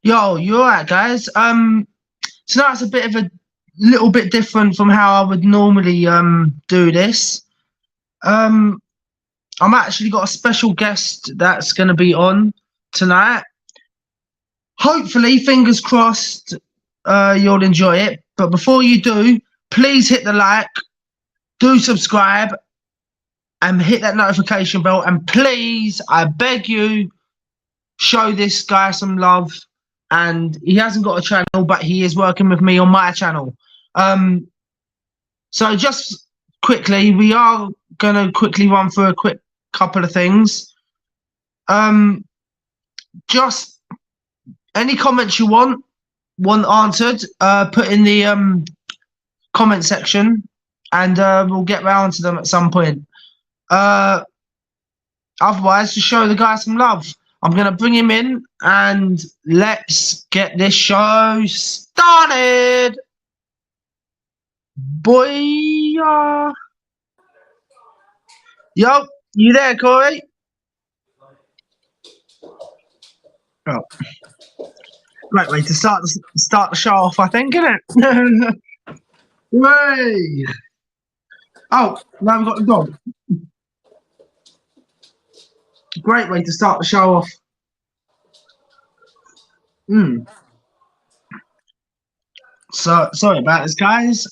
Yo, you alright, guys? Tonight's a bit of a little bit different from how I would normally do this. Um, I'm actually got a special guest that's going to be on tonight. Hopefully, fingers crossed, you'll enjoy it. But before you do, please hit the like, do subscribe, and hit that notification bell. And please, I beg you, show this guy some love. And he hasn't got a channel, but he is working with me on my channel. So just quickly, we are going to quickly run through a quick couple of things. Just any comments you want answered, put in the comment section, and we'll get round to them at some point. Otherwise, just show the guy some love. I'm going to bring him in and let's get this show started. Boy. Yo, you there, Corey? Oh. Great way to start the show off, I think, isn't it? Way. Oh, now we've got the dog. Great way to start the show off. So sorry about this, guys.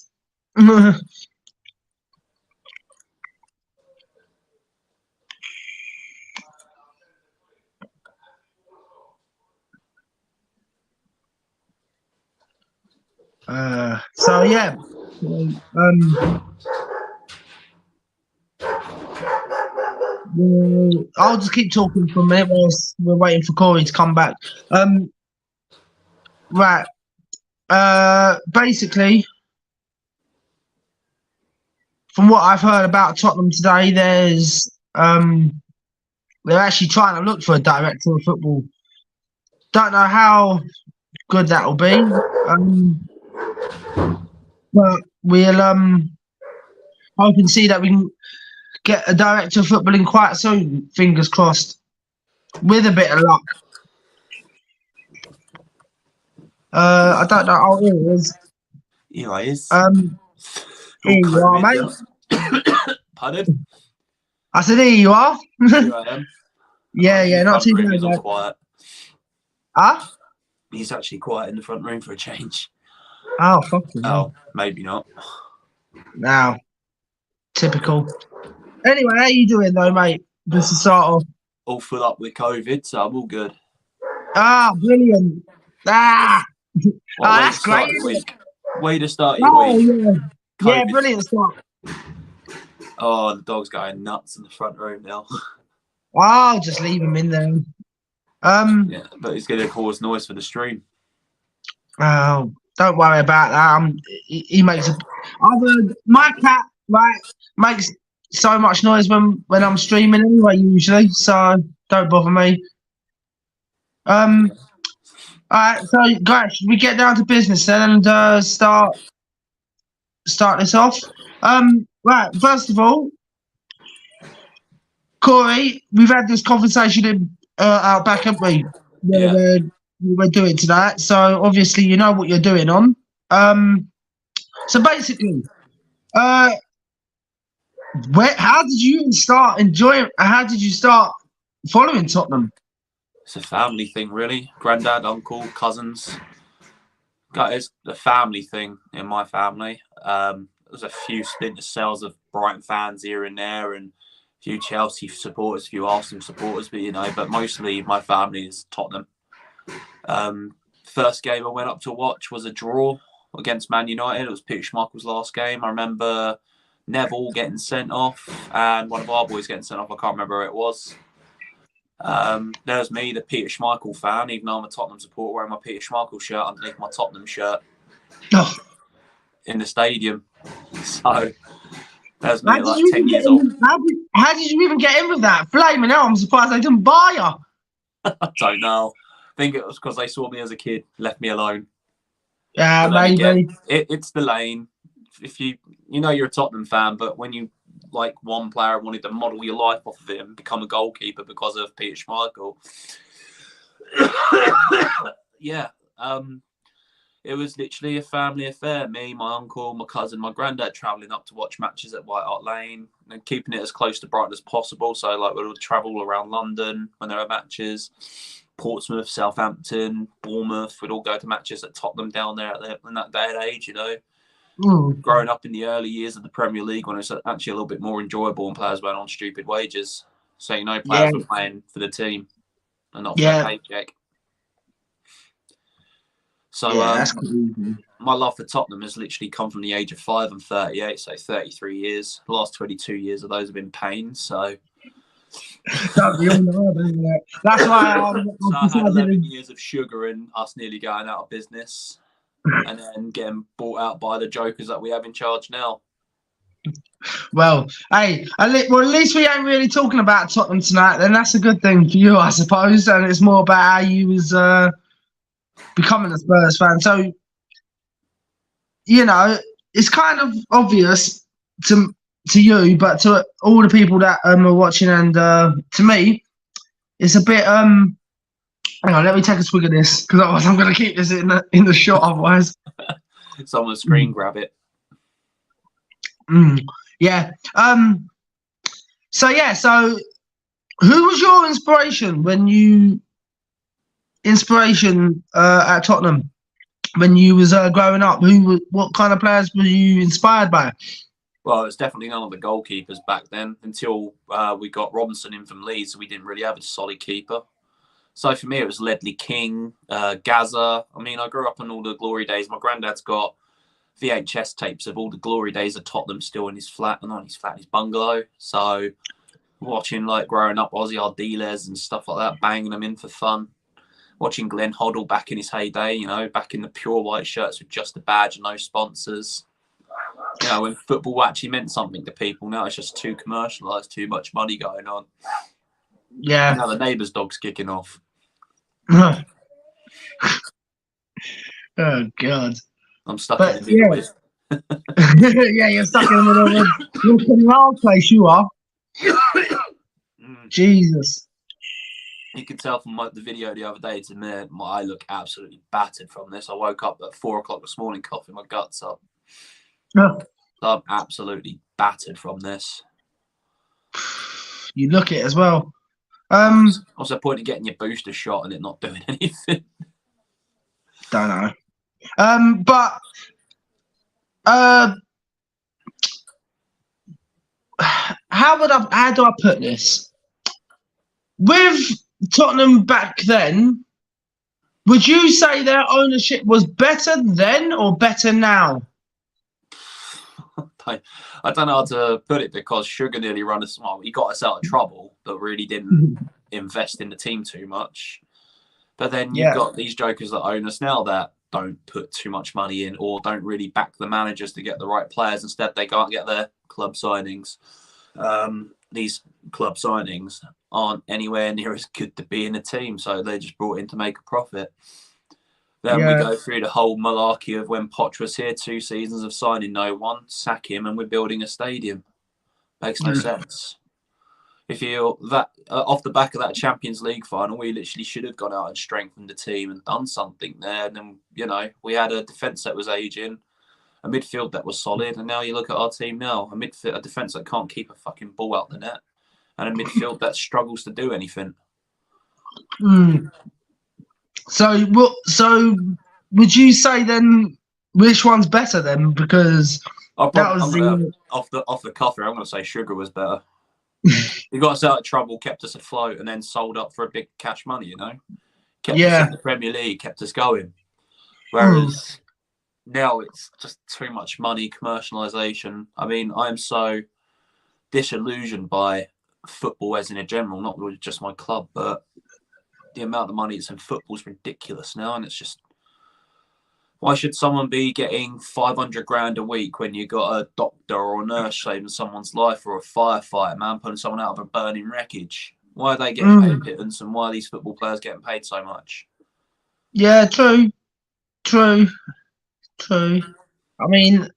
So yeah. I'll just keep talking for a minute whilst we're waiting for Corey to come back. Right. Basically, from what I've heard about Tottenham today, they're actually trying to look for a director of football. Don't know how good that'll be. But we'll hope and see that we can get a director of football in quite soon, fingers crossed, with a bit of luck. I don't know. Oh, here it is. Here I is. Here you are, mate. Pardon? I said, here you are. Here I am. Yeah, not too bad. He's all quiet. Huh? He's actually quiet in the front room for a change. Oh, fuck you. Oh, maybe not. Now, typical. Anyway, how you doing though, mate? This is sort of all full up with COVID, so I'm all good. Ah, brilliant. Well, that's great. Way to start your week. Yeah. Yeah, brilliant start. Oh, the dog's going nuts in the front room now. I'll just leave him in there. Yeah, but he's going to cause noise for the stream. Oh, don't worry about that. He makes my cat makes so much noise when I'm streaming anyway, usually. So don't bother me. All right, so guys, should we get down to business then and start this off? Right, first of all, Corey, we've had this conversation in out back, haven't we? Yeah. We're doing tonight, so obviously you know what you're doing on. So basically, how did you even start enjoying? How did you start following Tottenham? It's a family thing, really. Granddad, uncle, cousins. It's a family thing in my family. There's a few splinter cells of Brighton fans here and there, and a few Chelsea supporters, a few Arsenal supporters, but mostly my family is Tottenham. First game I went up to watch was a draw against Man United. It was Peter Schmeichel's last game. I remember Neville getting sent off and one of our boys getting sent off. I can't remember who it was. There's me, the Peter Schmeichel fan, even though I'm a Tottenham supporter, wearing my Peter Schmeichel shirt underneath my Tottenham shirt in the stadium. So there's me at like 10 years old. How did you even get in with that? Flaming hell, I'm surprised they didn't buy you. I don't know. I think it was because they saw me as a kid, left me alone. Yeah, maybe. Again, it's the lane. If you you're a Tottenham fan, but when you like one player and wanted to model your life off of him, become a goalkeeper because of Peter Schmeichel, yeah, it was literally a family affair. Me, my uncle, my cousin, my granddad travelling up to watch matches at White Hart Lane and keeping it as close to Brighton as possible. So, like, we would travel around London when there were matches, Portsmouth, Southampton, Bournemouth. We'd all go to matches at Tottenham down there in that day and age, you know. Growing up in the early years of the Premier League when it was actually a little bit more enjoyable and players went on stupid wages. So, you know, players were playing for the team and not for their paycheck. So my love for Tottenham has literally come from the age of 5 and 38, so 33 years. The last 22 years of those have been pain. So that's why so I had 11 years of sugar and us nearly going out of business, and then getting bought out by the jokers that we have in charge now. Well, hey, at least we ain't really talking about Tottenham tonight. Then that's a good thing for you, I suppose. And it's more about how you was becoming a Spurs fan. So, you know, it's kind of obvious to you, but to all the people that are watching, and to me, it's a bit. Hang on, let me take a swig of this because otherwise I'm going to keep this in the shot. Otherwise, someone screen grab it. Yeah. So who was your inspiration at Tottenham when you was growing up? What kind of players were you inspired by? Well, it's definitely none of the goalkeepers back then until we got Robinson in from Leeds. So we didn't really have a solid keeper. So for me, it was Ledley King, Gaza. I mean, I grew up in all the glory days. My granddad's got VHS tapes of all the glory days of Tottenham still in his flat, and not his flat, his bungalow. So watching, like, growing up, Ozzy Ardiles and stuff like that, banging them in for fun. Watching Glenn Hoddle back in his heyday, you know, back in the pure white shirts with just a badge and no sponsors. You know, when football actually meant something to people. Now it's just too commercialised, too much money going on. Yeah. And now the neighbour's dog's kicking off. Oh, God. I'm stuck in the middle with. Yeah, you're stuck in the middle of a wild place, you are. Jesus. You could tell from the video the other day to me, I look absolutely battered from this. I woke up at 4 o'clock this morning coughing my guts up. So I'm absolutely battered from this. You look it as well. What's the point of getting your booster shot and it not doing anything? Don't know. But how do I put this? With Tottenham back then, would you say their ownership was better then or better now? I don't know how to put it, because Sugar nearly ran us. Well, he got us out of trouble, but really didn't invest in the team too much. But then you've got these jokers that own us now that don't put too much money in or don't really back the managers to get the right players. Instead, they can't get their club signings. These club signings aren't anywhere near as good to be in a team, so they're just brought in to make a profit. Then we go through the whole malarkey of when Poch was here, 2 seasons of signing no one, sack him, and we're building a stadium. Makes no sense. If you're that off the back of that Champions League final, we literally should have gone out and strengthened the team and done something there. And then, you know, we had a defence that was aging, a midfield that was solid, and now you look at our team now, a defence that can't keep a fucking ball out the net, and a midfield that struggles to do anything. So would you say then which one's better then? Because off the cuff here, I'm going to say Sugar was better. He got us out of trouble, kept us afloat, and then sold up for a big cash money. You know, kept us in the Premier League, kept us going. Whereas now it's just too much money, commercialisation. I mean, I am so disillusioned by football as in a general, not really just my club, but the amount of money that's in football is ridiculous now, and it's just, why should someone be getting 500 grand a week when you got a doctor or a nurse saving someone's life, or a firefighter, man, pulling someone out of a burning wreckage? Why are they getting paid pittance, and why are these football players getting paid so much? Yeah, true. I mean,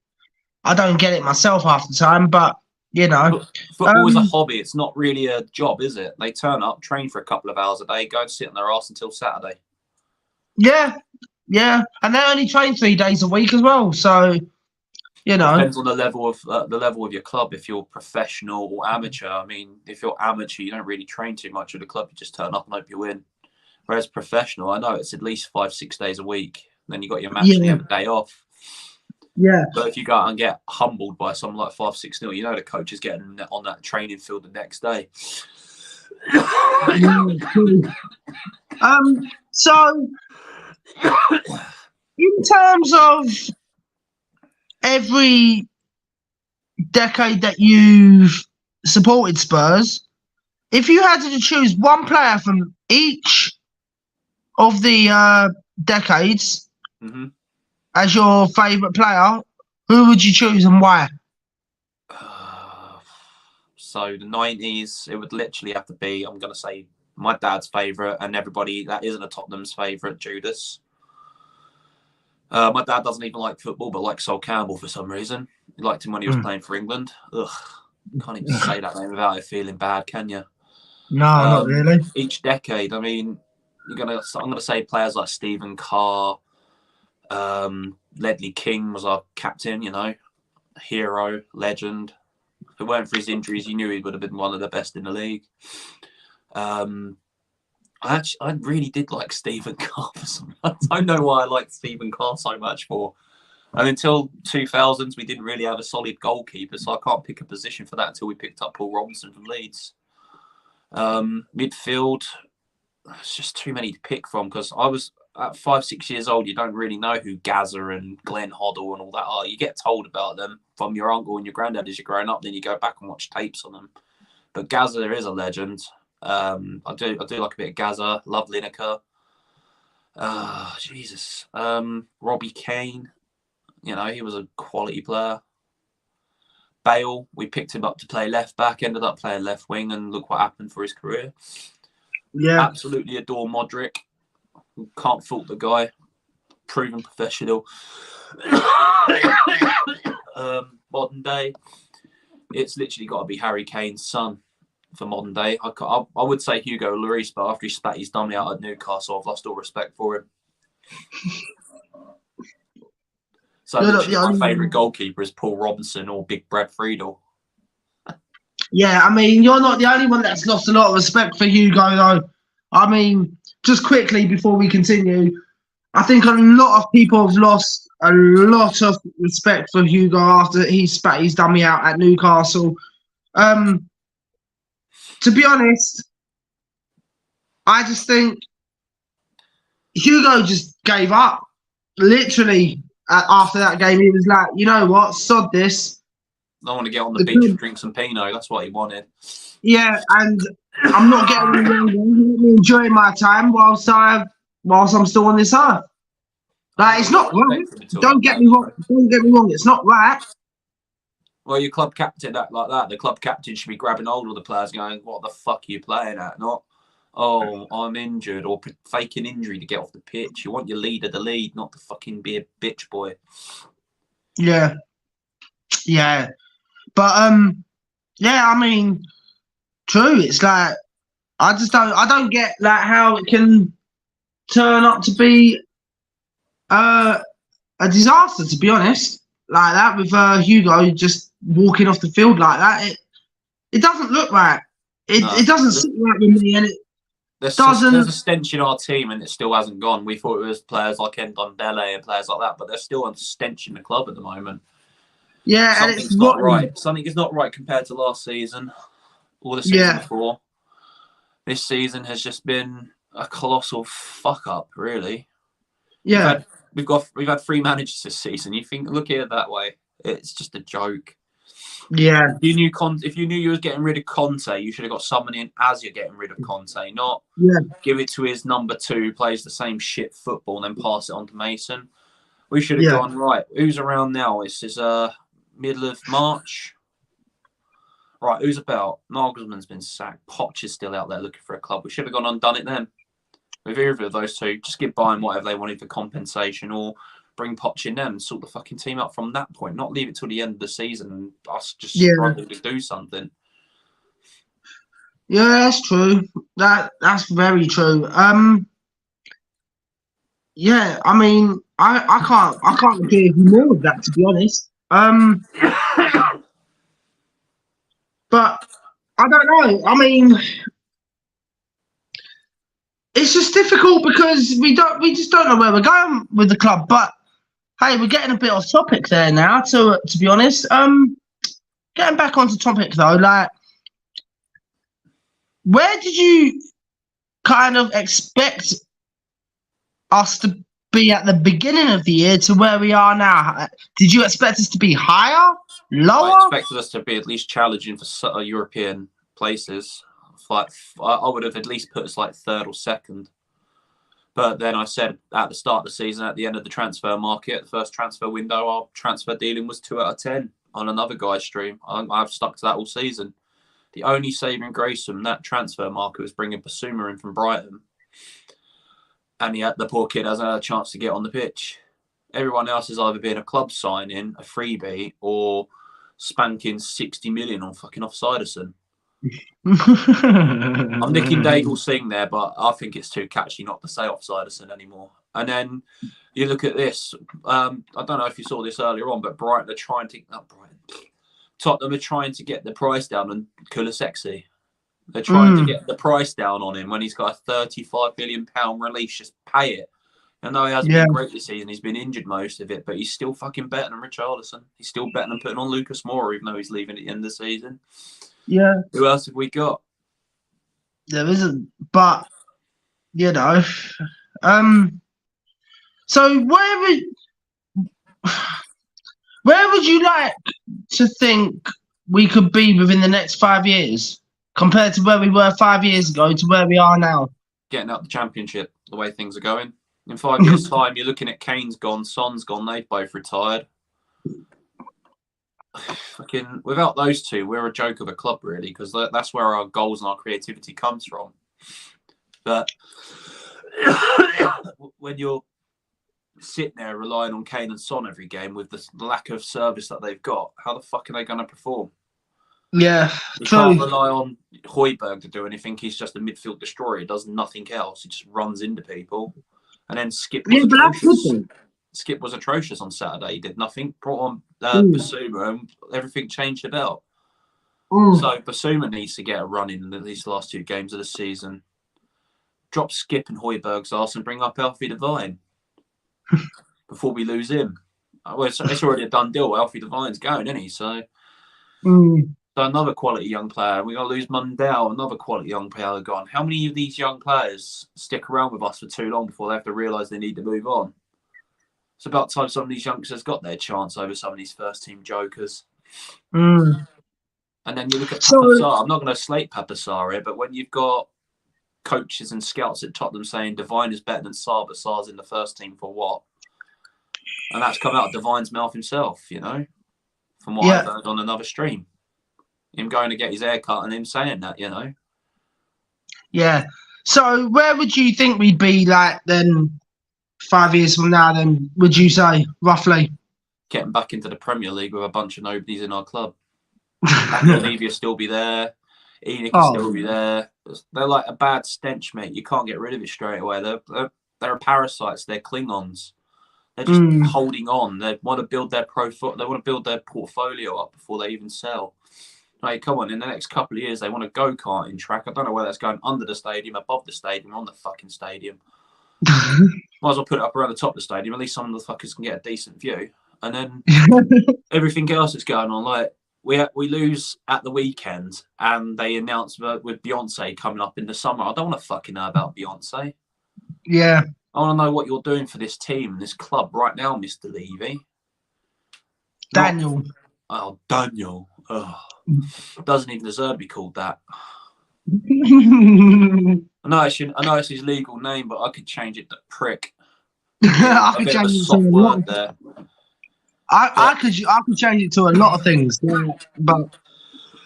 I don't get it myself half the time, but you know, football is a hobby. It's not really a job, is it? They turn up, train for a couple of hours a day, go and sit on their arse until Saturday. Yeah, yeah, and they only train 3 days a week as well. So you It know, depends on the level of your club. If you're professional or amateur, I mean, if you're amateur, you don't really train too much with the club. You just turn up and hope you win. Whereas professional, I know it's at least 5-6 days a week. Then you got your match and you yeah, have a day off. yeah, But if you go out and get humbled by someone like 5-6-0, you know the coach is getting on that training field the next day. yeah, true. So in terms of every decade that you've supported Spurs, if you had to choose one player from each of the decades Mm-hmm. as your favourite player, who would you choose and why? So the 90s, it would literally have to be, I'm going to say, my dad's favourite and everybody that isn't a Tottenham's favourite, Judas. My dad doesn't even like football, but likes Sol Campbell for some reason. He liked him when he was playing for England. Ugh, can't even say that name without it feeling bad, can you? No, not really. Each decade, I mean, I'm gonna say players like Stephen Carr, Ledley King was our captain. You know, hero, legend. If it weren't for his injuries, you knew he would have been one of the best in the league. I really did like Stephen Carr for some. I don't know why I liked Stephen Carr so much for. And until 2000s, we didn't really have a solid goalkeeper, so I can't pick a position for that until we picked up Paul Robinson from Leeds. Midfield, it's just too many to pick from because I was at 5-6 years old. You don't really know who Gazza and Glenn Hoddle and all that are. You get told about them from your uncle and your granddad as you're growing up. Then you go back and watch tapes on them. But Gazza is a legend. I do like a bit of Gazza. Love Lineker. Jesus. Robbie Keane. You know, he was a quality player. Bale, we picked him up to play left back, ended up playing left wing, and look what happened for his career. Yeah, Absolutely adore Modric. Can't fault the guy. Proven professional. Modern day, it's literally got to be Harry Kane's son for modern day. I would say Hugo Lloris, but after he spat his dummy out at Newcastle, I've lost all respect for him. So literally, my favourite goalkeeper is Paul Robinson or Big Brad Friedel. Yeah, I mean, you're not the only one that's lost a lot of respect for Hugo, though. I mean, just quickly before we continue, I think a lot of people have lost a lot of respect for Hugo after he spat his dummy out at Newcastle. To be honest, I just think Hugo just gave up. Literally, after that game, he was like, you know what, sod this. I want to get on the beach and drink some Pinot. That's what he wanted. Yeah, and I'm not getting any younger. Let me enjoy my time whilst I'm still on this earth. Like, it's not right. Don't get me wrong. Don't get me wrong. It's not right. Well, your club captain act like that. The club captain should be grabbing hold of the players, going, "What the fuck are you playing at?" Not, "Oh, I'm injured," or faking injury to get off the pitch. You want your leader to lead, not to fucking be a bitch boy. Yeah, yeah, but yeah. I mean, true. It's like I don't get like how it can turn up to be a disaster. To be honest, like that with Hugo just walking off the field like that, it doesn't look right. It doesn't sit right with me, and it doesn't. There's a stench in our team, and it still hasn't gone. We thought it was players like Ndondele and players like that, but there's still a stench in the club at the moment. Yeah, something's and it's not rotten. right. Something is not right compared to last season or the season before. This season has just been a colossal fuck up, really. Yeah, we've had 3 managers this season. You think, look at it that way, it's just a joke. Yeah. If you knew you was getting rid of Conte, you should have got someone in as you're getting rid of Conte, not give it to his number 2 who plays the same shit football and then pass it on to Mason. We should have gone, right, who's around now? This is middle of March. Right, who's about? Nagelsmann's been sacked. Poch is still out there looking for a club. We should have gone and done it then. With either of those two, just give Bayern whatever they wanted for compensation or bring Poch in them and sort the fucking team up from that point. Not leave it till the end of the season and us just struggle to do something. Yeah, that's true. That's very true. Yeah, I mean, I can't agree with you more with that, to be honest. But I don't know. I mean, it's just difficult because we just don't know where we're going with the club. But hey, we're getting a bit off topic there now. To be honest, getting back onto topic though, like, where did you kind of expect us to be at the beginning of the year to where we are now? Did you expect us to be higher, I lower? expected us to be at least challenging for European places. Like, I would have at least put us like third or second. But then I said at the start of the season, at the end of the transfer market, the first transfer window, our transfer dealing was 2 out of 10 on another guy's stream. I've stuck to that all season. The only saving grace from that transfer market was bringing Basuma in from Brighton. And the poor kid hasn't had a chance to get on the pitch. Everyone else has either been a club signing, a freebie, or spanking 60 million on fucking Offsiderson. I'm nicking Daigle's thing there, but I think it's too catchy not to say Offsiderson anymore. And then you look at this. I don't know if you saw this earlier on, but Tottenham are trying to get the price down on Kulusevski. They're trying to get the price down on him when he's got a £35 million release. Just pay it. I know he hasn't been great this season. He's been injured most of it, but he's still fucking better than Richarlison. He's still better than putting on Lucas Moura, even though he's leaving at the end of the season. Yeah. Who else have we got? There isn't, but you know. So where would you like to think we could be within the next 5 years compared to where we were 5 years ago to where we are now? Getting up the Championship, the way things are going. In 5 years' time, you're looking at Kane's gone, Son's gone, they've both retired. Fucking, without those two, we're a joke of a club, really, because that's where our goals and our creativity comes from. But when you're sitting there relying on Kane and Son every game with the lack of service that they've got, how the fuck are they going to perform? Yeah, you can't rely on Højbjerg to do anything. He's just a midfield destroyer. He does nothing else. He just runs into people. And then Skip was atrocious. Skip was atrocious on Saturday. He did nothing. Brought on Basuma and everything changed about. So Basuma needs to get a run in these last 2 games of the season. Drop Skip and Højbjerg's arse and bring up Alfie Devine before we lose him. Well, it's already a done deal. Alfie Devine's going, isn't he? So another quality young player. We're going to lose Mundell, another quality young player gone. How many of these young players stick around with us for too long before they have to realise they need to move on? It's about time some of these youngsters got their chance over some of these first-team jokers. And then you look at Papasar. I'm not going to slate Papasar here, but when you've got coaches and scouts at Tottenham saying Devine is better than Sarr, but Sarr's in the first team for what? And that's come out of Devine's mouth himself, you know, from what I've heard on another stream. Him going to get his hair cut and him saying that, you know. Yeah. So where would you think we'd be like then 5 years from now then, would you say, roughly? Getting back into the Premier League with a bunch of nobodies in our club. Levy will still be there. Enoch will still be there. They're like a bad stench, mate. You can't get rid of it straight away. They're parasites. They're Klingons. They're just holding on. They want to build their They want to build their portfolio up before they even sell. Like, come on, in the next couple of years, they want a go-karting track. I don't know whether that's going under the stadium, above the stadium, on the fucking stadium. Might as well put it up around the top of the stadium. At least some of the fuckers can get a decent view. And then everything else that's going on, like, we lose at the weekend and they announce with Beyonce coming up in the summer. I don't want to fucking know about Beyonce. Yeah. I want to know what you're doing for this team, this club right now, Mr. Levy. Daniel. Daniel. Oh, doesn't even deserve to be called that. I know it's his legal name, but I could change it to Prick. I could change it to a word there. I could change it to a lot of things, but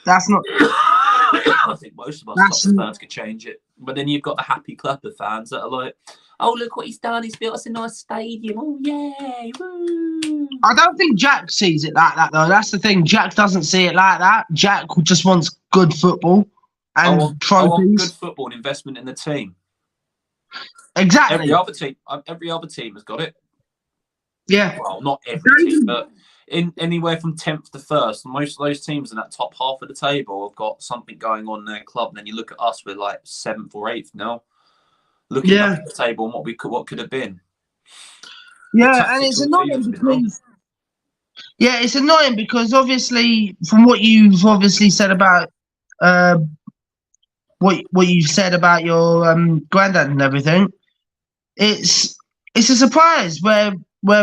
that's not. I think most of us fans could change it, but then you've got the happy Klepper fans that are like, "Oh, look what he's done! He's built us a nice stadium. Oh, yay! Woo!" I don't think Jack sees it like that, though. That's the thing. Jack doesn't see it like that. Jack just wants good football and trophies. I want good football and investment in the team. Exactly. Every other team has got it. Yeah. Well, not every team, but in anywhere from 10th to 1st, most of those teams in that top half of the table have got something going on in their club. And then you look at us, we're like 7th or 8th now. Looking up at the table and what could have been. Yeah, and it's annoying because it's annoying because obviously from what you've obviously said about what you've said about your granddad and everything, it's a surprise where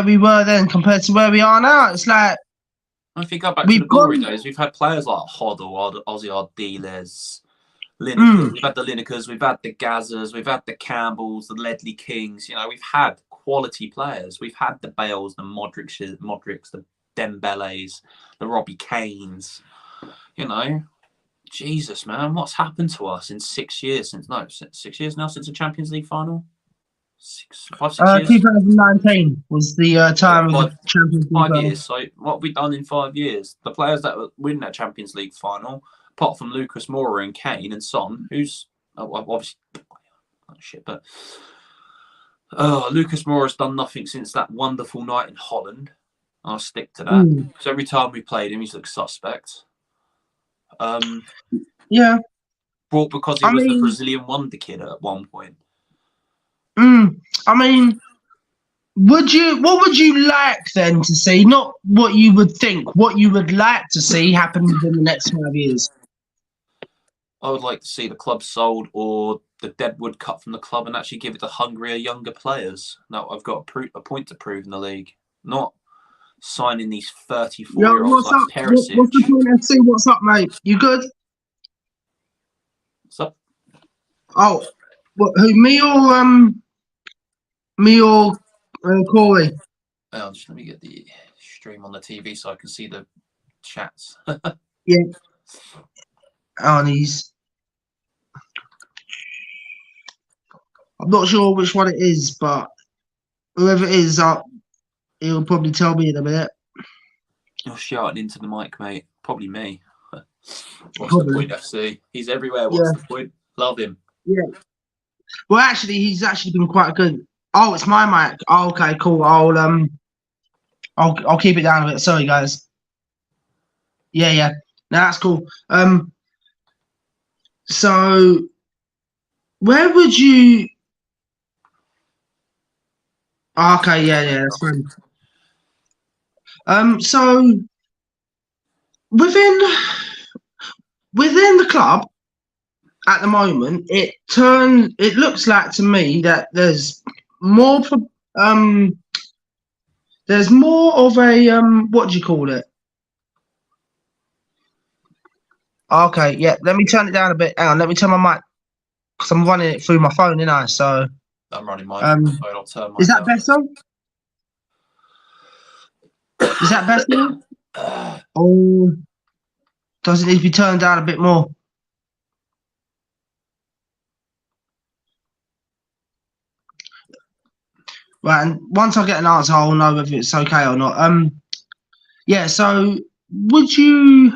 we were then compared to where we are now. It's like if you go back to the glory days, we've had players like Hoddle, Ozzy Ardiles, Lineker. We've had the Linekers, we've had the Gazzers, we've had the Campbells, the Ledley Kings. You know, we've had quality players. We've had the Bales, the Modrics, the Dembélés, the Robbie Kanes. You know, Jesus, man, what's happened to us in 6 years? 6 years now since the Champions League final. 5, 6 years. 2019 was the time of the Champions League 5 years. So what have we done in 5 years? The players that win that Champions League final, apart from Lucas Moura and Kane and Son, who's obviously but Lucas Moura's done nothing since that wonderful night in Holland. I'll stick to that. Because every time we played him, he's looked suspect. Yeah. Brought because he was the Brazilian wonder kid at one point. I mean, what would you like then to see? Not what you would think, what you would like to see happen within the next 5 years. I would like to see the club sold or the deadwood cut from the club and actually give it to hungrier, younger players. Now I've got a point to prove in the league, not signing these 34-year-olds like Perisic. What's the point? FC, what's up, mate? You good? What's up? Oh, who? Me or Corey? Just let me get the stream on the TV so I can see the chats. Yeah. And I'm not sure which one it is, but whoever it is, he'll probably tell me in a minute. You're shouting into the mic, mate. Probably me. What's the point, FC? He's everywhere. What's the point? Love him. Yeah. Well, actually, he's actually been quite good. Oh, it's my mic. Oh, okay, cool. I'll keep it down a bit. Sorry, guys. Yeah. No, that's cool. So where would you? Okay, yeah, that's fine. So within the club at the moment, it looks like to me that there's more of a what do you call it? Okay, yeah. Let me turn it down a bit. Hang on, let me turn my mic because I'm running it through my phone, ain't I? So I'm running mine. I'll turn mine is that better? Is that better? Oh, does it need to be turned down a bit more? Right, and once I get an answer, I'll know if it's okay or not. Yeah. So, would you?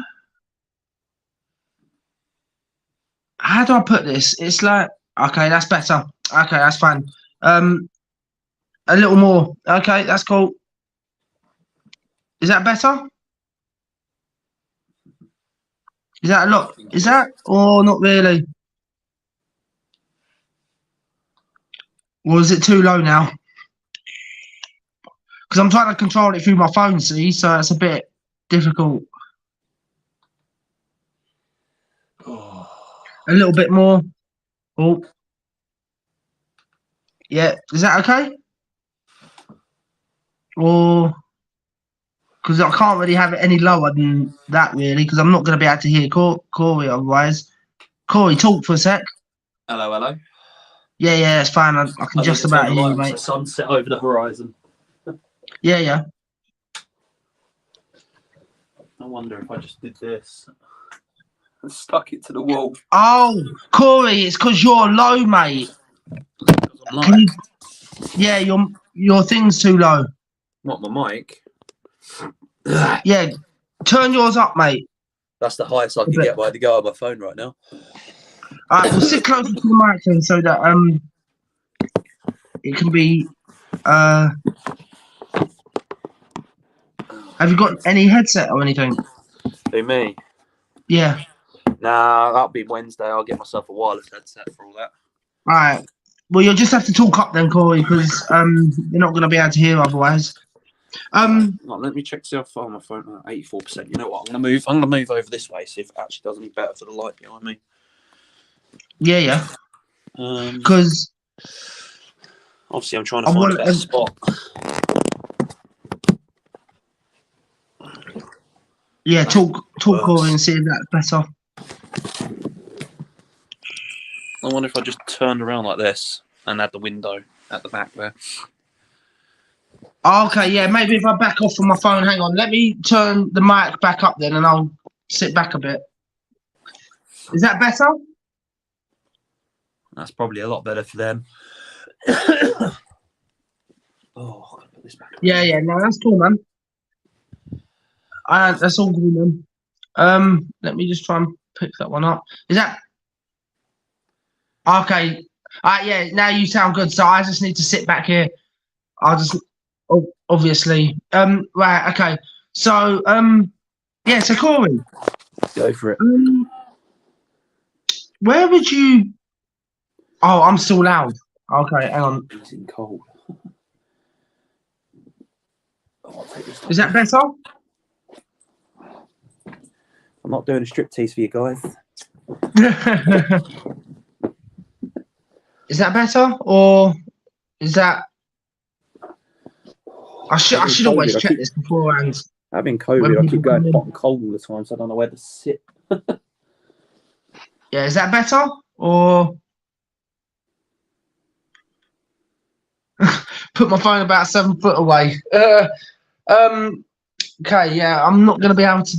How do I put this? It's like, okay, that's better. Okay, that's fine. A little more. Okay, that's cool. Is that better? Is that a lot? Is that or not really? Or is it too low now? Because I'm trying to control it through my phone, see, so it's a bit difficult. A little bit more. Oh. Yeah, is that okay? Or because I can't really have it any lower than that, really, because I'm not going to be able to hear Corey otherwise. Corey, talk for a sec. Hello. Yeah, it's fine. I can just about hear you, mate. The sunset over the horizon. Yeah. I wonder if I just did this. And stuck it to the wall. Oh, Corey, it's because you're low, mate. Can you? Yeah, your thing's too low. What, my mic? Yeah, turn yours up, mate. That's the highest I can get by the go on my phone right now. Alright, we'll sit closer to the mic then so that it can be. Have you got any headset or anything? Who, me? Yeah. Nah, that'll be Wednesday. I'll get myself a wireless headset for all that. All right. Well, you'll just have to talk up then, Corey, because you're not going to be able to hear otherwise. Let me check see how far my phone. 84%. You know what? I'm gonna move over this way. See if it actually does any better for the light behind me. Yeah. Because obviously, I'm trying to find a better spot. Yeah, talk, Corey, and see if that's better. I wonder if I just turned around like this and had the window at the back there. Okay, yeah, maybe if I back off from my phone, hang on. Let me turn the mic back up then and I'll sit back a bit. Is that better? That's probably a lot better for them. Oh, I'll put this back. Yeah, no, that's cool, man. That's all good, man. Let me just try and pick that one up. Is that okay? Yeah, now you sound good, so I just need to sit back here. I'll just obviously. Right, okay. So, yeah, so Corey. Go for it. Where would you? Oh, I'm still loud. Okay, hang on. It's in cold. Is that better? I'm not doing a striptease for you guys. Is that better, or is that? I should always check this beforehand. Having COVID, I keep going hot and cold all the time, so I don't know where to sit. Yeah, is that better, or put my phone about 7 foot away? Okay, yeah, I'm not going to be able to.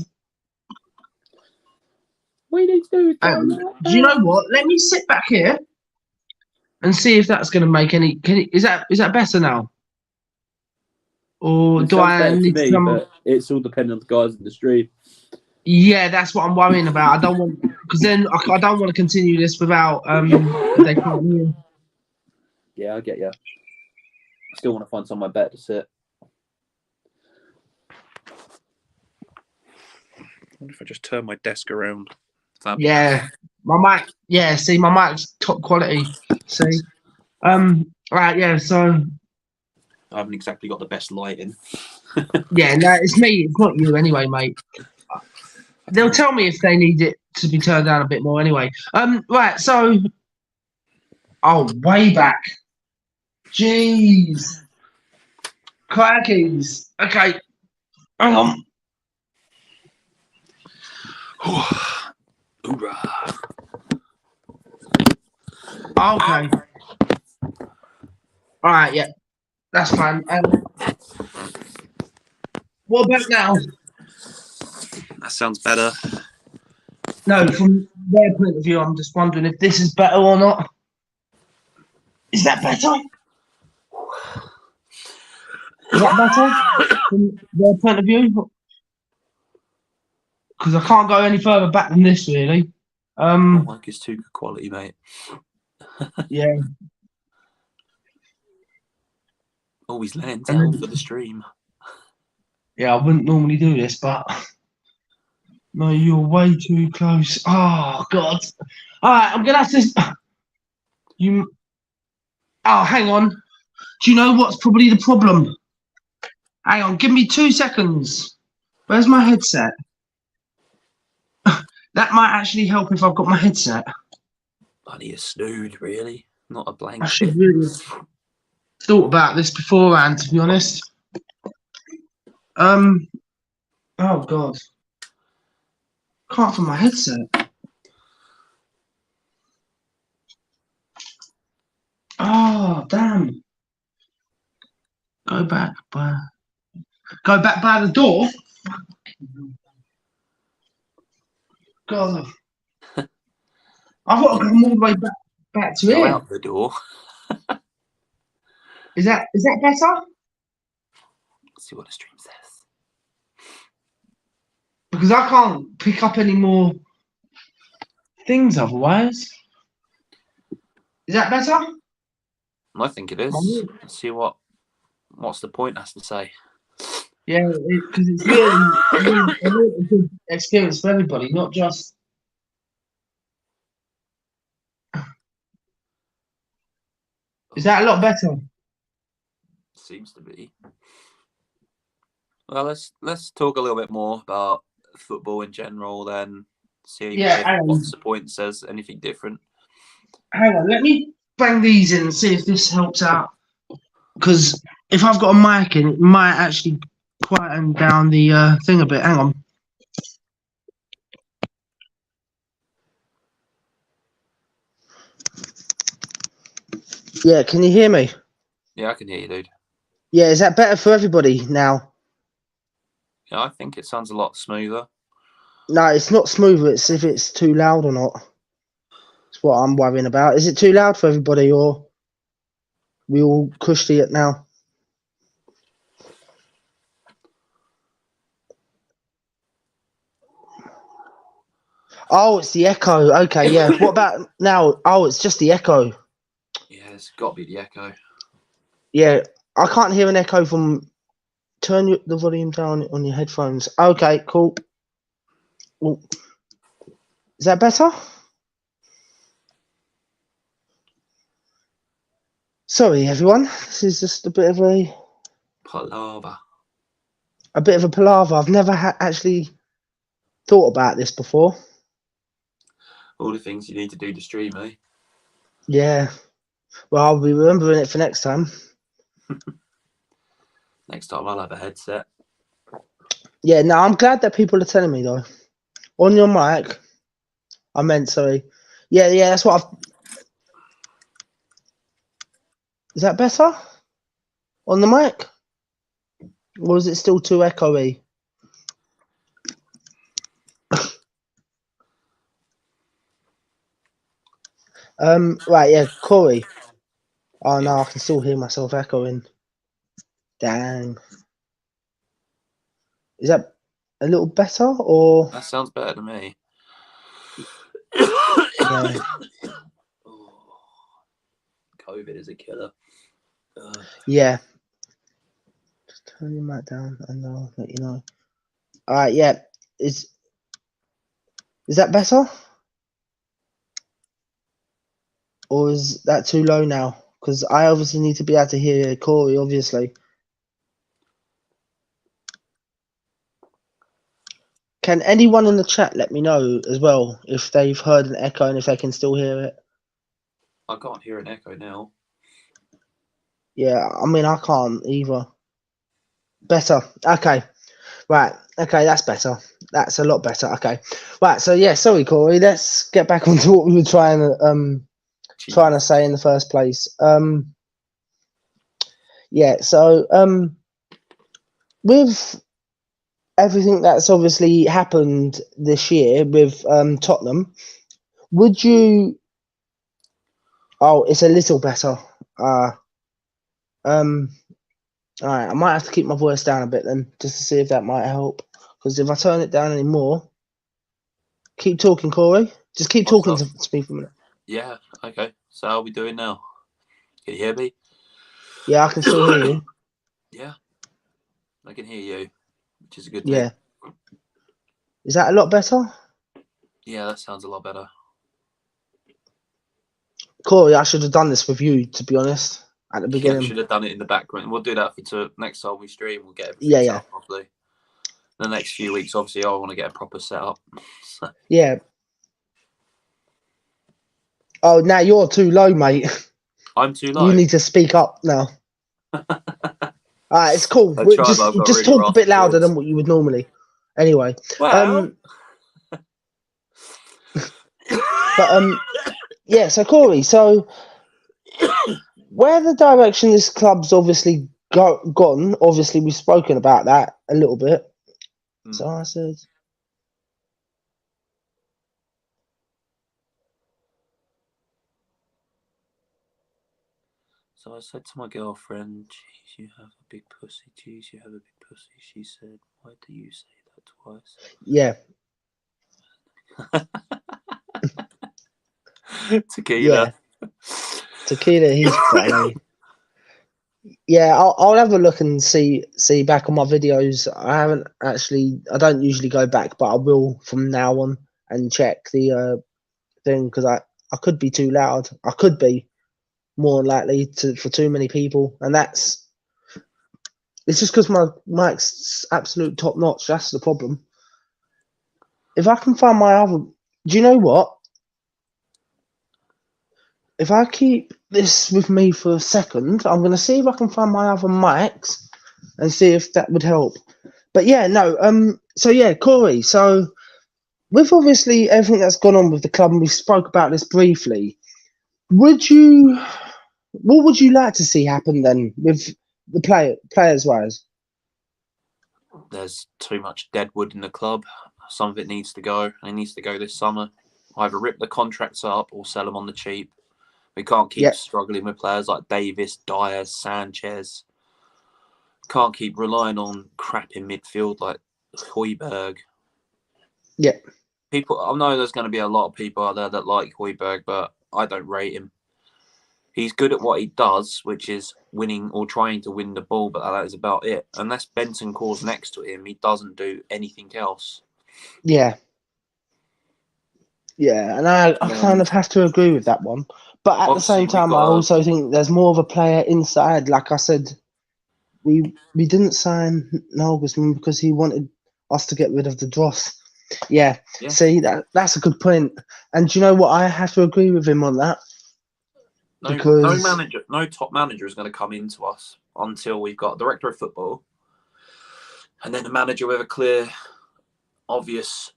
We need to Do you know what? Let me sit back here and see if that's going to make any. Is that better now? Or do I need to come? But it's all dependent on the guys in the stream. Yeah, that's what I'm worrying about. I don't want because then I don't want to continue this without if they can't hear. Yeah, I get you. I still want to find somewhere better to sit. I wonder if I just turn my desk around. Yeah, my mic. Yeah, see, my mic's top quality. See, right, yeah. So I haven't exactly got the best lighting. yeah, no, it's me. It's not you, anyway, mate. They'll tell me if they need it to be turned down a bit more, anyway. Right. So, way back. Jeez, crackies. Okay, hang on. Hoorah. Okay. All right, yeah, that's fine. What about now? That sounds better. No, from their point of view, I'm just wondering if this is better or not. Is that better? Is that better from their point of view? Because I can't go any further back than this, really. My mic is too good quality, mate. Yeah. Always laying down for the stream. Yeah, I wouldn't normally do this, but no, you're way too close. Oh God! All right, I'm gonna have to. Oh, hang on. Do you know what's probably the problem? Hang on, give me 2 seconds. Where's my headset? That might actually help if I've got my headset. I need a snood, really, not a blanket. I should really have thought about this beforehand, to be honest. Oh God. Can't find my headset. Oh damn. Go back by the door. God. I've got to come all the way back to Go here. out the door. Is that better? Let's see what the stream says. Because I can't pick up any more things otherwise. Is that better? I think it is. Let's see what's the point has to say. Yeah, because it's really a good experience for everybody, not just. Is that a lot better? Seems to be. Well, let's talk a little bit more about football in general, then see Yeah, if what's the point says anything different. hang on. Let me bang these in and see if this helps out. Because if I've got a mic in, it might actually quieten down the thing a bit. Hang on. Yeah, can you hear me? Yeah, I can hear you, dude. Yeah, is that better for everybody now? Yeah, I think it sounds a lot smoother. No, it's not smooth. It's if it's too loud or not. That's what I'm worrying about. Is it too loud for everybody, or we all cushy it now? Oh, it's the echo. Okay, yeah. What about now? Oh, it's just the echo. Yeah, it's got to be the echo. Yeah, I can't hear an echo from. Turn the volume down on your headphones. Okay, cool. Well, is that better? Sorry, everyone. This is just a bit of a Palaver. palaver. I've never actually thought about this before. All the things you need to do to stream, eh? Yeah. Well, I'll be remembering it for next time. Next time I'll have a headset. Yeah, no, I'm glad that people are telling me though. On your mic. I meant, sorry. Yeah, that's what I've. Is that better? On the mic? Or is it still too echoey? Right, yeah, Corey. Oh no, I can still hear myself echoing. Dang. Is that a little better or? That sounds better to me. Yeah. COVID is a killer. Yeah. Just turn your mic down and I'll let you know. Alright, yeah. Is that better? Or is that too low now? Because I obviously need to be able to hear Corey, obviously. Can anyone in the chat let me know as well if they've heard an echo and if they can still hear it? I can't hear an echo now. Yeah, I mean, I can't either. Better. Okay. Right. Okay, that's better. That's a lot better. Okay. Right. So yeah, sorry, Corey. Let's get back onto what we were trying to say in the first place. Yeah. So with everything that's obviously happened this year with Tottenham, would you? Oh, it's a little better. All right, I might have to keep my voice down a bit then, just to see if that might help. Because if I turn it down any more, keep talking, Corey. Just keep talking to me for a minute. Yeah. Okay. So how are we doing now? Can you hear me? Yeah, I can still hear you. Yeah. I can hear you, which is a good Yeah. thing. Is that a lot better? Yeah, that sounds a lot better. Corey, I should have done this with you, to be honest, at the beginning. Yeah, we should have done it in the background. We'll do that for next time we stream. We'll get everything set up properly. The next few weeks, obviously, I want to get a proper setup. Yeah. Oh, now you're too low, mate. I'm too low. You need to speak up now. All right, it's cool. Just really talk a bit louder than what you would normally. Anyway. Well. Yeah. So Corey, where the direction this club's obviously gone. Obviously, we've spoken about that a little bit. So I said. So I said to my girlfriend, "Geez, you have a big pussy. Geez, you have a big pussy." She said, "Why do you say that twice?" Yeah. Tequila. Yeah. Tequila, he's funny. Yeah, I'll have a look and see back on my videos. I don't usually go back, but I will from now on and check the thing because I could be too loud. I could be more likely for too many people, and it's just because my mic's absolute top notch. That's the problem. If I can find my other, do you know what? If I keep this with me for a second, I'm gonna see if I can find my other mics and see if that would help. But yeah, no. So yeah, Corey. So with obviously everything that's gone on with the club, and we spoke about this briefly. Would you? What would you like to see happen then with the players wise? There's too much dead wood in the club. Some of it needs to go. It needs to go this summer. Either rip the contracts up or sell them on the cheap. We can't keep Yeah, struggling with players like Davis, Dyer, Sanchez. Can't keep relying on crap in midfield like Højbjerg. yeah, People, I know there's going to be a lot of people out there that like Højbjerg, but I don't rate him. He's good at what he does, which is winning or trying to win the ball, but that is about it. Unless Benton Core's next to him, he doesn't do anything else. yeah, yeah. And I kind of have to agree with that one. But at the Obviously, same we've time, I got a also think there's more of a player inside. Like I said, we didn't sign Nagelsmann because he wanted us to get rid of the dross. Yeah, yeah. see that's a good point. And do you know what? I have to agree with him on that No because manager, no top manager is going to come into us until we've got a director of football, and then a manager with a clear, obvious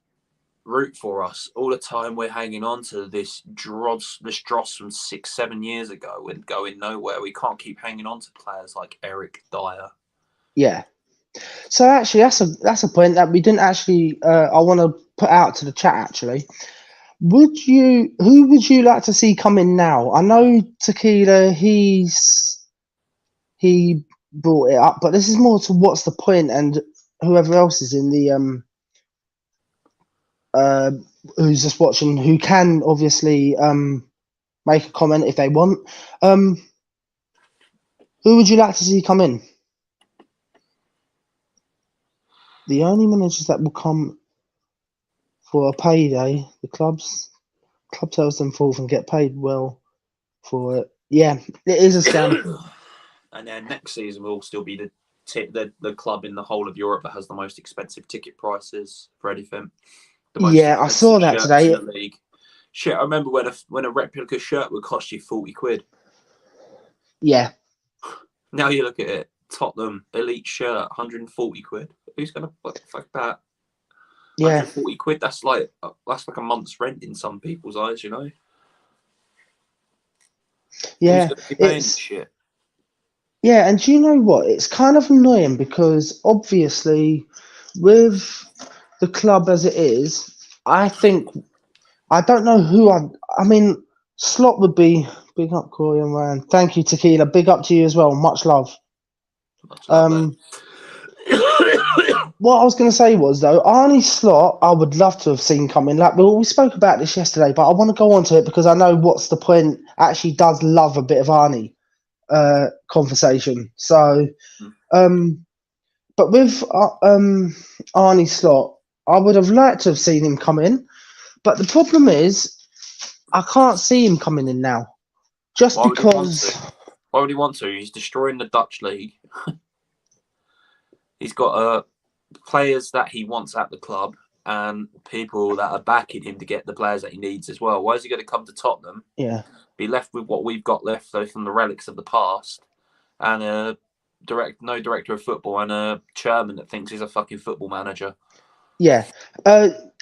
route for us. All the time we're hanging on to this dross from 6-7 years ago and going nowhere. We can't keep hanging on to players like Eric Dyer. yeah. So actually, that's a point that we didn't actually. I want to put out to the chat actually. Who would you like to see come in now? I know Tequila, he brought it up, but this is more to what's the point, and whoever else is in the uh who's just watching, who can obviously make a comment if they want. Who would you like to see come in? The only managers that will come for a payday, the club tells them forth and get paid well for it. Yeah, it is a scam. And then next season will still be the club in the whole of Europe that has the most expensive ticket prices for anything, the most Yeah, I expensive saw that shirts in today. the league. Shit, I remember when a replica shirt would cost you 40 quid. Yeah, Now you look at it, Tottenham elite shirt, 140 quid. Who's gonna fuck that? yeah, 140 quid. That's like a month's rent in some people's eyes, you know. Who's yeah. gonna be paying this It's shit? Yeah, and do you know what? It's kind of annoying because obviously, with the club as it is, I think I don't know who I mean, Slot would be big up Corey and Ryan. Thank you, Tequila. Big up to you as well. Much love. Much love, mate. Um, what I was going to say was though, Arnie Slot, I would love to have seen coming. Like we spoke about this yesterday, but I want to go on to it because I know what's the point. Actually, does love a bit of Arnie conversation. So. But with Arnie Slot, I would have liked to have seen him come in. But the problem is, I can't see him coming in now. Just Why would he want because, to? Why would he want to? He's destroying the Dutch league. He's got players that he wants at the club and people that are backing him to get the players that he needs as well. Why is he going to come to Tottenham, yeah, be left with what we've got left though from the relics of the past, and no director of football and a chairman that thinks he's a fucking football manager? yeah.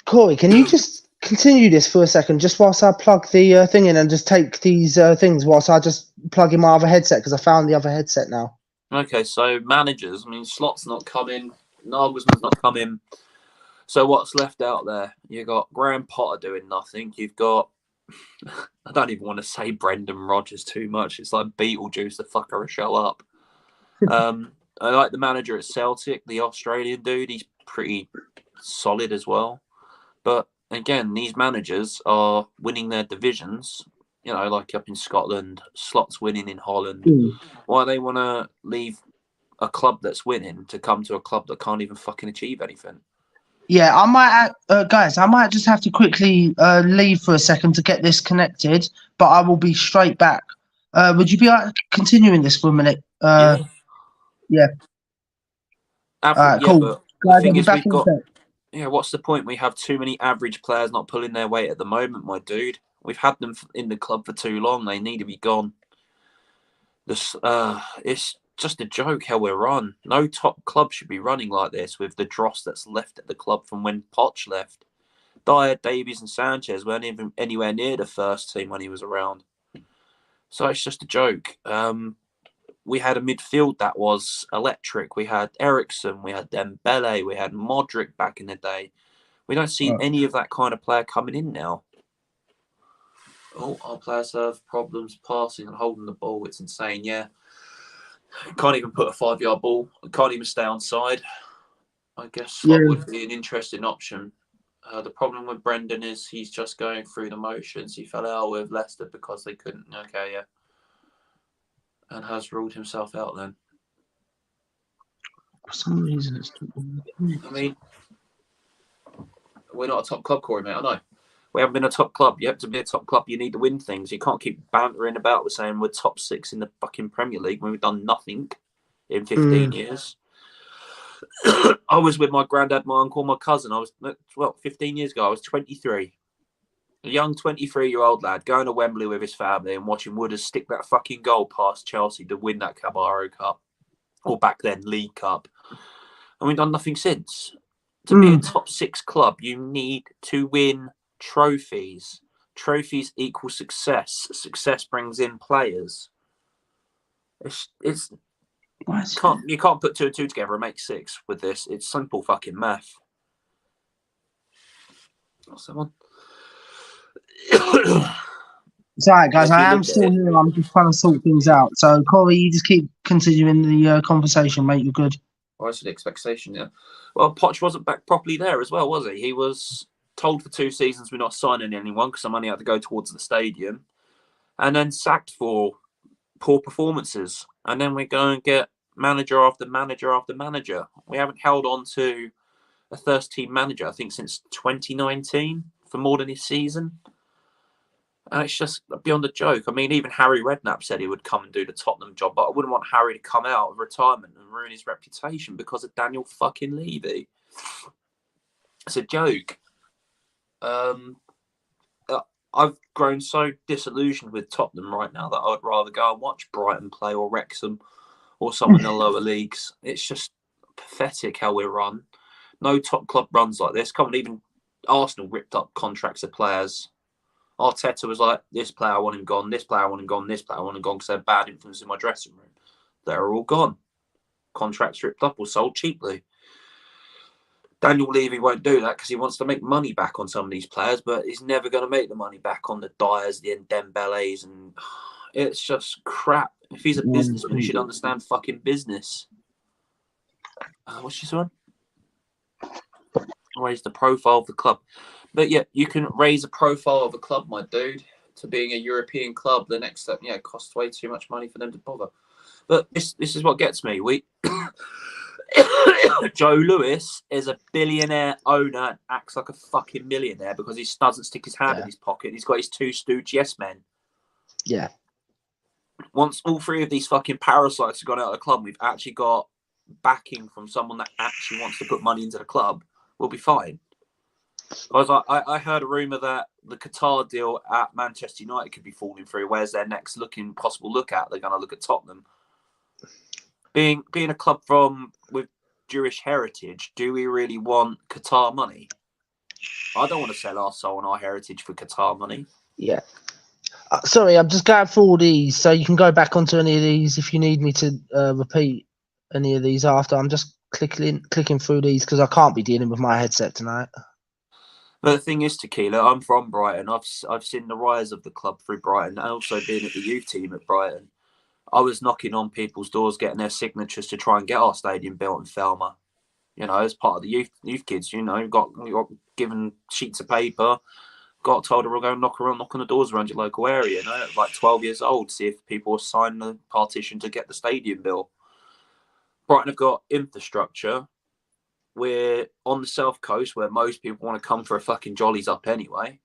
Corey, can you just continue this for a second, just whilst I plug the thing in and just take these things whilst I just plug in my other headset because I found the other headset now. Okay, so managers. I mean, Slot's not coming. Nagelsmann's not coming. So what's left out there? You got Graham Potter doing nothing. You've got I don't even want to say Brendan Rodgers too much. It's like Beetlejuice, the fucker, a show up. I like the manager at Celtic, the Australian dude. He's pretty solid as well. But again, these managers are winning their divisions you know, like up in Scotland, slots winning in Holland. Mm. Why they want to leave a club that's winning to come to a club that can't even fucking achieve anything? Yeah, I might, guys. I might just have to quickly leave for a second to get this connected, but I will be straight back. Would you be continuing this for a minute? Yeah. Yeah. All right, Yeah, cool. but the Guys, I'll thing be is, back we've in a got, sec. yeah, what's the point? We have too many average players not pulling their weight at the moment, my dude. We've had them in the club for too long. They need to be gone. It's just a joke how we're run. No top club should be running like this with the dross that's left at the club from when Poch left. Dyer, Davies, and Sanchez weren't even anywhere near the first team when he was around. So it's just a joke. We had a midfield that was electric. We had Ericsson, we had Dembele, we had Modric back in the day. We don't see any of that kind of player coming in now. Oh, our players have problems passing and holding the ball. It's insane, yeah. Can't even put a 5-yard ball. Can't even stay on side. I guess what would be an interesting option. The problem with Brendan is he's just going through the motions. He fell out with Leicester because they couldn't. Okay, yeah. And has ruled himself out then. For some reason, it's. I mean, we're not a top club, Corey, mate. I know. We haven't been a top club. You have to be a top club. You need to win things. You can't keep bantering about with saying we're top 6 in the fucking Premier League when we've done nothing in 15 years. I was with my granddad, my uncle, my cousin. I was, 15 years ago, I was 23. A young 23-year-old lad going to Wembley with his family and watching Wooders stick that fucking goal past Chelsea to win that Carabao Cup. Or back then, League Cup. And we've done nothing since. To be a top 6 club, you need to win trophies. Trophies equal success. Success brings in players. You can't put 2 and 2 together and make 6 with this. It's simple fucking math. Someone. It's all right, guys. I am still here. I'm just trying to sort things out. So, Corey, you just keep continuing the conversation, mate. You're good. I should expectation, yeah. Well, Poch wasn't back properly there as well, was he? He was told for 2 seasons we're not signing anyone because the money had to go towards the stadium, and then sacked for poor performances. And then we go and get manager after manager after manager. We haven't held on to a first-team manager, I think, since 2019 for more than a season. And it's just beyond a joke. I mean, even Harry Redknapp said he would come and do the Tottenham job, but I wouldn't want Harry to come out of retirement and ruin his reputation because of Daniel fucking Levy. It's a joke. I've grown so disillusioned with Tottenham right now that I would rather go and watch Brighton play or Wrexham or someone in the lower leagues. It's just pathetic how we're run. No top club runs like this. Come on, even Arsenal ripped up contracts of players. Arteta was like, this player I want him gone, this player I want him gone, this player I want him gone because they're bad influence in my dressing room. They're all gone. Contracts ripped up or sold cheaply. Daniel Levy won't do that because he wants to make money back on some of these players, but he's never going to make the money back on the Dyers, the Dembélés, and it's just crap. If he's a businessman, he should understand fucking business. What's this one? Raise the profile of the club. But yeah, you can raise a profile of a club, my dude, to being a European club. The next step, yeah, costs way too much money for them to bother. But this is what gets me. Joe Lewis is a billionaire owner and acts like a fucking millionaire because he doesn't stick his hand in his pocket. He's got his 2 stooge yes men. Yeah. Once all 3 of these fucking parasites have gone out of the club, we've actually got backing from someone that actually wants to put money into the club, we'll be fine. I heard a rumour that the Qatar deal at Manchester United could be falling through. Where's their next possible look at? They're going to look at Tottenham. Being a club with Jewish heritage, do we really want Qatar money? I don't want to sell our soul and our heritage for Qatar money. Yeah. Sorry, I'm just going through all these, so you can go back onto any of these if you need me to repeat any of these after. I'm just clicking through these because I can't be dealing with my headset tonight. But the thing is, Tequila, I'm from Brighton. I've seen the rise of the club through Brighton, and also being at the youth team at Brighton. I was knocking on people's doors, getting their signatures to try and get our stadium built in Thelma. You know, as part of the youth kids, you know, got given sheets of paper. got told we'll go knock on the doors around your local area, you know, at like 12 years old, see if people will sign the partition to get the stadium built. Brighton have got infrastructure. We're on the south coast where most people want to come for a fucking jollies up anyway.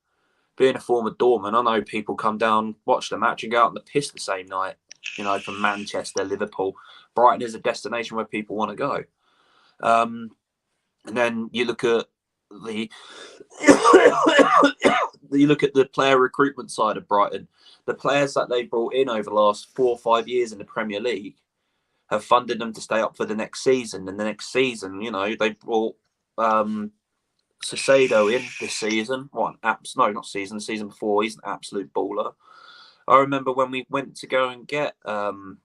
Being a former doorman, I know people come down, watch the match and go out on the piss the same night, you know, from Manchester, Liverpool. Brighton is a destination where people want to go. And then you look at the player recruitment side of Brighton. The players that they brought in over the last 4 or 5 years in the Premier League have funded them to stay up for the next season. And the next season, you know, they brought Caicedo in this season. Season before. He's an absolute baller. I remember when we went to go and get the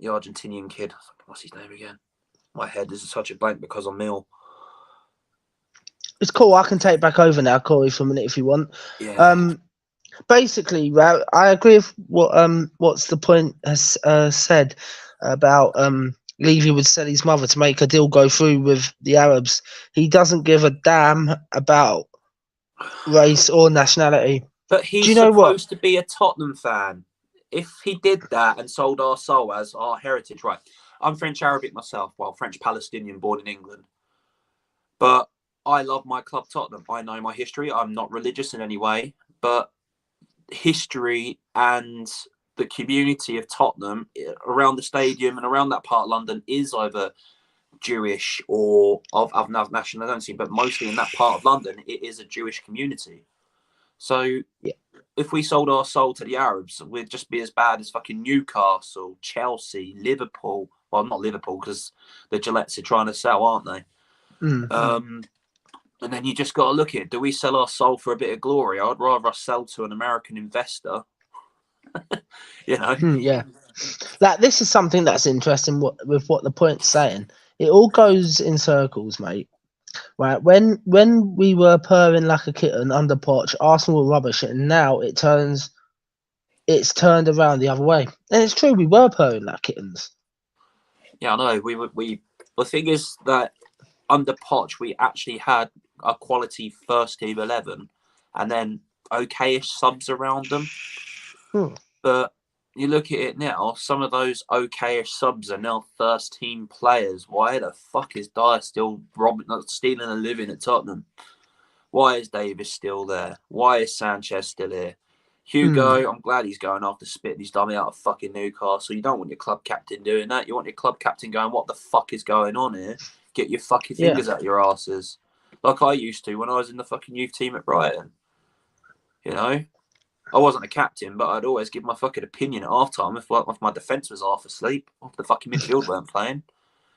Argentinian kid. What's his name again? My head is such a blank because I'm ill. It's cool. I can take back over now, Corey, for a minute if you want. Yeah. Basically, I agree with what's the point has said about Levy would sell his mother to make a deal go through with the Arabs. He doesn't give a damn about race or nationality. But he's supposed to be a Tottenham fan. If he did that and sold our soul as our heritage, right? I'm French Arabic myself, French Palestinian, born in England. But I love my club Tottenham. I know my history. I'm not religious in any way, but history and the community of Tottenham around the stadium and around that part of London is either Jewish or of nationality, but mostly in that part of London, it is a Jewish community. So if we sold our soul to the Arabs, we'd just be as bad as fucking Newcastle, Chelsea, Liverpool. Well, not Liverpool because the Gillettes are trying to sell, aren't they? Mm-hmm. And then you just got to look at it. Do we sell our soul for a bit of glory? I'd rather us sell to an American investor. You know? Yeah. Like, this is something that's interesting with what the point's saying. It all goes in circles, mate. Right? When we were purring like a kitten under Poch, Arsenal were rubbish, and now it's turned around the other way. And it's true, we were purring like kittens. Yeah, I know. We the thing is that under Poch, we actually had a quality first team 11 and then okayish subs around them. But you look at it now, some of those okayish subs are now first team players. Why the fuck is Dyer still stealing a living at Tottenham? Why is Davis still there? Why is Sanchez still here? Hugo, I'm glad he's going after spitting his dummy out of fucking Newcastle. You don't want your club captain doing that. You want your club captain going, what the fuck is going on here? Get your fucking fingers out your asses. Like I used to when I was in the fucking youth team at Brighton. You know? I wasn't a captain, but I'd always give my fucking opinion at half-time if my defence was half asleep, or if the fucking midfield weren't playing.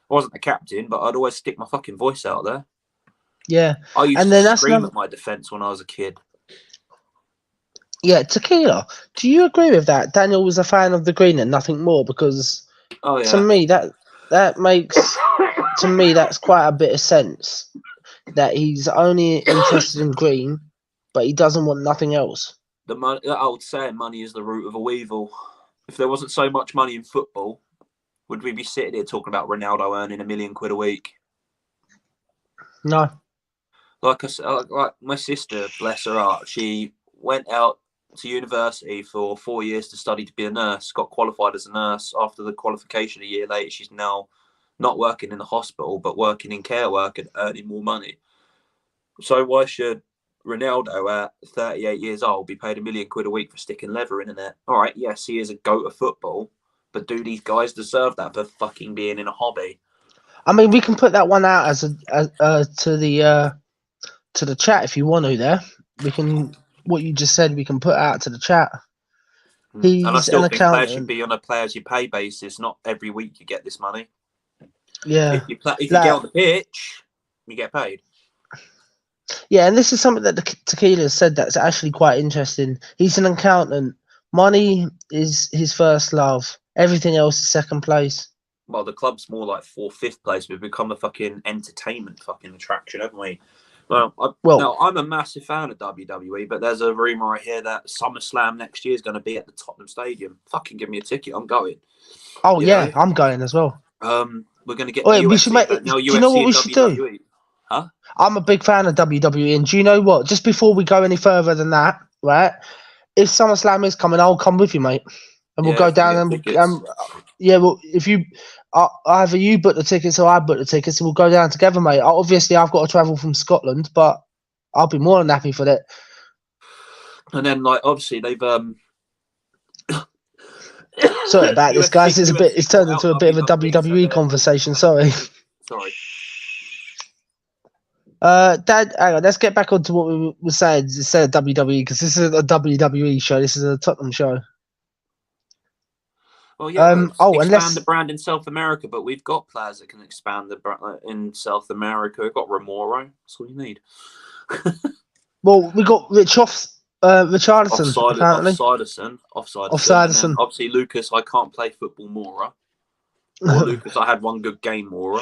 I wasn't a captain, but I'd always stick my fucking voice out there. Yeah. I used to scream at my defence when I was a kid. Yeah, Tequila, do you agree with that? Daniel was a fan of the green and nothing more, because to me that makes that's quite a bit of sense. That he's only interested in green, but he doesn't want nothing else. That old saying, money is the root of all evil. If there wasn't so much money in football, would we be sitting here talking about Ronaldo earning £1 million a week? No. Like my sister, bless her heart, she went out to university for 4 years to study to be a nurse, got qualified as a nurse. After the qualification a year later, she's now not working in the hospital, but working in care work and earning more money. So why should Ronaldo at 38 years old be paid £1 million a week for sticking leather in it? All right, yes, he is a goat of football, but do these guys deserve that for fucking being in a hobby? I mean, we can put that one out as to the chat if you want to. There, we can. What you just said, we can put out to the chat. He's and I still think accountant. Players should be on a players you pay basis, not every week you get this money. Yeah. If you get on the pitch, you get paid. Yeah, and this is something that the Tequila said that's actually quite interesting. He's an accountant. Money is his first love. Everything else is second place. Well, the club's more like 4th, 5th place. We've become a fucking entertainment fucking attraction, haven't we? Now, I'm a massive fan of WWE, but there's a rumour I hear that SummerSlam next year is going to be at the Tottenham Stadium. Fucking give me a ticket. I'm going. Oh, yeah, I'm going as well. We're going to get we should make. Do you know what we should do? Huh? I'm a big fan of WWE, and do you know what? Just before we go any further than that, right? If SummerSlam is coming, I'll come with you, mate, and we'll Yeah, go if we down get and tickets. yeah. Well, if you either you book the tickets or I book the tickets, and we'll go down together, mate. Obviously, I've got to travel from Scotland, but I'll be more than happy for that. And then, like, obviously, they've Sorry about this, guys. It's turned bought out into a bit of a WWE, so WWE conversation. Sorry. sorry. Dad, hang on, let's get back onto what we were saying instead of WWE, because this is a WWE show. This is a Tottenham show. Well, yeah, expand the Unless brand in South America, but we've got players that can expand the brand in South America. We've got Remoro. That's all you need. we got Richardson apparently. Offsiderson, and then obviously Lucas. I can't play football, Mora. Or Lucas, I had one good game, Mora.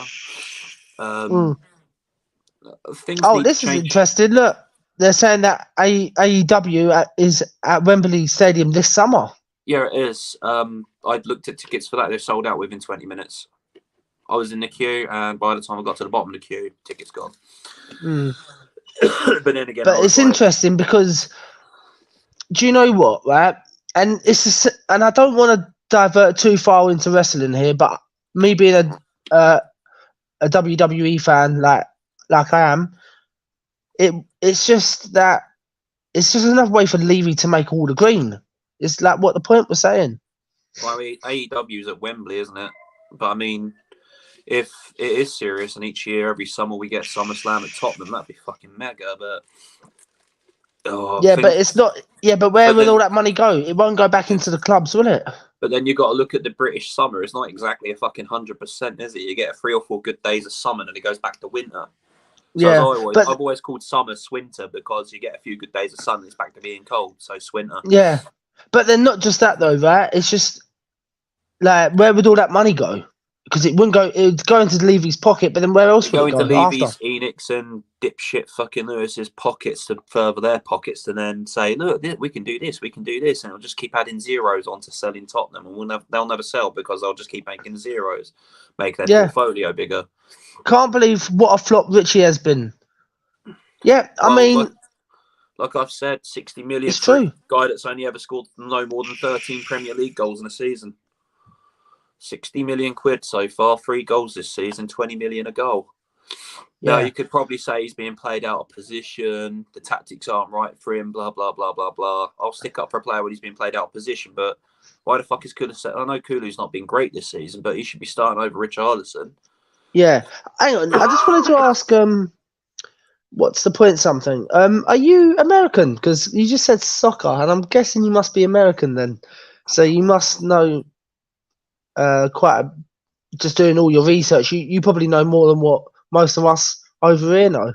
This is interesting. Look, they're saying that AEW is at Wembley Stadium this summer. Yeah, it is. I'd looked at tickets for that. They're sold out within 20 minutes. I was in the queue, and by the time I got to the bottom of the queue, tickets gone. But then again, it's interesting because do you know what, right? And and I don't want to divert too far into wrestling here, but me being a WWE fan like I am, it's just that it's just another way for Levy to make all the green. It's like what the point was saying. Well, I mean, AEW's at Wembley, isn't it? But I mean, if it is serious and each year, every summer we get SummerSlam at Tottenham, that'd be fucking mega. But but it's not. Yeah, but where will all that money go? It won't go back into the clubs, will it? But then you got to look at the British summer. It's not exactly a fucking 100%, is it? You get 3 or 4 good days of summer, and it goes back to winter. So I've always called summer swinter because you get a few good days of sun, and it's back to being cold. So swinter. Yeah, but then not just that though, right? It's just like where would all that money go? Because it wouldn't go. It would go into Levy's pocket, but then where else would it go? Go into Levy's, Enix, and dipshit fucking Lewis's pockets to further their pockets, and then say, "Look, we can do this, and it'll just keep adding zeros onto selling Tottenham, and they'll never sell because they'll just keep making zeros, make their portfolio bigger." Can't believe what a flop Richie has been. Yeah, I mean, like I've said, 60 million it's for true. a guy that's only ever scored no more than 13 Premier League goals in a season. 60 million quid so far, 3 goals this season, 20 million a goal. Yeah. Now, you could probably say he's being played out of position, the tactics aren't right for him, blah, blah, blah, blah, blah. I'll stick up for a player when he's being played out of position, but why the fuck is Kulu? I know Kulu's not been great this season, but he should be starting over Richarlison. Yeah. Hang on, I just wanted to ask, what's the point something? Are you American? Because you just said soccer, and I'm guessing you must be American then. So you must know just doing all your research. You probably know more than what most of us over here know.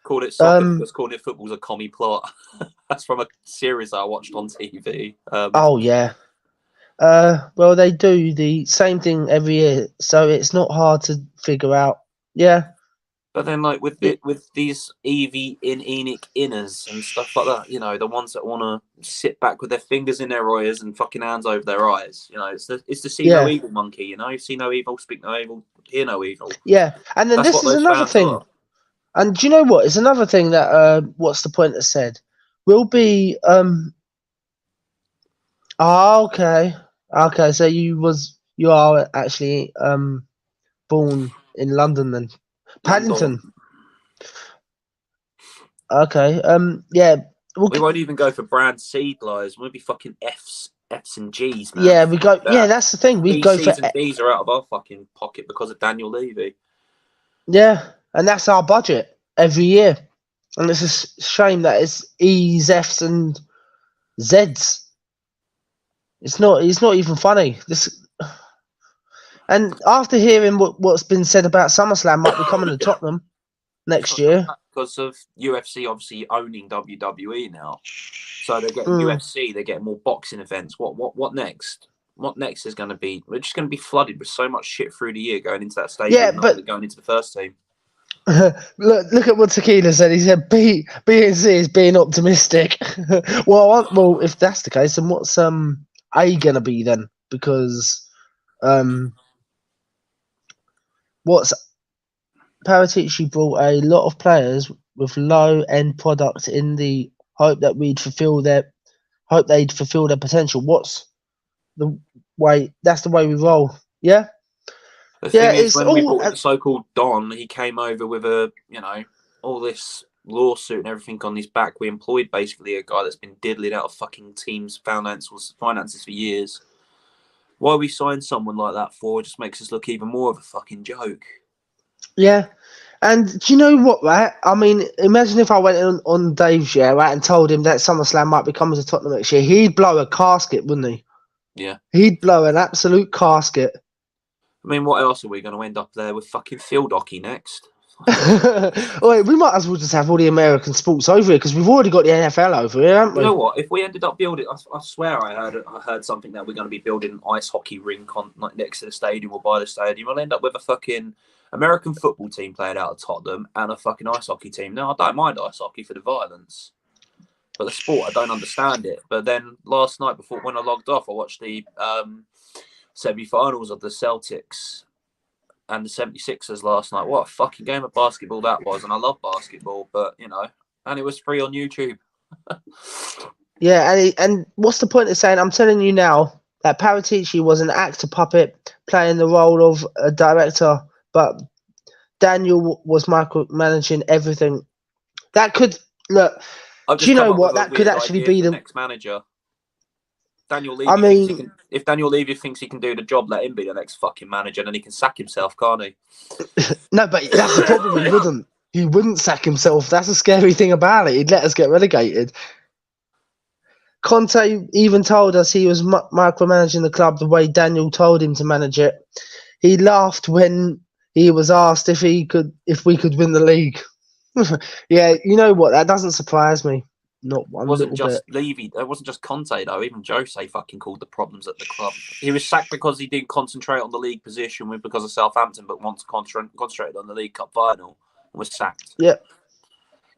Called it soccer because calling it football's a commie plot. That's from a series I watched on TV. Oh yeah. Well, they do the same thing every year, so it's not hard to figure out. Yeah. But then, like with these Evie Enoch inners and stuff like that, the ones that want to sit back with their fingers in their ears and fucking hands over their eyes, it's the see no evil monkey, see no evil, speak no evil, hear no evil. Yeah, and then this is another thing. And do you know what? It's another thing that what's the point that said will be okay. So you are actually born in London then. Paddington. Okay. Yeah. We won't even go for brand C lies. We'll be fucking F's and G's, man. Yeah, we go. Yeah, that's the thing. We go for C's and D's are out of our fucking pocket because of Daniel Levy. Yeah, and that's our budget every year, and it's a shame that it's E's, F's, and Z's. It's not even funny. And after hearing what's been said about SummerSlam might be coming to Tottenham next year. Because of UFC obviously owning WWE now. So they're getting UFC, they're getting more boxing events. What next? What next is going to be? We're just going to be flooded with so much shit through the year going into that stadium. Yeah, but going into the first team. Look at what Tequila said. He said B and C is being optimistic. well, if that's the case, then what's A going to be then? Because what's Paratici brought a lot of players with low end product in the hope that they'd fulfill their potential. What's the way? That's the way we roll. Yeah. The Yeah, thing is, it's when we all brought in the so-called Don, he came over with all this lawsuit and everything on his back. We employed basically a guy that's been diddling out of fucking teams' finances for years. Why we signed someone like that for just makes us look even more of a fucking joke. yeah. And do you know what, right? I mean, imagine if I went on Dave's, right, and told him that SummerSlam might become as a Tottenham next year. He'd blow a casket, wouldn't he? Yeah. He'd blow an absolute casket. I mean, what else are we going to end up there with fucking Phil Docky next? Wait, we might as well just have all the American sports over here because we've already got the NFL over here, haven't we? You know what? If we ended up building, I swear I heard something that we're going to be building an ice hockey rink next to the stadium or by the stadium. We'll end up with a fucking American football team playing out of Tottenham and a fucking ice hockey team. Now, I don't mind ice hockey for the violence, but the sport, I don't understand it. But then last night, when I logged off, I watched the semi-finals of the Celtics and the 76ers last night. What a fucking game of basketball that was. And I love basketball, but, and it was free on YouTube. Yeah, and what's the point of saying, I'm telling you now, that Paratici was an actor puppet playing the role of a director, but Daniel was micromanaging everything. That could, look, do you know what? That could actually be the next manager. Daniel Levy if Daniel Levy thinks he can do the job, let him be the next fucking manager, and then he can sack himself, can't he? No, but that's the problem. He wouldn't. He wouldn't sack himself. That's the scary thing about it. He'd let us get relegated. Conte even told us he was micromanaging the club the way Daniel told him to manage it. He laughed when he was asked if we could win the league. Yeah, you know what? That doesn't surprise me. Not one little bit. Levy. It wasn't just Conte though. Even Jose fucking called the problems at the club. He was sacked because he didn't concentrate on the league position because of Southampton, but once concentrated on the League Cup final and was sacked. Yeah.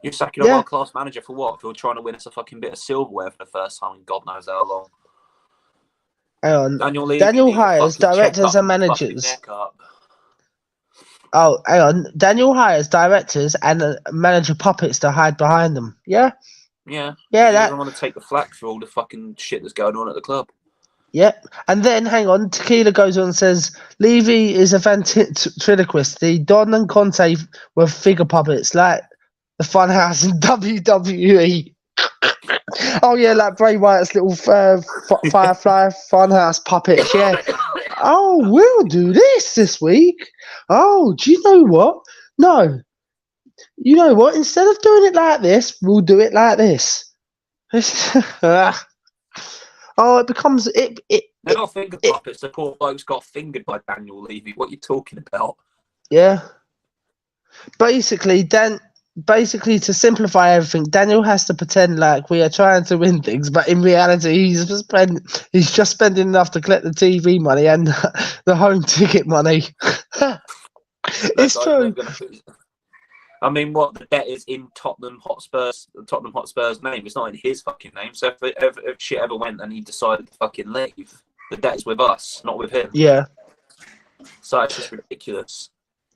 You're sacking a world-class manager for what? For trying to win us a fucking bit of silverware for the first time in God knows how long. Hang on. Daniel hires directors and managers. Oh, hang on. Daniel hires directors and manager puppets to hide behind them. Yeah? Yeah. Yeah, he doesn't want to take the flak for all the fucking shit that's going on at the club. Yep. And then, hang on, Tequila goes on and says, Levy is a ventriloquist. The Don and Conte were figure puppets, like the Funhouse in WWE. Oh, yeah, like Bray Wyatt's little Firefly Funhouse puppets, yeah. Oh, we'll do this week. Oh, do you know what? No. You know what? Instead of doing it like this, we'll do it like this. Oh, it becomes They're not finger puppets. The poor bloke's got fingered by Daniel Levy. What are you talking about? Yeah. Basically, to simplify everything, Daniel has to pretend like we are trying to win things, but in reality, he's just spending enough to collect the TV money and the home ticket money. It's true. I mean, what the debt is in Tottenham Hotspur's name. It's not in his fucking name. So if shit ever went and he decided to fucking leave, the debt is with us, not with him. Yeah. So it's just ridiculous.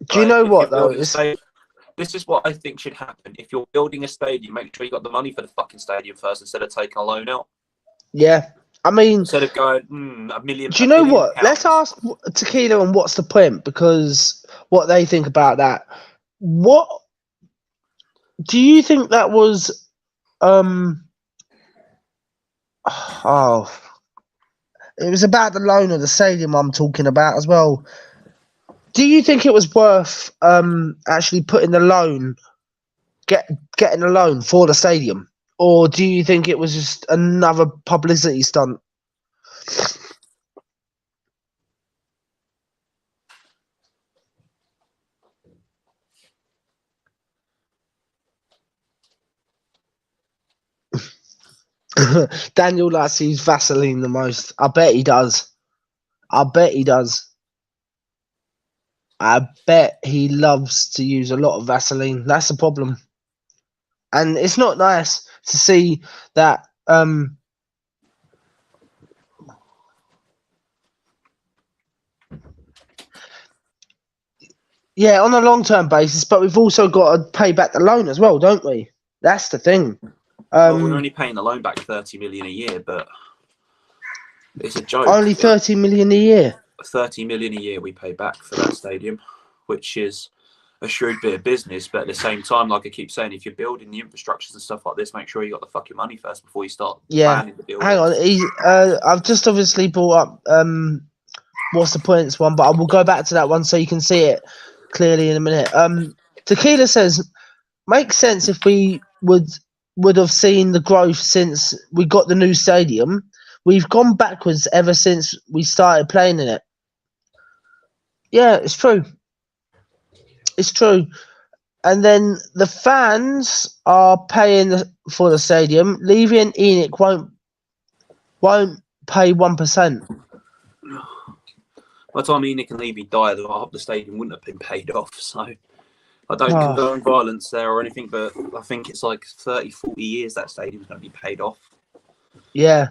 Do you know what though? This is what I think should happen. If you're building a stadium, make sure you got the money for the fucking stadium first instead of taking a loan out. Yeah. I mean, instead of going $1 million. Do you know what? Let's ask Tequila and what's the point, because what they think about that. What do you think that was? Oh, it was about the loan of the stadium I'm talking about as well. Do you think it was worth actually putting the loan, getting a loan for the stadium, or do you think it was just another publicity stunt? Daniel likes to use Vaseline the most. I bet he does. I bet he he loves to use a lot of Vaseline. That's the problem. And it's not nice to see that Yeah, on a long-term basis, but we've also got to pay back the loan as well, don't we? That's the thing. Well, we're only paying the loan back 30 million a year, but it's a joke. Only 30 million a year. 30 million a year we pay back for that stadium, which is a shrewd bit of business. But at the same time, like I keep saying, if you're building the infrastructures and stuff like this, make sure you got the fucking money first before you start planning the building. Hang on, I've just obviously brought up what's the points one, but I will go back to that one so you can see it clearly in a minute. Tequila says, makes sense if we would have seen the growth since we got the new stadium. We've gone backwards ever since we started playing in it. Yeah, it's true. It's true. And then the fans are paying for the stadium. Levy and Enoch won't pay 1%. By the time Enoch and Levy died, the stadium wouldn't have been paid off. So I don't condone violence there or anything, but I think it's like 30, 40 years that stadium's going to be paid off. Yeah.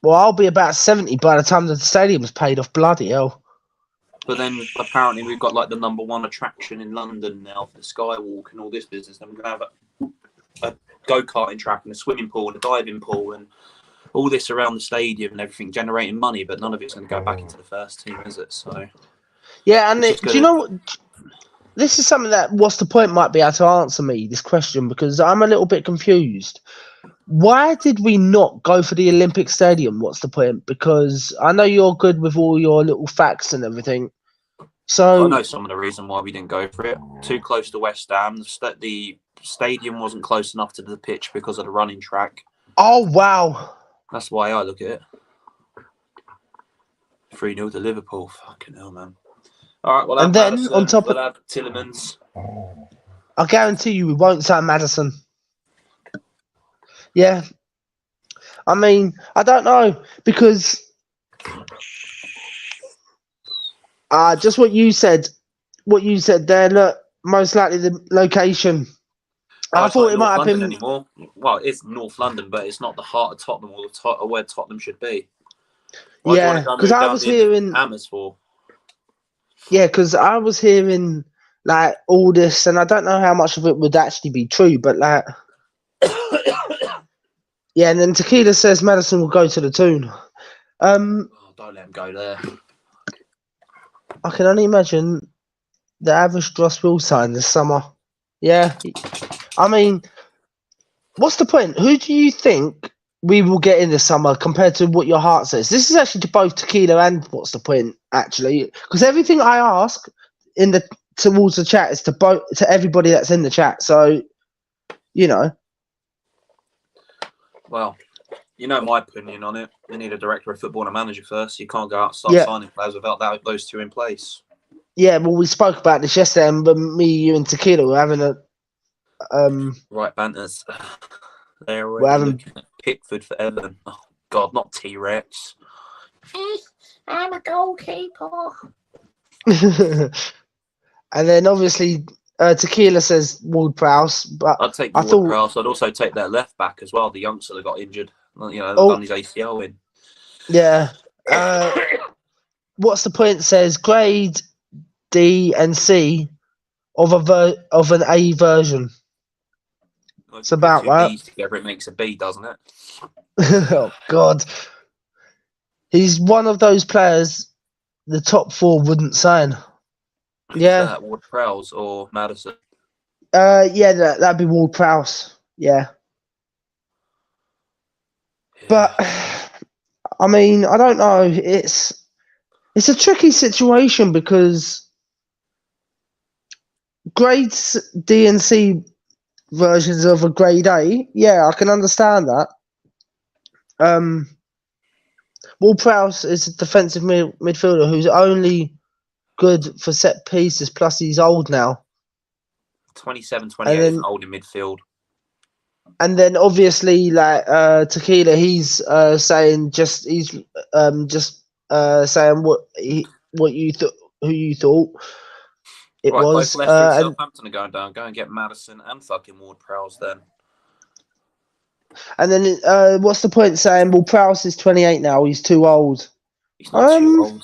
Well, I'll be about 70 by the time the stadium's paid off. Bloody hell. But then apparently we've got like the #1 attraction in London now for the Skywalk and all this business. Then we're going to have a go-karting track and a swimming pool and a diving pool and all this around the stadium and everything, generating money, but none of it's going to go back into the first team, is it? So yeah, and do you know what? This is something that What's the Point might be able to answer me this question, because I'm a little bit confused. Why did we not go for the Olympic Stadium? What's the point? Because I know you're good with all your little facts and everything. So I know some of the reason why we didn't go for it. Too close to West Ham. The stadium wasn't close enough to the pitch because of the running track. Oh, wow. That's why I look at it. 3-0 to Liverpool. Fucking hell, man. All right, well, and then Madison, on top we'll have Tillemans. I guarantee you we won't sign Madison. Yeah. I mean, I don't know, because just what you said there, look, most likely the location. I thought like it North might have London been anymore. Well, it's North London, but it's not the heart of Tottenham or where Tottenham should be. Yeah, because I was hearing Hammers for. Yeah, because I was hearing like all this, and I don't know how much of it would actually be true, but like, yeah. And then Tequila says Madison will go to the Toon. Don't let him go there. I can only imagine the average Dross will sign this summer. Yeah, I mean, what's the point? Who do you think we will get in this summer compared to what your heart says? This is actually to both Tequila and What's the Point, actually, because everything I ask towards the chat is to everybody that's in the chat. So, you know. Well, you know my opinion on it. They need a director of football and a manager first. You can't go out and start signing players without those two in place. Yeah, well, we spoke about this yesterday, and me, you, and Tequila were having a right banters. They're already looking at Pickford for Everton. Oh God, not T-Rex. I'm a goalkeeper. And then obviously Tequila says Ward-Prowse, but I'd take Ward-Prowse. I'd also take their left back as well, the youngster that got injured. You know, done his ACL in. Yeah. What's the Point says grade D and C of an A version. Well, it's about right. B's together, it makes a B, doesn't it? Oh God. He's one of those players the top four wouldn't sign. Yeah. Ward-Prowse or Madison? Yeah, that'd be Ward-Prowse. Yeah. But I mean, I don't know. It's a tricky situation because grades D and C versions of a grade A, yeah, I can understand that. Ward-Prowse is a defensive midfielder who's only good for set pieces, plus he's old now. 27, 28 old in midfield. And then obviously, like Tequila, he's saying saying what you thought, who you thought it was. Both Leicester and Southampton are going down. Go and get Madison and fucking Ward-Prowse then. And then what's the point saying? Well, Prowse is 28 now. He's too old. He's not too old.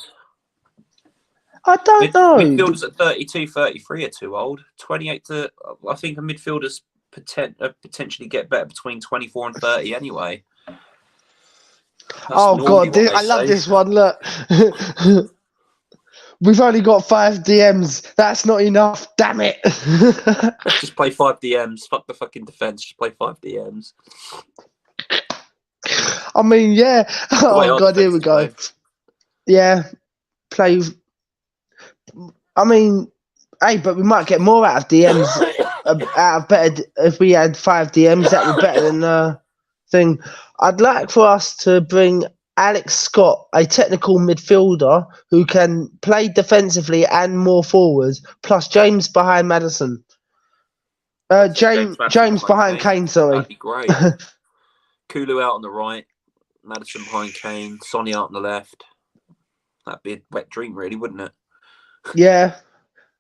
I don't know. Midfielders at 32, 33 are too old. 28 to... I think a midfielder's potentially get better between 24 and 30 anyway. That's Oh, normally God. what they I love say. this one. Look. We've only got 5 DMs. That's not enough. Damn it. Just play 5 DMs. Fuck the fucking defence. Just play 5 DMs. I mean, yeah. Oh, God, here we go. Yeah. Play. I mean, hey, but we might get more out of DMs. Out of better. If we had 5 DMs, that would be better than thing. I'd like for us to bring Alex Scott, a technical midfielder who can play defensively and more forward, plus James behind Madison. James behind Kane, sorry. That'd be great. Kulu out on the right, Madison behind Kane, Sonny out on the left. That'd be a wet dream, really, wouldn't it? Yeah.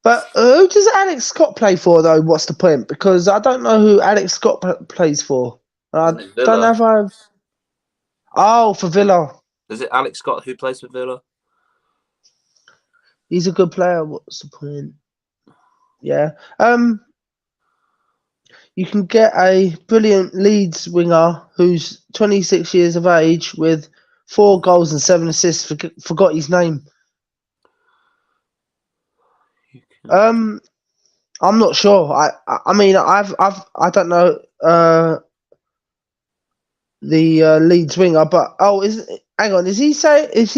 But who does Alex Scott play for, though? What's the point? Because I don't know who Alex Scott plays for. I don't know if I've... Oh, for Villa. Is it Alex Scott who plays for Villa? He's a good player. What's the point? Yeah. You can get a brilliant Leeds winger who's 26 years of age with 4 goals and 7 assists. Forgot his name. I'm not sure. I mean, I don't know the Leeds winger, but hang on. Is he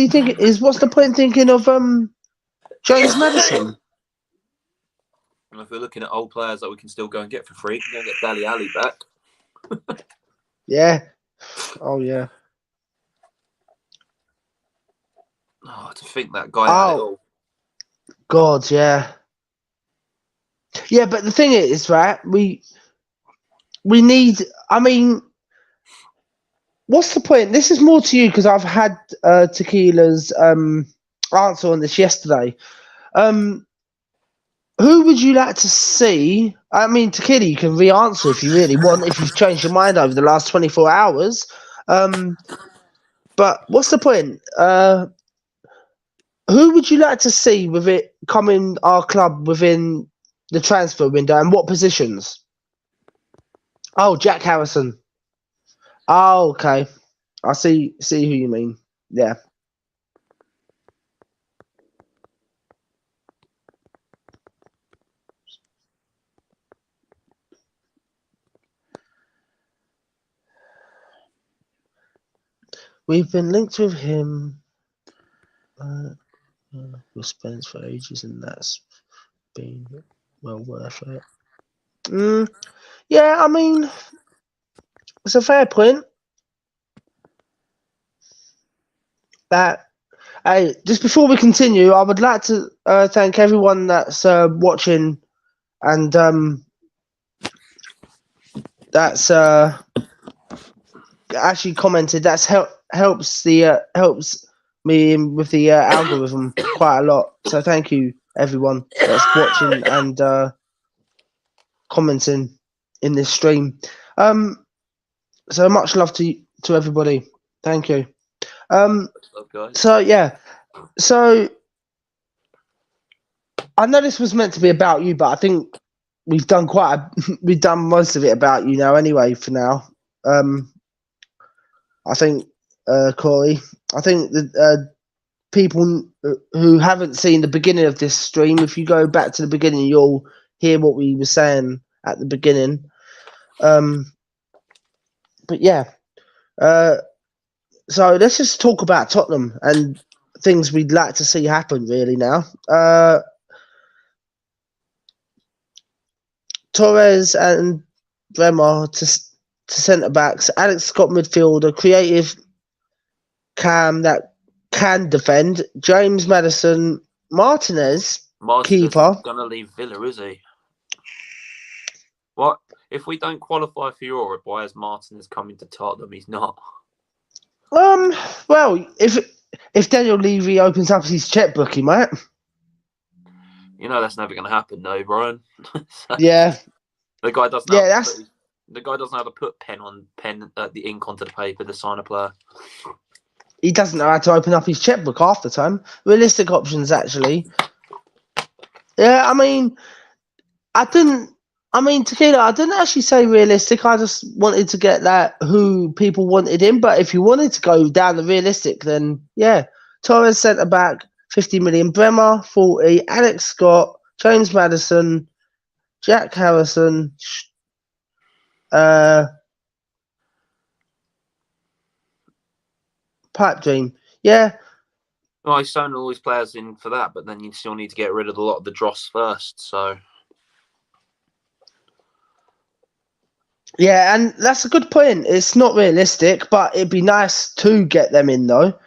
thinking? What's the point thinking of James Madison? And if we're looking at old players that we can still go and get for free, we can go and get Dali Ali back. Yeah. Oh yeah. Oh, to think that guy had it all. God, yeah. Yeah, but the thing is, right? We need. I mean, what's the point? This is more to you because I've had Tequila's answer on this yesterday. Who would you like to see? I mean, Tequila, you can re-answer if you really want, if you've changed your mind over the last 24 hours. But what's the point? Who would you like to see with it coming our club within the transfer window, and what positions? Oh, Jack Harrison. Oh, okay. I see who you mean. Yeah. We've been linked with him with Spence for ages, and that's been well worth it. Yeah, I mean, it's a fair point. Hey, just before we continue, I would like to thank everyone that's watching and that's actually commented. That's helps me with the algorithm quite a lot. So thank you everyone that's watching and commenting in this stream. So much love to everybody. Thank you. So yeah. So I know this was meant to be about you, but I think we've done we've done most of it about you now anyway for now. I think Corey, I think that people who haven't seen the beginning of this stream, if you go back to the beginning, you'll hear what we were saying at the beginning. But yeah. So let's just talk about Tottenham and things we'd like to see happen really now. Torres and Bremer to centre-backs, Alex Scott midfielder, creative Cam that can defend, James Madison, Martinez keeper. Going to leave Villa, is he? What? If we don't qualify for Europe, why is Martinez coming to Tottenham? He's not. Well, if Daniel Levy opens up his checkbook, he might. You know that's never going to happen, though, Brian. Yeah. The guy doesn't. The guy doesn't have to put the ink onto the paper to sign a player. He doesn't know how to open up his checkbook half the time. Realistic options, actually. Yeah, I mean, I didn't. I mean, Tequila, I didn't actually say realistic. I just wanted to get that who people wanted in. But if you wanted to go down the realistic, then yeah, Torres centre back, 50 million. Bremer, 40. Alex Scott, James Madison, Jack Harrison, pipe dream. Yeah, Well, he's signing all his players in for that, but then you still need to get rid of a lot of the dross first. So yeah, and that's a good point. It's not realistic, but it'd be nice to get them in though.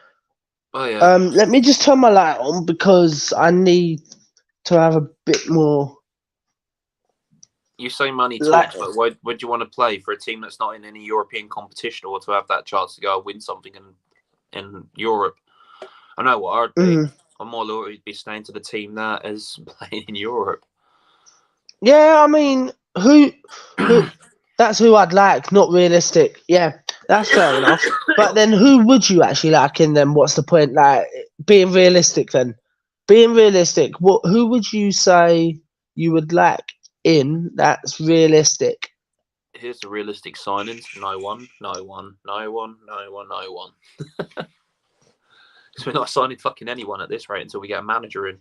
oh yeah, Let me just turn my light on because I need to have a bit more. you say money Like- talks, but why would you want to play for a team that's not in any European competition or to have that chance to go win something in Europe? I know what I'd be. I'm more likely to be staying to the team that is playing in Europe. Yeah, I mean, who that's who I'd like, not realistic. Yeah, that's fair enough. But then who would you actually like in them? What's the point? Like, being realistic then. Being realistic, who would you say you would like in that's realistic? Here's the realistic signings. No one. Because we're not signing fucking anyone at this rate until we get a manager in.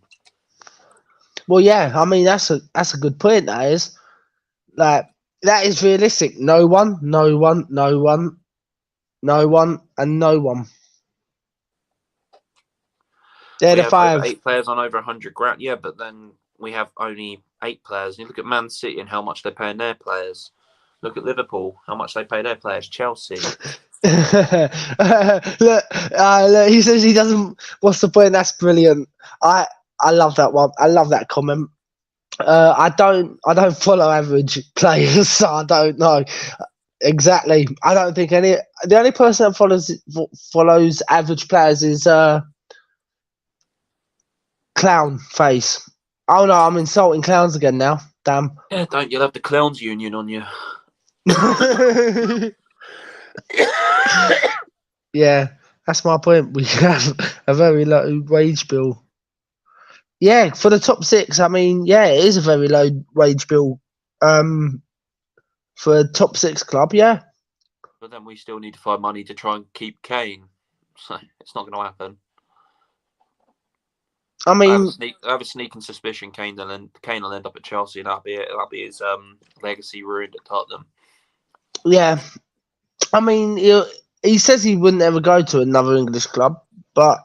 Well, yeah, I mean that's a good point. That is, like, that is realistic. No one, and no one. They're We the have five. over 8 players on over 100 grand. Yeah, but then we have only 8 players. You look at Man City and how much they're paying their players. Look at Liverpool, how much they pay their players. Chelsea. Look, he says he doesn't. What's the point? That's brilliant. I love that one. I love that comment. I don't follow average players, so I don't know exactly. I don't think any. The only person that follows average players is Clown Face. Oh no, I'm insulting clowns again now. Damn. Yeah, don't. You'll have the Clowns Union on you. Yeah, that's my point. We have a very low wage bill. Yeah, for the top 6, I mean, yeah, it is a very low wage bill. For a top 6 club, yeah. But then we still need to find money to try and keep Kane. So it's not going to happen. I mean, I have a sneaking suspicion Kane will end up at Chelsea, and that'll be it. That'll be his legacy ruined at Tottenham. yeah. I mean, he says he wouldn't ever go to another English club, but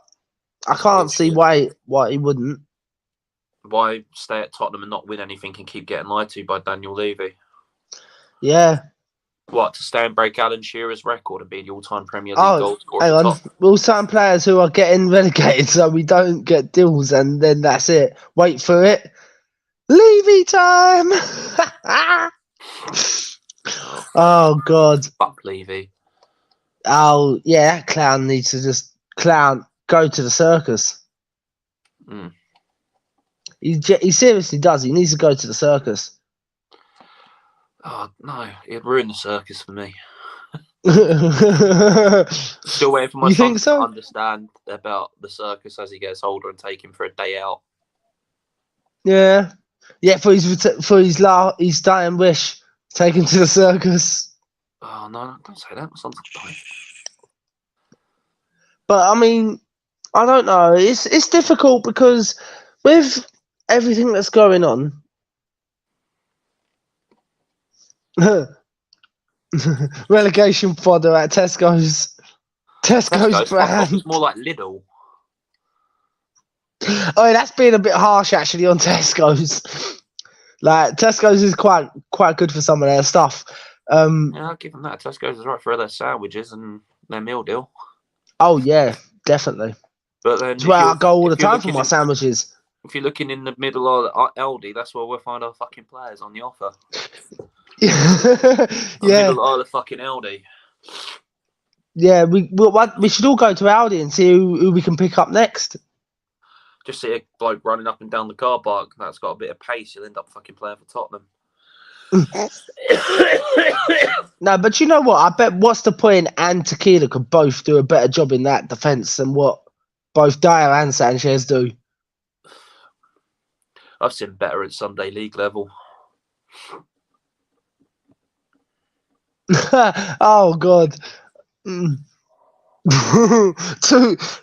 I can't see why he wouldn't. Why stay at Tottenham and not win anything and keep getting lied to by Daniel Levy? Yeah. What, to stay and break Alan Shearer's record and be the all-time Premier League goal scorer? Hang on. We'll sign players who are getting relegated so we don't get deals, and then that's it. Wait for it. Levy time! Oh, God. Fuck Levy. Oh, yeah, that clown needs to just go to the circus. Mm. He seriously does. He needs to go to the circus. Oh, no. It'd ruin the circus for me. Still waiting for my son to understand about the circus as he gets older and take him for a day out. Yeah. Yeah, for his dying wish, take him to the circus. Oh, no, don't say that. My son's dying. But, I mean, I don't know. It's difficult because with everything that's going on, relegation fodder at Tesco's brand. It's more like Lidl. Oh, that's been a bit harsh actually on Tesco's. Like, Tesco's is quite good for some of their stuff. Yeah, I'll give them that. Tesco's is right for their sandwiches and their meal deal. Oh yeah, definitely. But then that's where I go all the time for my sandwiches. If you're looking in the middle of Aldi, that's where we'll find our fucking players on the offer. Yeah. Middle of the fucking Aldi. Yeah, we should all go to Aldi and see who we can pick up next. Just see a bloke running up and down the car park that's got a bit of pace. You'll end up fucking playing for Tottenham. No, but you know what? I bet What's the Point and Tequila could both do a better job in that defence than what both Dyer and Sanchez do. I've seen better at Sunday League level. Oh God. Mm.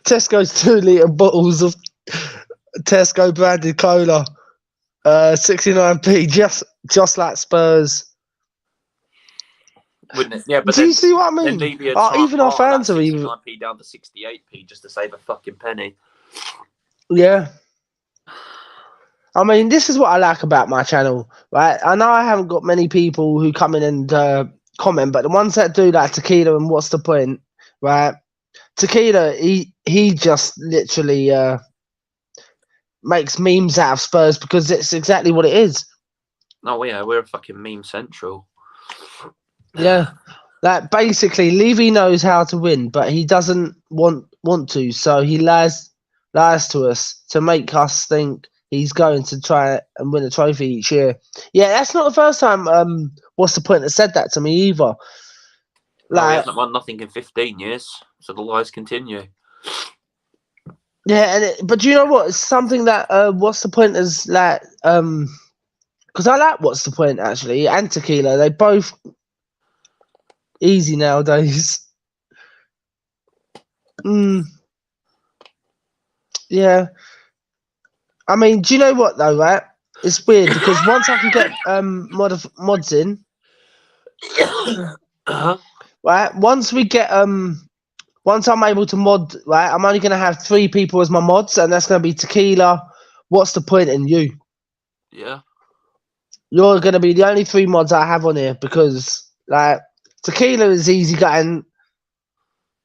Tesco's 2-litre bottles of Tesco branded cola. 69p, just like Spurs. Wouldn't it? Yeah, but Do then you see what I then mean? Levy Even our fans are even. 69p down to 68p just to save a fucking penny. Yeah. I mean, this is what I like about my channel, right? I know I haven't got many people who come in and comment, but the ones that do, like Tequila and What's the Point, right? Tequila, he just literally makes memes out of Spurs because it's exactly what it is. Oh yeah, we're a fucking meme central. Yeah. Like basically Levy knows how to win, but he doesn't want to, so he lies to us to make us think he's going to try and win a trophy each year. Yeah, that's not the first time What's the Point that said that to me either. Oh, he Like, hasn't won nothing in 15 years, so the lies continue. yeah, but do you know what? It's something that What's the Point is like because I like What's the Point actually and Tequila. They both easy nowadays. Yeah. I mean, do you know what though, right? It's weird because once I can get mods in, right? Once we get once I'm able to mod, right? I'm only gonna have 3 people as my mods, and that's gonna be Tequila. What's the Point in you? Yeah. You're gonna be the only 3 mods I have on here because like Tequila is easy going.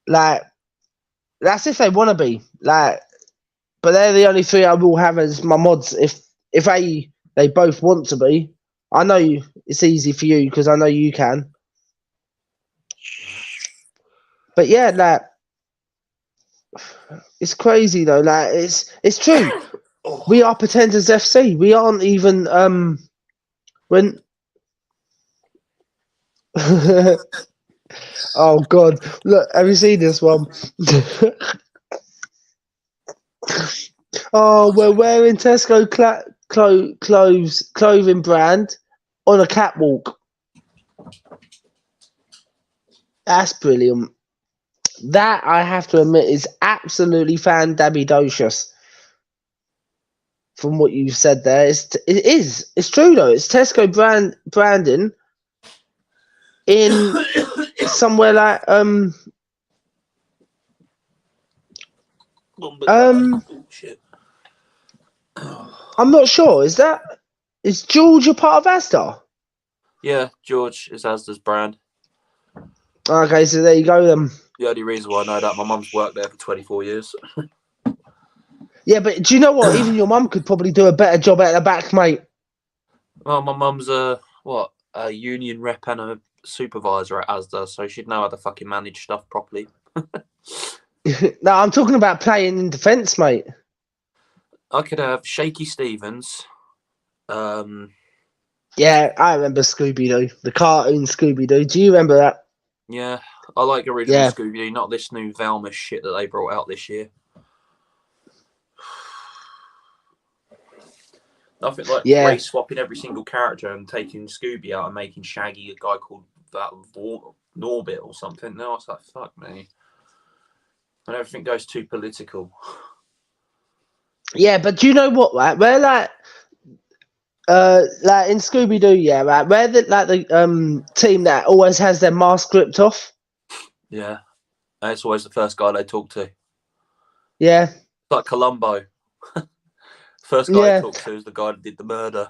Like that's if they want to be like, but they're the only 3 I will have as my mods. If they both want to be, I know it's easy for you because I know you can. But yeah, like it's crazy though. Like it's true. We are Pretenders FC. We aren't even when. Oh God! Look, have you seen this one? Oh, we're wearing Tesco clothing brand on a catwalk. That's brilliant. That I have to admit is absolutely fan-dabby-docious. From what you said there, it's true though. It's Tesco branding in somewhere like I'm not sure. Is George a part of Asda? Yeah, George is Asda's brand. Okay, so there you go then. The only reason why I know that, my mum's worked there for 24 years. Yeah, but do you know what? Even your mum could probably do a better job at the back, mate. Well, my mum's a union rep and a supervisor at Asda, so she'd know how to fucking manage stuff properly. No, I'm talking about playing in defence, mate. I could have Shaky Stevens. Yeah, I remember Scooby-Doo, the cartoon Scooby-Doo. Do you remember that? Yeah, I like original Scooby-Doo, not this new Velma shit that they brought out this year. Nothing like race swapping every single character and taking Scooby out and making Shaggy a guy called that Norbit or something. No, it's like, fuck me. And everything goes too political. Yeah, but do you know what, right? We're like in Scooby-Doo, yeah, right? We're the team that always has their mask ripped off. Yeah. And it's always the first guy they talk to. Yeah. It's like Columbo. First guy I talked to is the guy that did the murder.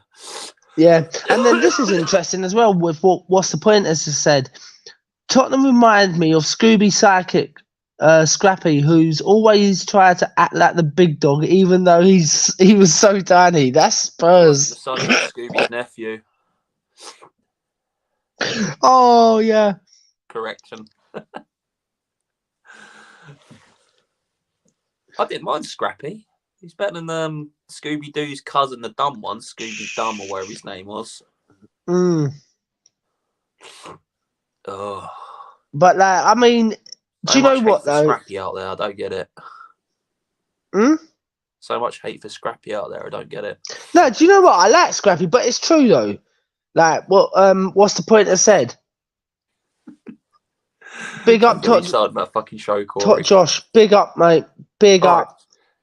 Yeah, and then this is interesting as well with What's the Point, as I said. Tottenham remind me of Scooby Psychic, Scrappy, who's always tried to act like the big dog, even though he was so tiny. That's Spurs. The son of Scooby's nephew. Oh, yeah. Correction. I didn't mind Scrappy. He's better than Scooby-Doo's cousin, the dumb one, Scooby Dumb or whatever his name was. Mm. Oh. But I mean, do you know what though? Scrappy out there, I don't get it. Hmm? So much hate for Scrappy out there. I don't get it. No, do you know what? I like Scrappy, but it's true though. Like, what's the point? I said. Big up, Don't get me started on that fucking show, Corey. Josh. Big up, mate. Big up.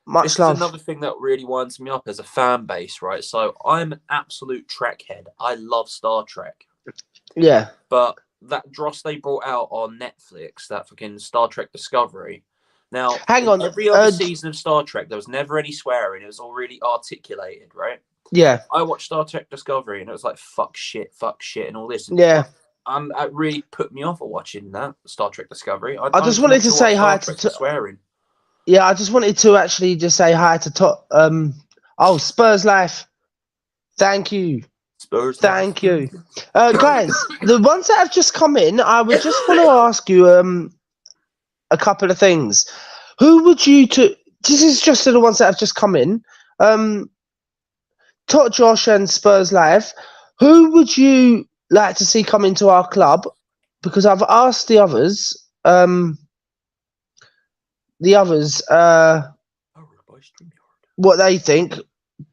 Much this love. is another thing that really winds me up as a fan base, right? So I'm an absolute Trek head. I love Star Trek. Yeah. But that dross they brought out on Netflix, that fucking Star Trek Discovery. Now, hang on. Every other season of Star Trek, there was never any swearing. It was all really articulated, right? Yeah. I watched Star Trek Discovery and it was like fuck shit, and all this. Yeah. It really put me off of watching that Star Trek Discovery. I just wanted to say hi to swearing. Yeah, I just wanted to actually just say hi to Spurs Life. Thank you. Spurs. Thank you. Guys, the ones that have just come in, I would just want to ask you a couple of things. Who would you this is just to the ones that have just come in. Tot Josh and Spurs Life. Who would you like to see come into our club? Because I've asked the others. What they think,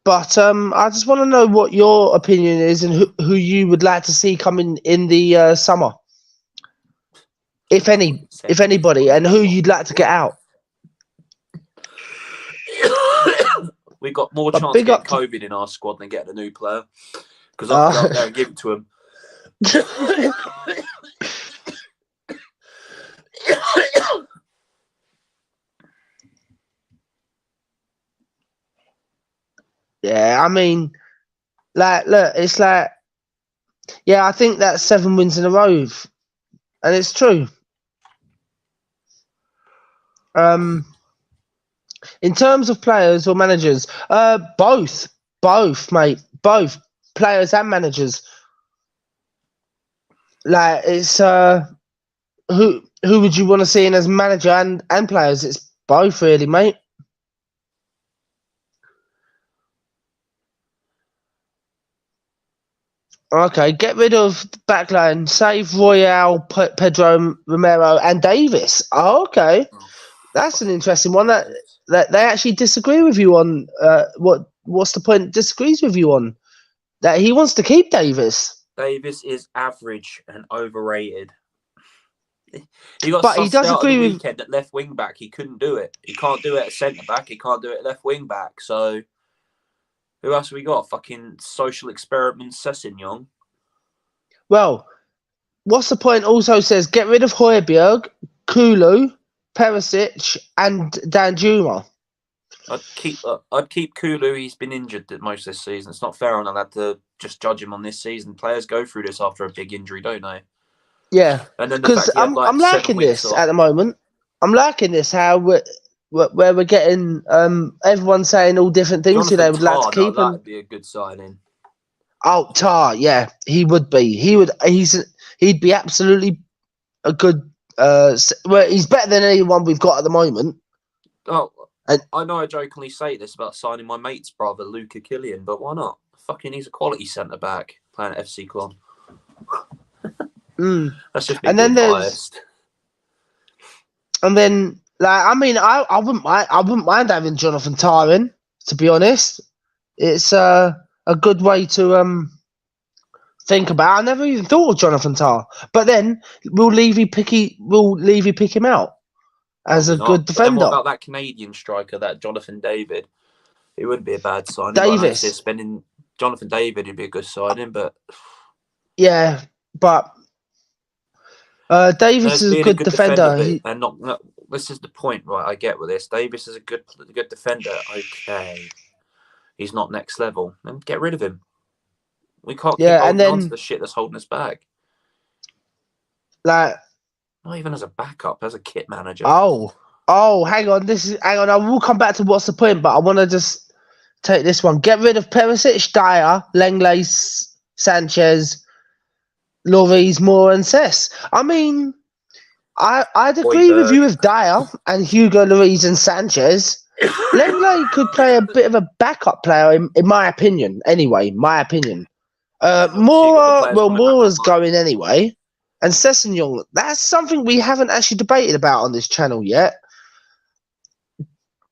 but I just want to know what your opinion is and who you would like to see come in the summer, if anybody, and who you'd like to get out. We've got more chance to get COVID in our squad than getting a new player, because I'll go out there and give it to him. Yeah, I mean, like, look, it's like, yeah, I think that's 7 wins in a row, and it's true. In terms of players or managers, both, mate, both players and managers. Like, it's who would you want to see in as manager and players? It's both, really, mate. Okay, get rid of backline. Save Royale, Pedro, Romero, and Davis. Oh, okay, that's an interesting one. That they actually disagree with you on. What's the point? Disagrees with you on that he wants to keep Davis. Davis is average and overrated. He does agree with weekend at left wing back. He couldn't do it. He can't do it at centre back. He can't do it at left wing back. So. Who else have we got? Fucking social experiment Sessignon. Well, what's the point? Also says get rid of Højbjerg, Kulu, Perisic, and Danjuma. I'd keep Kulu. He's been injured most this season. It's not fair on a lad to just judge him on this season. Players go through this after a big injury, don't they? Yeah. And then because I'm liking this at the moment. I'm liking this how where we're getting everyone saying all different things who they would like to keep. That would be a good signing. Oh, Tar, yeah, he would be. He'd be absolutely a good. Well, he's better than anyone we've got at the moment. Oh, I know I jokingly say this about signing my mate's brother, Luca Killian, but why not? Fucking, he's a quality centre back playing at FC Clon. That's just being biased. And then. Like, I mean, I wouldn't mind having Jonathan Tah in, to be honest. It's a good way to think about. I never even thought of Jonathan Tah, but then will Levy pick him out as a good defender? What about that Canadian striker, that Jonathan David? It wouldn't be a bad signing. Davis, spending Jonathan David would be a good signing, but yeah, but Davis is a good defender. This is the point, right? I get with this. Davis is a good defender. Okay, he's not next level. Then get rid of him. We can't keep holding on to the shit that's holding us back. Like, not even as a backup, as a kit manager. Oh, hang on. I will come back to what's the point, but I want to just take this one. Get rid of Perisic, Dyer, Lenglet, Sanchez, Lloris, Moore, and Cess. I mean. I'd agree with you with Dyer and Hugo Lloris and Sanchez. Lenglet could play a bit of a backup player, in my opinion. Anyway, Moore's going anyway. And Sessignon, that's something we haven't actually debated about on this channel yet.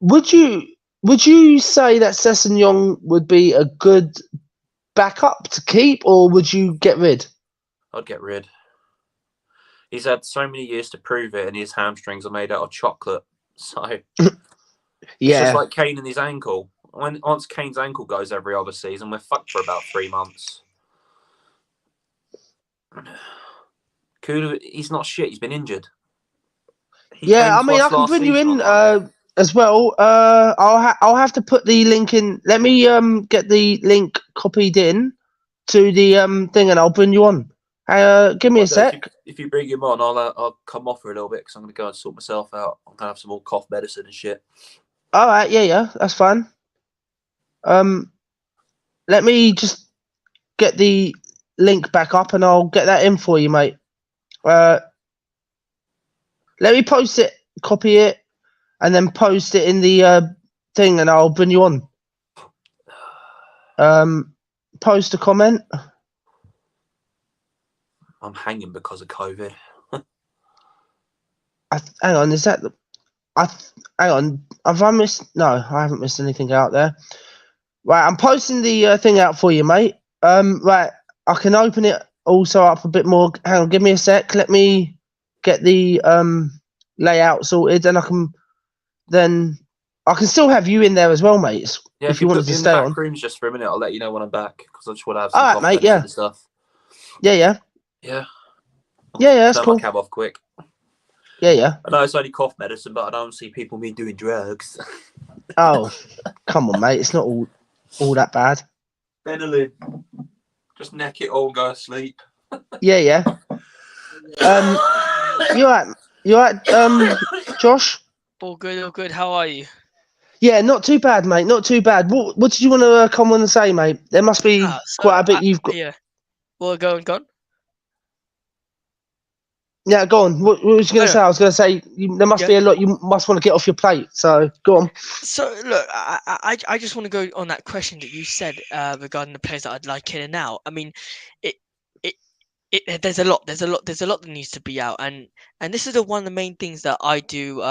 Would you would you say that Sessegnon would be a good backup to keep, or would you get rid? I'd get rid. He's had so many years to prove it, and his hamstrings are made out of chocolate. So it's just like Kane and his ankle. Once Kane's ankle goes every other season, we're fucked for about 3 months. Kulu, he's not shit. He's been injured. I mean, I can bring you in as well. I'll have to put the link in. Let me get the link copied in to the thing, and I'll bring you on. Give me a sec. If you bring him on, I'll come off for a little bit because I'm going to go and sort myself out. I'm going to have some more cough medicine and shit. All right, yeah, that's fine. Let me just get the link back up, and I'll get that in for you, mate. Let me post it, copy it, and then post it in the thing, and I'll bring you on. Post a comment. I'm hanging because of COVID. Hang on, is that hang on, have I missed? No, I haven't missed anything out there. Right, I'm posting the thing out for you, mate. Right, I can open it also up a bit more. Hang on, give me a sec. Let me get the layout sorted, and I can still have you in there as well, mate. Yeah, if you wanted to stay on. Rooms just for a minute, I'll let you know when I'm back because I just want to have some cough medicine and stuff. Yeah. That's Turn cool. my cab off quick. Yeah. I know it's only cough medicine, but I don't see people doing drugs. Oh, come on, mate. It's not all that bad. Benelin. Just neck it all and go to sleep. Yeah. You alright, Josh? All good. How are you? Yeah, not too bad, mate. Not too bad. What did you want to come on and say, mate? There must be quite a bit you've got. Yeah. Well, go on. Yeah, go on. What was you going to say? I was going to say there must be a lot you must want to get off your plate. So go on. So look, I just want to go on that question that you said regarding the players that I'd like in and out. I mean, there's a lot that needs to be out, and this is one of the main things that I do.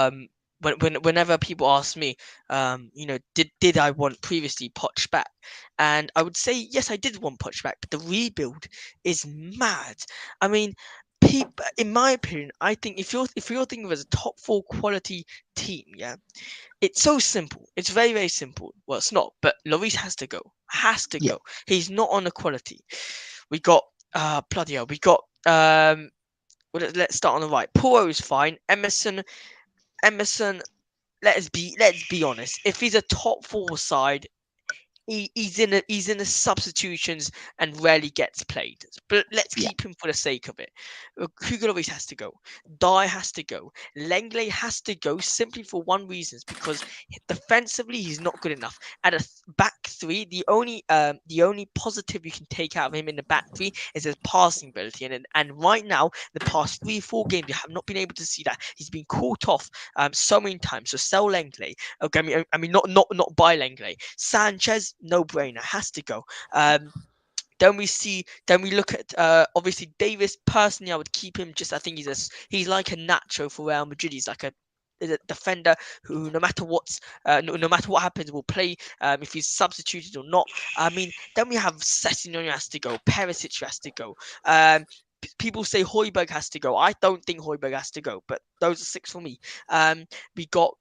Whenever people ask me, did I want previously Poch back? And I would say yes, I did want Poch back, but the rebuild is mad. I mean, in my opinion, I think if you're thinking of as a top 4 quality team, it's so simple. It's very, very simple. Well, it's not, but Lloris has to go. Go. He's not on the quality. We got bloody hell. We got let's start on the right. Poro is fine. Emerson. Let's be honest. If he's a top 4 side, he's in the substitutions and rarely gets played. But let's keep him for the sake of it. Hugo Lloris has to go. Dye has to go. Lenglet has to go simply for one reason, because defensively he's not good enough. At a back 3, the only positive you can take out of him in the back 3 is his passing ability. And right now, the past 3-4 games, you have not been able to see that. He's been caught off so many times. So sell Lenglet. Okay, I mean not buy Lenglet. Sanchez, no brainer, has to go. Then we look at obviously Davis. Personally, I would keep him. I think he's like a Nacho for Real Madrid. He's like a defender who, no matter what happens, will play if he's substituted or not. I mean, then we have Sessegnon has to go. Perisic has to go. People say Højbjerg has to go. I don't think Højbjerg has to go, but those are 6 for me. We got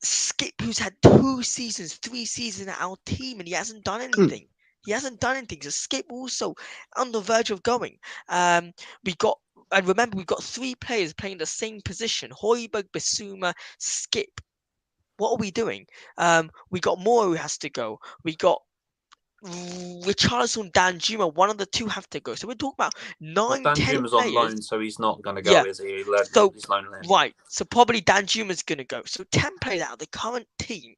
Skip, who's had 2 seasons, 3 seasons at our team, and he hasn't done anything. So Skip also on the verge of going. Remember, we've got 3 players playing the same position: Højbjerg, Bissouma, Skip. What are we doing? We got Moro who has to go. We got Richarlison, Danjuma. One of the 2 have to go. So we're talking about 9, 10 Danjuma's players. on loan, so he's not going to go, is he? He's loan. Right. So probably Danjuma's going to go. So 10 players out of the current team.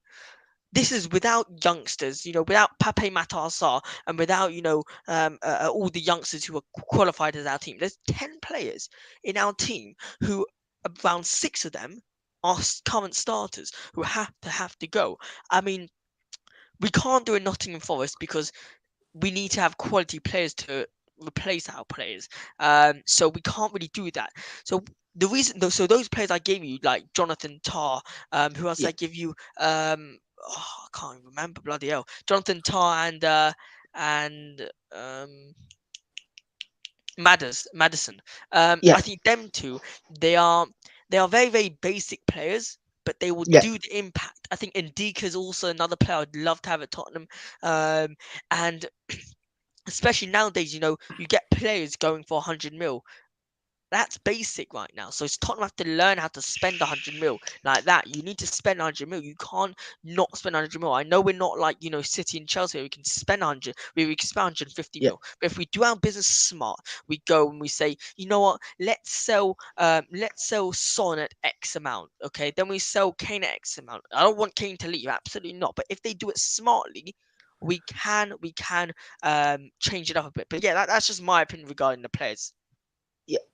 This is without youngsters, without Pape Matar Sarr, and without, all the youngsters who are qualified as our team. There's 10 players in our team who, around 6 of them, are current starters who have to go. I mean, we can't do a Nottingham Forest because we need to have quality players to replace our players. So we can't really do that. So the reason, so those players I gave you, like Jonathan Tah, who else did Yeah. I give you? I can't even remember. Bloody hell, Jonathan Tah and Madison. Yeah. I think them two, they are very very basic players, but they will Yeah. do the impact. I think Ndika is also another player I'd love to have at Tottenham, and especially nowadays, you get players going for 100 mil. That's basic right now. So Tottenham have to learn how to spend 100 mil like that. You need to spend 100 mil. You can't not spend 100 mil. I know we're not like, City and Chelsea. We can spend 100. We can spend 150 Yeah. mil. But if we do our business smart, we go and we say, you know what? Let's sell Son at X amount. Okay. Then we sell Kane at X amount. I don't want Kane to leave. Absolutely not. But if they do it smartly, we can change it up a bit. But yeah, that's just my opinion regarding the players.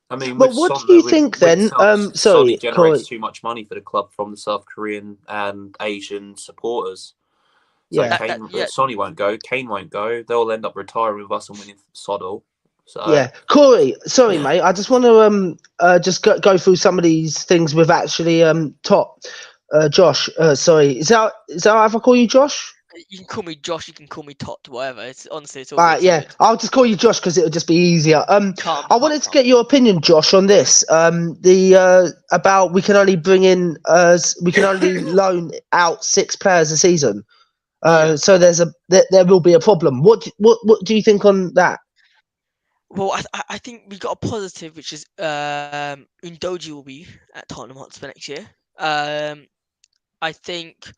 I mean, But with what Son, do though, you think then? Son, he Sorry, generates Corey. too much money for the club from the South Korean and Asian supporters. So Yeah. Yeah. Sonny won't go. Kane won't go. They'll end up retiring with us and winning Soddle. So Yeah, Corey. Sorry, mate. I just want to just go through some of these things with actually Josh. Sorry, is that all right if I call you Josh? You can call me Josh. You can call me Tot. Whatever. It's honestly, it's all good. It's all Yeah, good. I'll just call you Josh because it'll just be easier. Calm, I calm, wanted to calm. get your opinion, Josh, on this. About we can only bring in we can only loan out 6 players a season. Yeah. So there will be a problem. What do you think on that? Well, I think we got a positive, which is Undoji will be at Tottenham Hotspur next year. I think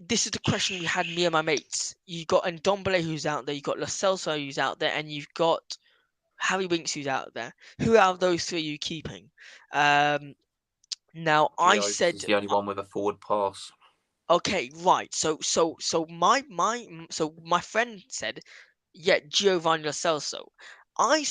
this is the question we had, me and my mates. You got Ndombele who's out there. You got Lo Celso who's out there, and you've got Harry Winks who's out there. Who out of those three are you keeping? Now I Gio said, is the only one with a forward pass. okay, right. So my friend said, yeah, Giovanni Lo Celso. I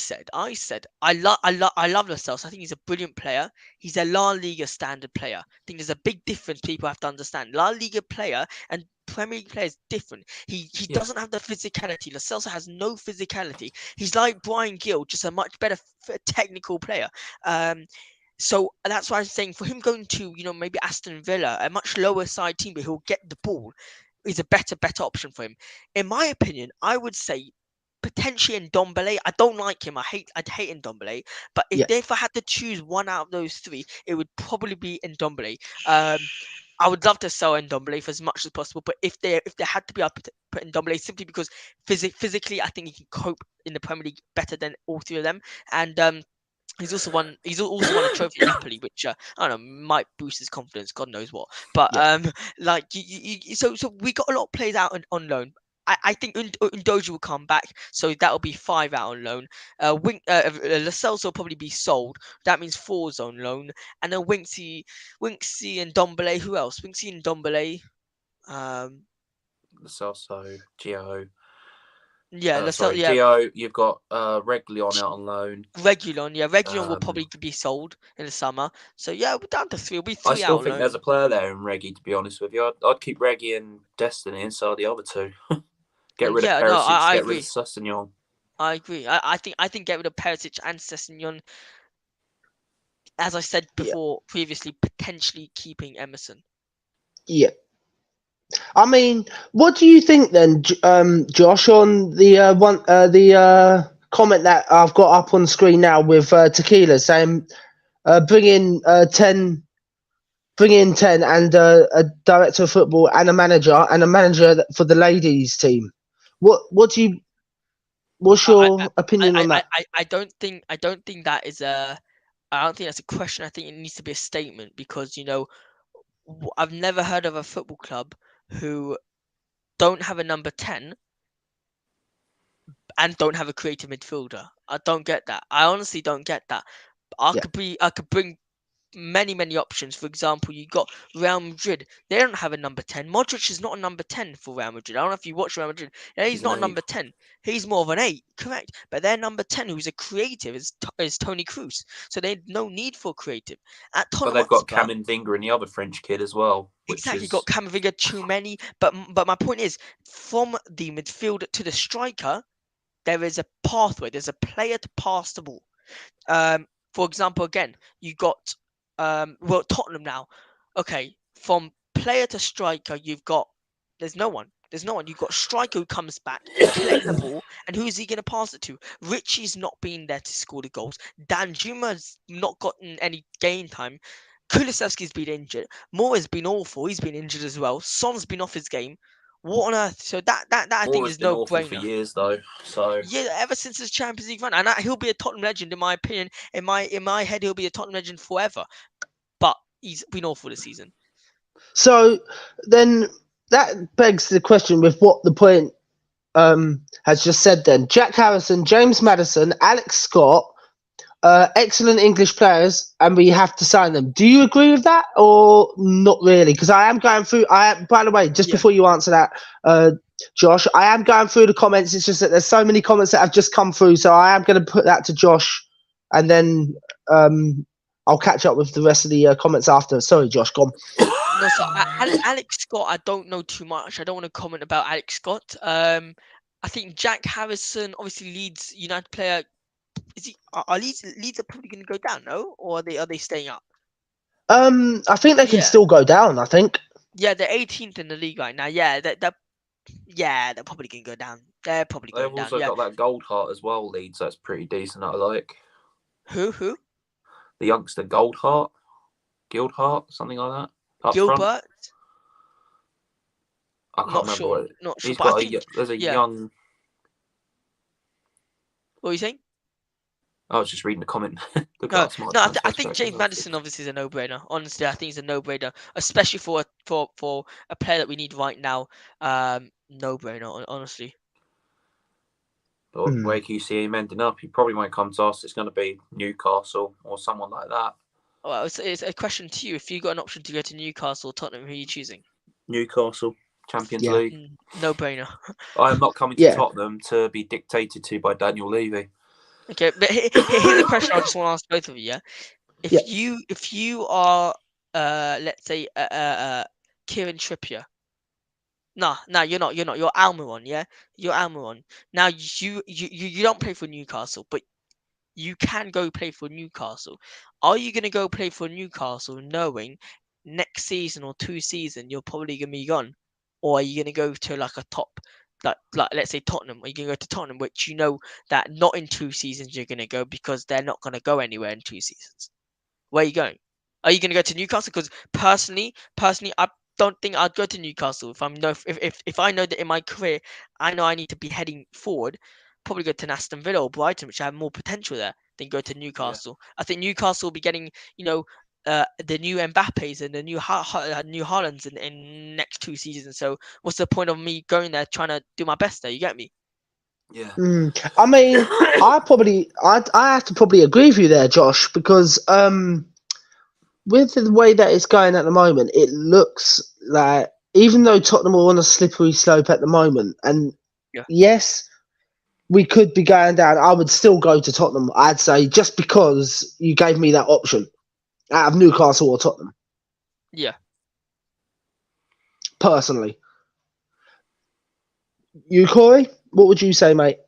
love Lo Celso. I think he's a brilliant player. He's a La Liga standard player. I think there's a big difference people have to understand. La Liga player and Premier League player is different. He Yeah. doesn't have the physicality. Lo Celso has no physicality. He's like Brian Gill, just a much better technical player. So that's why I'm saying for him going to, maybe Aston Villa, a much lower side team, but he'll get the ball, is a better option for him. In my opinion, I would say potentially Ndombele. I don't like him. I'd hate Ndombele. But Yeah. if I had to choose one out of those three, it would probably be Ndombele. I would love to sell Ndombele for as much as possible, but if they had to be, I'd put Ndombele simply because physically, I think he can cope in the Premier League better than all three of them, and he's also won a trophy at Napoli, which I don't know, might boost his confidence. God knows what. But Yeah. like so we got a lot of players out on loan. I think Undoji will come back, so that'll be 5 out on loan. Lo Celso will probably be sold. That means 4's on loan, and then Winksy and Ndombele. Who else? Winksy and Ndombele. Celso, Gio. Yeah, Sorry, yeah. Gio. You've got Reguilon out on loan. Regulon will probably be sold in the summer. So yeah, we're down to 3. It'll be 3 I still out on think loan. there's a player there in Reggie, to be honest with you. I'd keep Reggie and Destiny inside the other two. Get rid of Yeah, no, Perisic, I get rid of agree. Sessegnon. I agree. I think get rid of Perisic and Sessegnon, as I said Yeah. before, previously, potentially keeping Emerson. Yeah. I mean, what do you think then, Josh, on the comment that I've got up on screen now with Tequila saying bring in 10 and a director of football and a manager for the ladies team. What's your opinion on that? I don't think that is a. I don't think that's a question. I think it needs to be a statement because I've never heard of a football club who don't have a number 10 and don't have a creative midfielder. I don't get that. I honestly don't get that. I could bring many options. For example, you got Real Madrid. They don't have a number 10. Modric is not a number 10 for Real Madrid. I don't know if you watch Real Madrid. Yeah, he's an not a 8. number 10. He's more of an 8, correct. But their number 10, who's a creative, is Tony Cruz. So they had no need for creative. At But Tottenham they've got Hotspur, Camavinga and the other French kid as well. exactly, got Camavinga, too many. But my point is, from the midfield to the striker, there is a pathway. There's a player to pass the ball. for example, again, you got Tottenham now. Okay, from player to striker, there's no one. There's no one. You've got striker who comes back, collects the ball, and who is he going to pass it to? Richie's not been there to score the goals. Danjuma's not gotten any game time. Kulusevski's been injured. Moore has been awful. He's been injured as well. Son's been off his game. What on earth? So that I think Moore has is been no awful for brainer. years though. So Yeah, ever since his Champions League run, and he'll be a Tottenham legend in my opinion. In my head, he'll be a Tottenham legend forever. But he's been awful this season. So then that begs the question with what the point has just said then. Jack Harrison, James Maddison, Alex Scott, excellent English players, and we have to sign them. Do you agree with that or not really? Because I am going through, by the way, just Yeah. before you answer that, Josh, I am going through the comments. It's just that there's so many comments that have just come through, so I am going to put that to Josh, and then I'll catch up with the rest of the comments after. Sorry, Josh, go on. No, so Alex Scott, I don't know too much. I don't want to comment about Alex Scott. I think Jack Harrison, obviously Leeds United player. Is he? Are Leeds are probably going to go down? No, or are they staying up? I think they can Yeah. still go down. I think. Yeah, they're 18th in the league right now. Yeah, they're probably going to go down. They're probably they've going down. also Yeah. got that gold heart as well, Leeds. That's pretty decent. I like Who? the youngster Goldheart, Guildheart, something like that. Up front. Gilbert? I can't Not remember sure. what. Not sure. He's But I got think. there's a Yeah. young. What are you saying? I was just reading the comment. Look No, at smart I transfer think track James as well. Maddison obviously is a no-brainer. Honestly, I think he's a no-brainer, especially for a player that we need right now. No-brainer, honestly. But where can you see him ending up? He probably won't come to us. It's going to be Newcastle or someone like that. Well, it's a question to you. If you got an option to go to Newcastle or Tottenham, who are you choosing? Newcastle, Champions Yeah. League. No-brainer. I am not coming to Yeah. Tottenham to be dictated to by Daniel Levy. Okay, but here's a question I just want to ask both of you. Yeah, Yeah. if you are let's say Kieran Trippier. No, you're not. You're Almiron, yeah. You're Almiron. Now you don't play for Newcastle, but you can go play for Newcastle. Are you gonna go play for Newcastle knowing next season or 2 seasons you're probably gonna be gone, or are you gonna go to like a top, like let's say Tottenham? Are you gonna go to Tottenham, which you know that not in 2 seasons you're gonna go because they're not gonna go anywhere in 2 seasons? Where are you going? Are you gonna go to Newcastle? Because personally, I don't think I'd go to Newcastle if I know that in my career I know I need to be heading forward. Probably go to Aston Villa or Brighton, which have more potential there than go to Newcastle. Yeah. I think Newcastle will be getting the new Mbappes and the new Haalands in next 2 seasons. So what's the point of me going there trying to do my best there? You get me? Yeah. I mean, I have to probably agree with you there, Josh, because with the way that it's going at the moment, it looks like even though Tottenham are on a slippery slope at the moment, and yes, we could be going down, I would still go to Tottenham, I'd say, just because you gave me that option out of Newcastle or Tottenham. Yeah. Personally. You, Corey? What would you say, mate?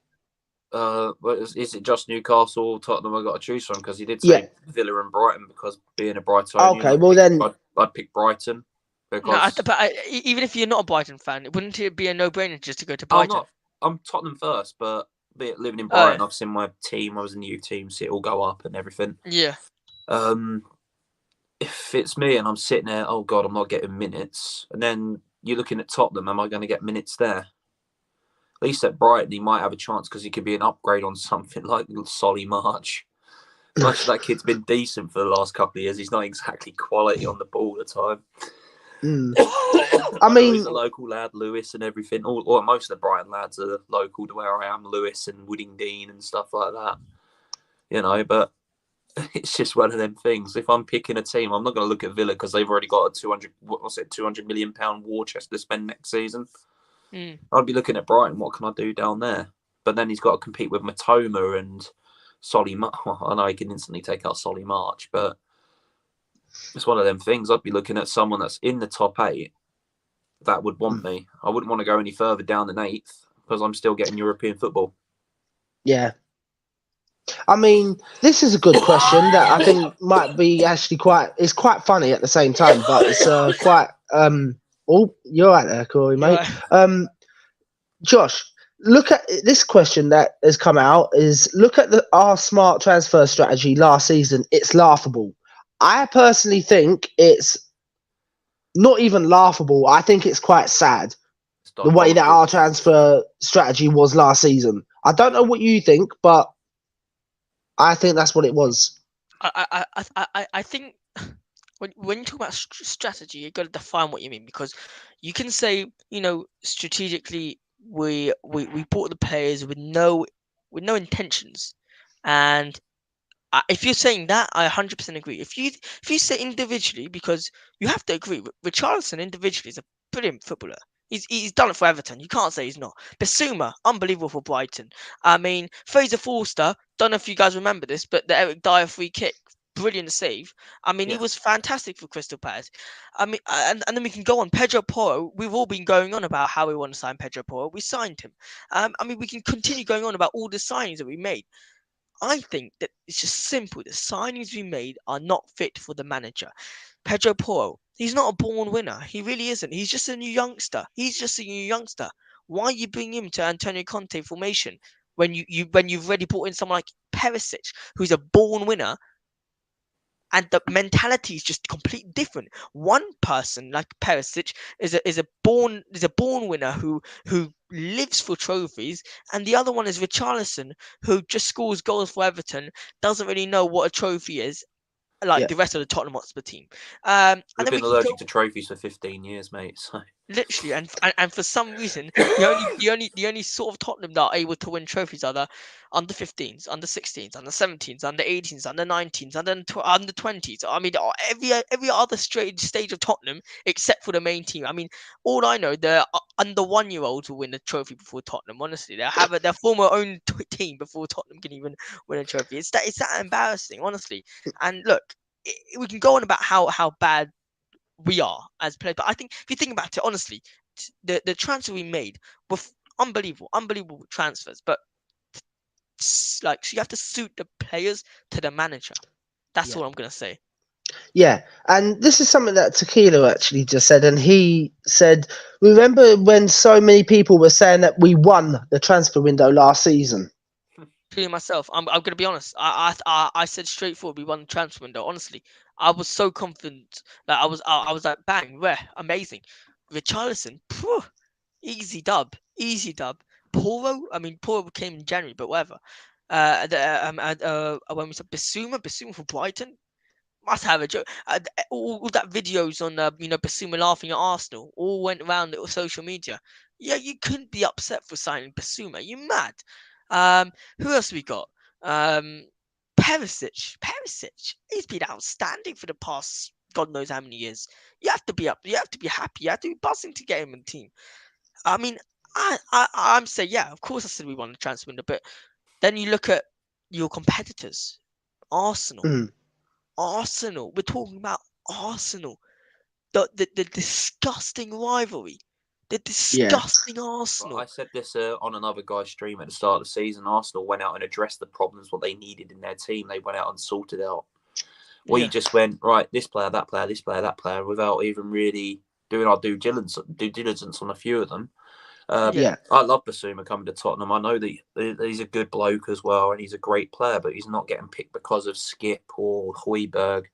Is it just Newcastle or Tottenham I've got to choose from? Because he did say Villa and Brighton, because being a Brightonian, okay, well then I'd pick Brighton. Because even if you're not a Brighton fan, wouldn't it be a no-brainer just to go to Brighton? I'm Tottenham first, but living in Brighton, I've seen my team. I was in the youth team, see it all go up and everything. Yeah. If it's me and I'm sitting there, oh God, I'm not getting minutes, and then you're looking at Tottenham, am I going to get minutes there? At least at Brighton, he might have a chance because he could be an upgrade on something like Solly March. Much of that kid's been decent for the last couple of years. He's not exactly quality on the ball all the time. I mean, he's a local lad, Lewis, and everything. Or most of the Brighton lads are local to where I am, Lewis and Woodingdean and stuff like that. But it's just one of them things. If I'm picking a team, I'm not going to look at Villa because they've already got a £200 million war chest to spend next season. I'd be looking at Brighton. What can I do down there? But then he's got to compete with Matoma and Solly March. Well, I know he can instantly take out Solly March, but it's one of them things. I'd be looking at someone that's in the top 8 that would want me. I wouldn't want to go any further down than 8th because I'm still getting European football. Yeah. I mean, this is a good question that I think might be actually it's quite funny at the same time, but it's quite oh, you're right there, Corey, mate. Right. Josh, look at this question that has come out is look at our smart transfer strategy last season. It's laughable. I personally think it's not even laughable. I think it's quite sad the way that our transfer strategy was last season. I don't know what you think, but I think that's what it was. I think when you talk about strategy, you got to define what you mean, because you can say, strategically we bought the players with no intentions, and if you're saying that, I 100% agree. If you say individually, because you have to agree, Richarlison individually is a brilliant footballer. He's done it for Everton. You can't say he's not. Basuma, unbelievable for Brighton. I mean, Fraser Forster. Don't know if you guys remember this, but the Eric Dyer free kick, brilliant save. I mean, he was fantastic for Crystal Palace. I mean, and then we can go on. Pedro Porro. We've all been going on about how we want to sign Pedro Porro. We signed him. I mean, we can continue going on about all the signings that we made. I think that it's just simple. The signings we made are not fit for the manager. Pedro Porro, he's not a born winner. He really isn't. He's just a new youngster. Why you bring him to Antonio Conte formation when you've already brought in someone like Perisic, who's a born winner, and the mentality is just completely different. One person like Perisic is a born winner who lives for trophies, and the other one is Richarlison, who just scores goals for Everton, doesn't really know what a trophy is, like the rest of the Tottenham Hotspur team. And We've then been allergic to trophies for 15 years, mate. So. Literally, and for some reason, the only sort of Tottenham that are able to win trophies are the under 15s, under 16s, under 17s, under 18s, under 19s, under 20s. I mean, every other stage of Tottenham except for the main team. I mean, all I know, the under 1-year-olds will win a trophy before Tottenham. Honestly, they'll have their former own team before Tottenham can even win a trophy. It's that embarrassing, honestly. And look, we can go on about how bad we are as players. But I think if you think about it honestly, the transfer we made were unbelievable transfers. But so you have to suit the players to the manager. That's all I'm gonna say. Yeah, and this is something that Tequila actually just said, and he said, "Remember when so many people were saying that we won the transfer window last season?" Including myself, I'm gonna be honest. I said straightforward we won the transfer window. Honestly, I was so confident that I was like bang, rare, amazing. Richarlison, easy dub, easy dub. Poro came in January, but whatever. When we said Basuma for Brighton, must have a joke. All that videos on Basuma laughing at Arsenal all went around little social media. Yeah, you couldn't be upset for signing Basuma. You mad? Who else we got? Perisic. He's been outstanding for the past God knows how many years. You have to be up. You have to be happy. You have to be buzzing to get him in the team. I mean, I'm saying, yeah, of course I said we won the transfer window, but then you look at your competitors, Arsenal. We're talking about Arsenal. The disgusting rivalry. The disgusting Arsenal. Well, I said this on another guy's stream at the start of the season. Arsenal went out and addressed the problems, what they needed in their team. They went out and sorted out. We just went, right, this player, that player, this player, that player, without even really doing our due diligence on a few of them. I love Basuma coming to Tottenham. I know that he's a good bloke as well, and he's a great player, but he's not getting picked because of Skip or Højbjerg.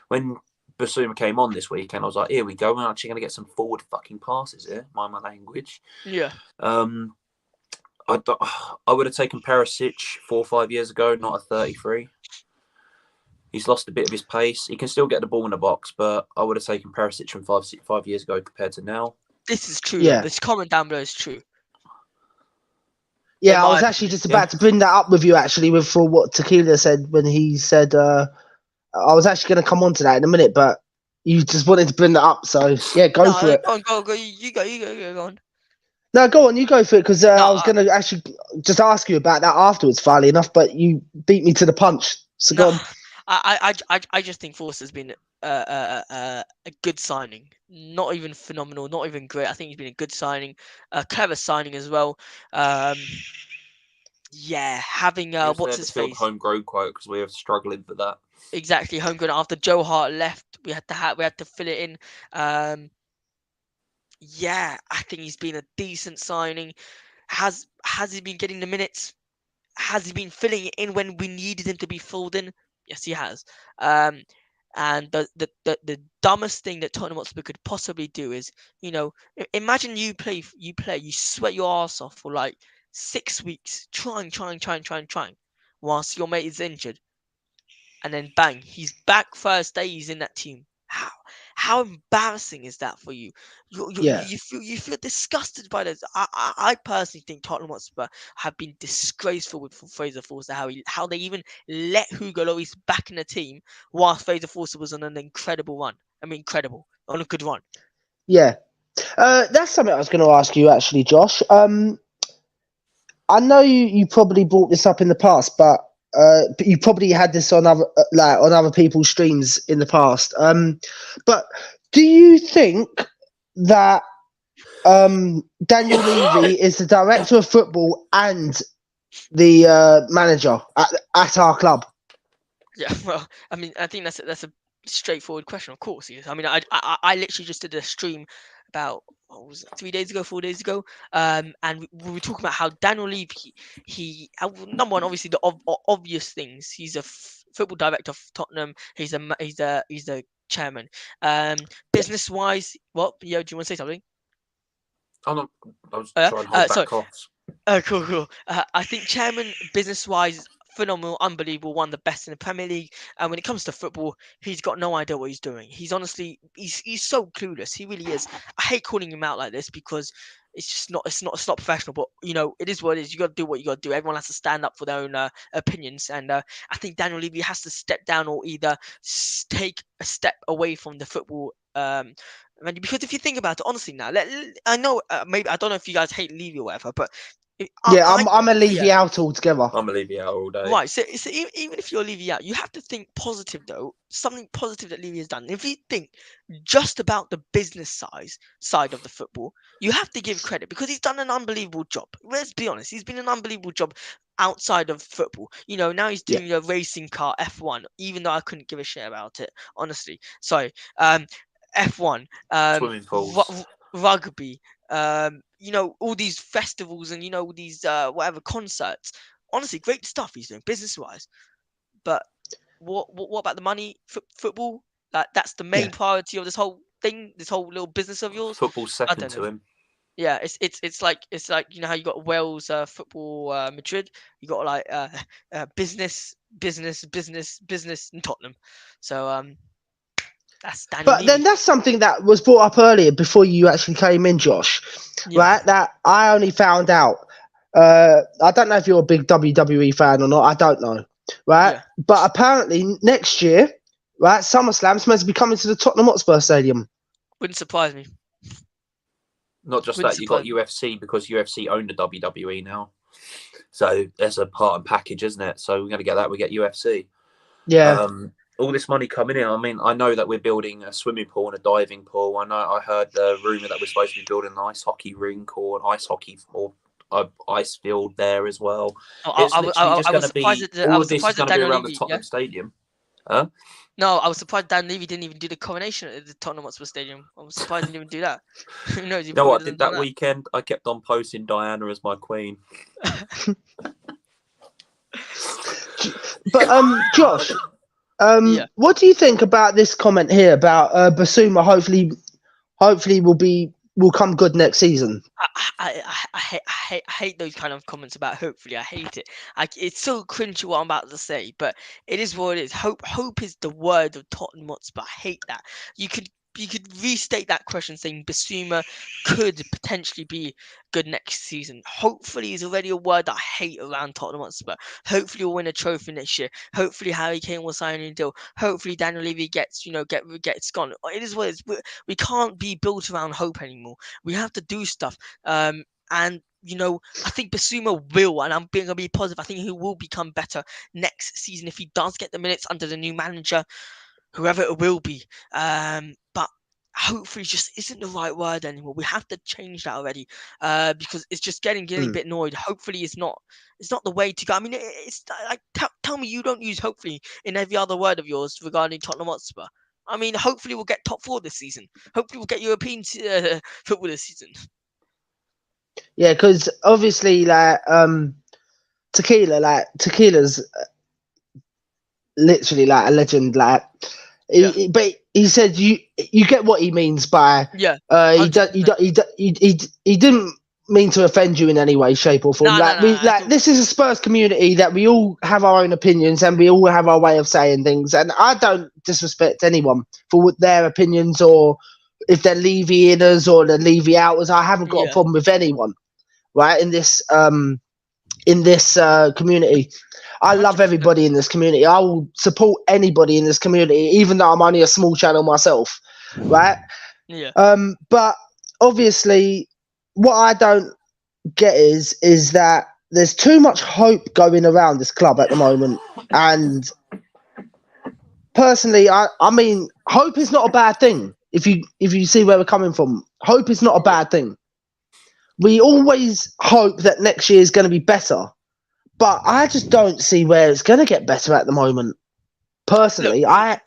When Basuma came on this weekend, I was like, here we go. We're actually going to get some forward fucking passes here. Mind my language. Yeah. I would have taken Perisic 4 or 5 years ago, not at 33. He's lost a bit of his pace. He can still get the ball in the box, but I would have taken Perisic from 5 years ago compared to now. This is true. Yeah. This comment down below is true. Yeah, I was actually just about to bring that up with you, actually, for what Tequila said when he said, I was actually going to come on to that in a minute, but you just wanted to bring that up. So, yeah, go for it. Go. You go on. No, go on, you go for it, because I was going to actually just ask you about that afterwards, funnily enough, but you beat me to the punch. So go on. I just think Forster's been a good signing. Not even phenomenal, not even great. I think he's been a good signing, a clever signing as well. Yeah, having He was what's there to his fill the face? homegrown quote because we were struggling for that. Exactly, homegrown. After Joe Hart left, we had to fill it in. Yeah, I think he's been a decent signing. Has he been getting the minutes? Has he been filling it in when we needed him to be filled in? Yes, he has. Um, and the dumbest thing that Tottenham Hotspur could possibly do is, imagine you sweat your ass off for like 6 weeks, trying, whilst your mate is injured, and then bang, he's back first day. He's in that team. How embarrassing is that for you? Yeah, You feel disgusted by this. I personally think Tottenham Hotspur have been disgraceful with Fraser Forster. How they even let Hugo Lloris back in the team whilst Fraser Forster was on an incredible run. I mean, incredible on a good run. yeah. That's something I was going to ask you actually, Josh. I know you probably brought this up in the past, but you probably had this on other people's streams in the past. But do you think that Daniel Levy is the director of football and the manager at our club? Yeah, well, I mean, I think that's a straightforward question. Of course, he is. I mean, I literally just did a stream about what was it, 3 days ago, 4 days ago, and we were talking about how Daniel Levy, number one, obviously the obvious things. He's a football director of Tottenham. He's a chairman. Business wise, what? Yo, do you want to say something? I was trying to hold Sorry. back coughs. Oh, cool. I think chairman, business-wise, phenomenal, unbelievable, one of the best in the Premier League. And when it comes to football, he's got no idea what he's doing. He's honestly, he's so clueless. He really is. I hate calling him out like this because it's just not, it's not professional. But it is what it is. You got to do what you got to do. Everyone has to stand up for their own opinions. And I think Daniel Levy has to step down or either take a step away from the football. Because if you think about it, honestly, now I know maybe I don't know if you guys hate Levy or whatever, but Yeah, I'm a leave yeah. you out altogether. I'm gonna leave you out all day. Right, so even if you're Levy out, you have to think positive though. Something positive that Levy has done. If you think just about the business side of the football, you have to give credit because he's done an unbelievable job. Let's be honest, he's been an unbelievable job outside of football. Now he's Yeah. doing a racing car F1, even though I couldn't give a shit about it, honestly. Sorry, F1, Swimming pools. rugby, all these festivals and these whatever concerts. Honestly, great stuff he's doing business wise. But what about the money? Football? Like that's the main Yeah. priority of this whole thing, this whole little business of yours. Football's I second don't know. to him. Yeah, it's like how you got Wales, football, Madrid. You got like business, in Tottenham. So that's Daniel But then Levy. that's something that was brought up earlier before you actually came in, Josh. Yeah. Right? That I only found out. I don't know if you're a big WWE fan or not. I don't know. Right? Yeah. But apparently next year, right, SummerSlam's meant to be coming to the Tottenham Hotspur Stadium. Wouldn't surprise me. Not just Wouldn't that, you got surprise me. UFC because UFC own the WWE now. So there's a part and package, isn't it? So we're going to get that. We get UFC. Yeah. All this money coming in. I mean, I know that we're building a swimming pool and a diving pool. I heard the rumor that we're supposed to be building an ice hockey rink or an ice hockey or ice field there as well. It's literally just going to be all of this is going to be around the Tottenham Stadium. Huh? No, I was surprised Dan Levy didn't even do the coronation at the Tottenham Hotspur Stadium. I was surprised he didn't even do that. Who knows? You know what I did that weekend? I kept on posting Diana as my queen. But Josh, Yeah. what do you think about this comment here about Basuma? Hopefully will come good next season. I hate those kind of comments about hopefully. I hate it. It's so cringy what I'm about to say, but it is what it is. Hope is the word of Tottenham Hotspur. I hate that. You could restate that question saying Basuma could potentially be good next season. Hopefully is already a word that I hate around Tottenham Hotspur. Hopefully we'll win a trophy next year. Hopefully Harry Kane will sign a new deal. Hopefully Daniel Levy gets gone. It is what it is. We can't be built around hope anymore. We have to do stuff. And I think Basuma will, and I'm going to be positive. I think he will become better next season if he does get the minutes under the new manager, whoever it will be. But hopefully just isn't the right word anymore. We have to change that already, because it's just getting a bit annoyed. Hopefully, it's not the way to go. I mean, it's like tell me you don't use hopefully in every other word of yours regarding Tottenham Hotspur. I mean, hopefully we'll get top 4 this season. Hopefully we'll get European football this season. Yeah, because obviously, like Tequila's literally like a legend. Like, but he said you get what he means by Yeah. he didn't mean to offend you in any way, shape, or form. This is a Spurs community that we all have our own opinions and we all have our way of saying things. And I don't disrespect anyone for their opinions or if they're Levy-inners or they're Levy-outers. I haven't got a problem with anyone, right? In this community. I love 100%. everybody in this community. I will support anybody in this community, even though I'm only a small channel myself, right? Yeah. But obviously, what I don't get is that there's too much hope going around this club at the moment. And personally, I mean, hope is not a bad thing. If you see where we're coming from, hope is not a bad thing. We always hope that next year is going to be better. But I just don't see where it's going to get better at the moment. Personally, No,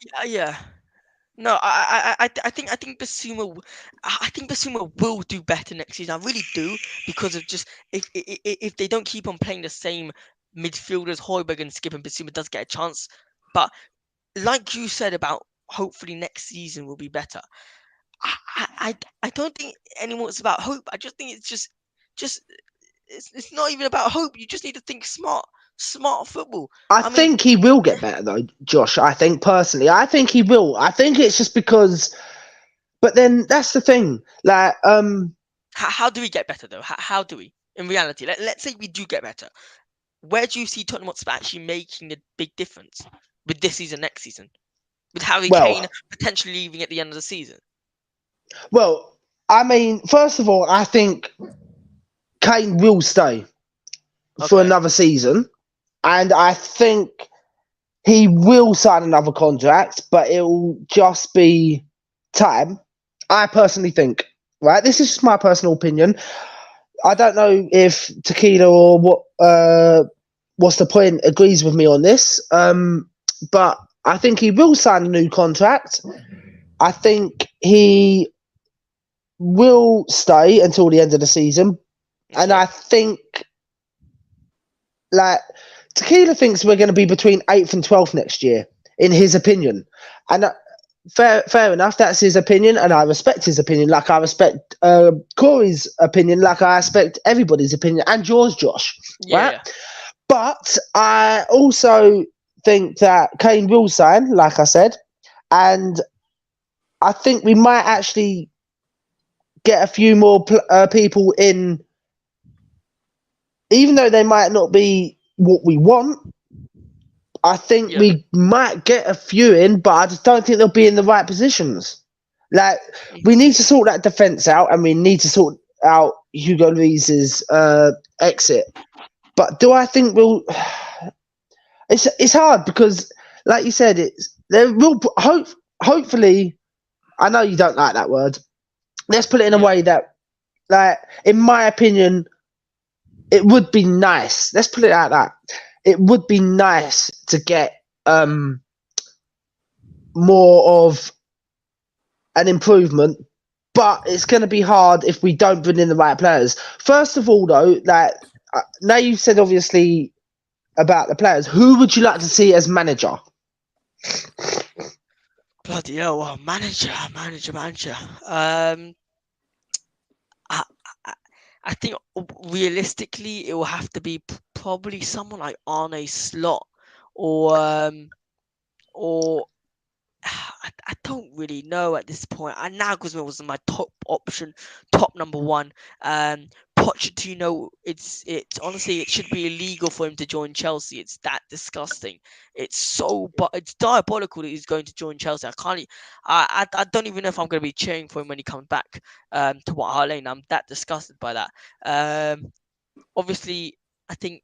I think Basuma will do better next season. I really do, because of just if they don't keep on playing the same midfielders, Højbjerg and Skip, and Basuma does get a chance. But like you said about hopefully next season will be better. I don't think anyone's about hope. I just think it's it's not even about hope. You just need to think smart football. I think he will get better though, Josh. I think he will. I think it's just because, but then that's the thing. Like, how do we get better though? How do we, in reality? Let's say we do get better. Where do you see Tottenham Hotspur actually making a big difference with this season, next season, with Harry Kane potentially leaving at the end of the season? Well, I mean, first of all, I think Kane will stay for another season, and I think he will sign another contract, but it will just be time. I personally think, right? This is just my personal opinion. I don't know if Tequila or what's the point agrees with me on this, but I think he will sign a new contract. I think he will stay until the end of the season, and I think like Tequila thinks we're going to be between 8th and 12th next year, in his opinion, and fair enough. That's his opinion, and I respect his opinion. Like I respect Corey's opinion, like I respect everybody's opinion, and yours, Josh. Right? Yeah. But I also think that Kane will sign, like I said, and I think we might actually get a few more people in, even though they might not be what we want. I think we might get a few in, but I just don't think they'll be in the right positions. Like, we need to sort that defence out, and we need to sort out Hugo Lloris's exit. But do I think we'll? It's hard because, like you said, there will hopefully. I know you don't like that word. Let's put it in a way that, like, in my opinion, it would be nice. Let's put it like that. It would be nice to get more of an improvement, but it's going to be hard if we don't bring in the right players. First of all, though, like now you've said obviously about the players, who would you like to see as manager? Bloody hell, well, manager. I think realistically it will have to be probably someone like Arne Slot, or I don't really know at this point. Nagelsmann was my top option, top number one. Pochettino, it's honestly, it should be illegal for him to join Chelsea. It's that disgusting. It's diabolical that he's going to join Chelsea. I don't even know if I'm going to be cheering for him when he comes back to White Hart Lane. I'm that disgusted by that. Obviously, I think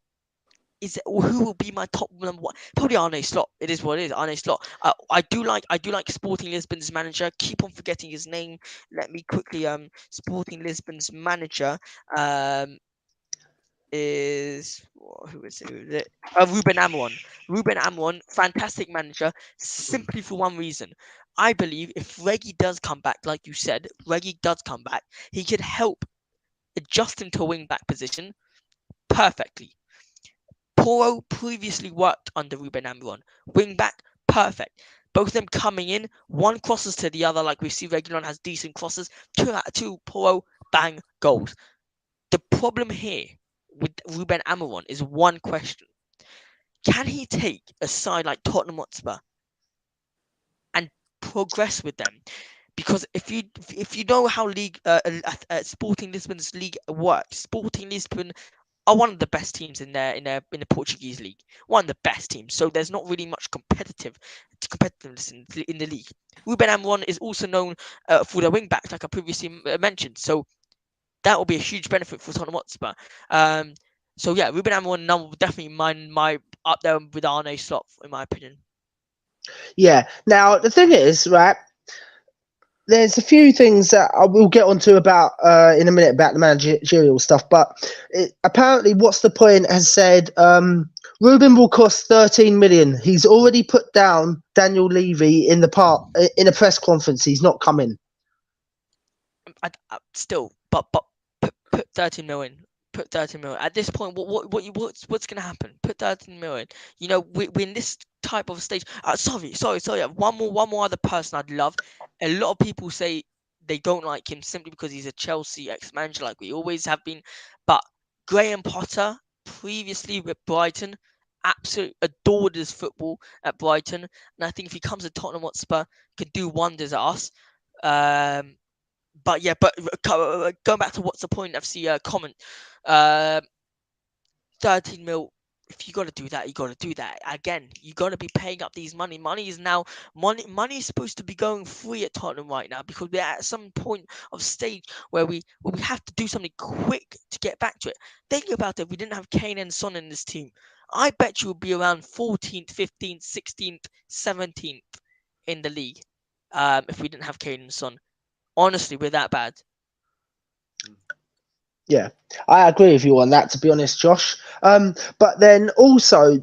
who will be my top number one? Probably Arne Slot. It is what it is. Arne Slot. I do like Sporting Lisbon's manager. Keep on forgetting his name. Let me quickly Sporting Lisbon's manager is who is it? Ruben Amorim. Ruben Amorim, fantastic manager, simply for one reason. I believe if Reggie does come back, like you said, Reggie does come back, he could help adjust him to a wing back position perfectly. Porro previously worked under Ruben Amorim. Wing back, perfect. Both of them coming in, one crosses to the other, like we see Reguilon has decent crosses. 2 out of 2, Porro, bang, goals. The problem here with Ruben Amorim is one question. Can he take a side like Tottenham Hotspur and progress with them? Because if you know how Sporting Lisbon's league works, Sporting Lisbon are one of the best teams in the Portuguese league, one of the best teams. So there's not really much competitiveness in the league. Ruben Amorim is also known for the wing backs, like I previously mentioned. So that will be a huge benefit for Tottenham Hotspur. So yeah, Ruben Amorim definitely my up there with Arne Slot, in my opinion. Yeah. Now the thing is, right? There's a few things that I will get onto about in a minute about the managerial stuff, but apparently, What's the Point has said Ruben will cost 13 million. He's already put down Daniel Levy in a press conference. He's not coming. Still, but put 13 million. Put 13 million. At this point, what's going to happen? Put 13 million. You know, we're in this type of stage. Sorry. One more other person I'd love. A lot of people say they don't like him simply because he's a Chelsea ex-manager, like we always have been. But Graham Potter, previously with Brighton, absolutely adored his football at Brighton, and I think if he comes to Tottenham Hotspur, could do wonders at us. But going back to What's the Point FC comment, 13 mil. If you got to do that, you got to do that. Again, you got to be paying up these money. Money is supposed to be going free at Tottenham right now because we're at some point of stage where we have to do something quick to get back to it. Think about it. If we didn't have Kane and Son in this team, I bet you would be around 14th, 15th, 16th, 17th in the league. If we didn't have Kane and Son. Honestly, we're that bad. Yeah, I agree with you on that, to be honest, Josh. But then also,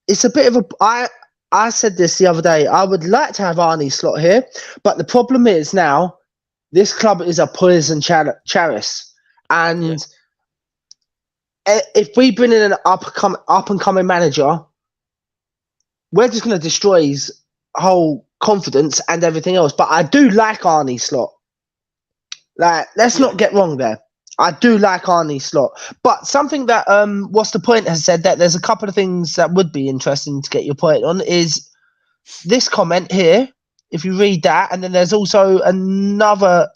it's a bit of I said this the other day. I would like to have Arne Slot here, but the problem is now this club is a poison chalice, and if we bring in an up and coming manager, we're just going to destroy his whole confidence and everything else. But I do like Arne Slot. Like, let's not get wrong there. I do like Arne Slot. But something that What's the Point has said that there's a couple of things that would be interesting to get your point on is this comment here. If you read that, and then there's also another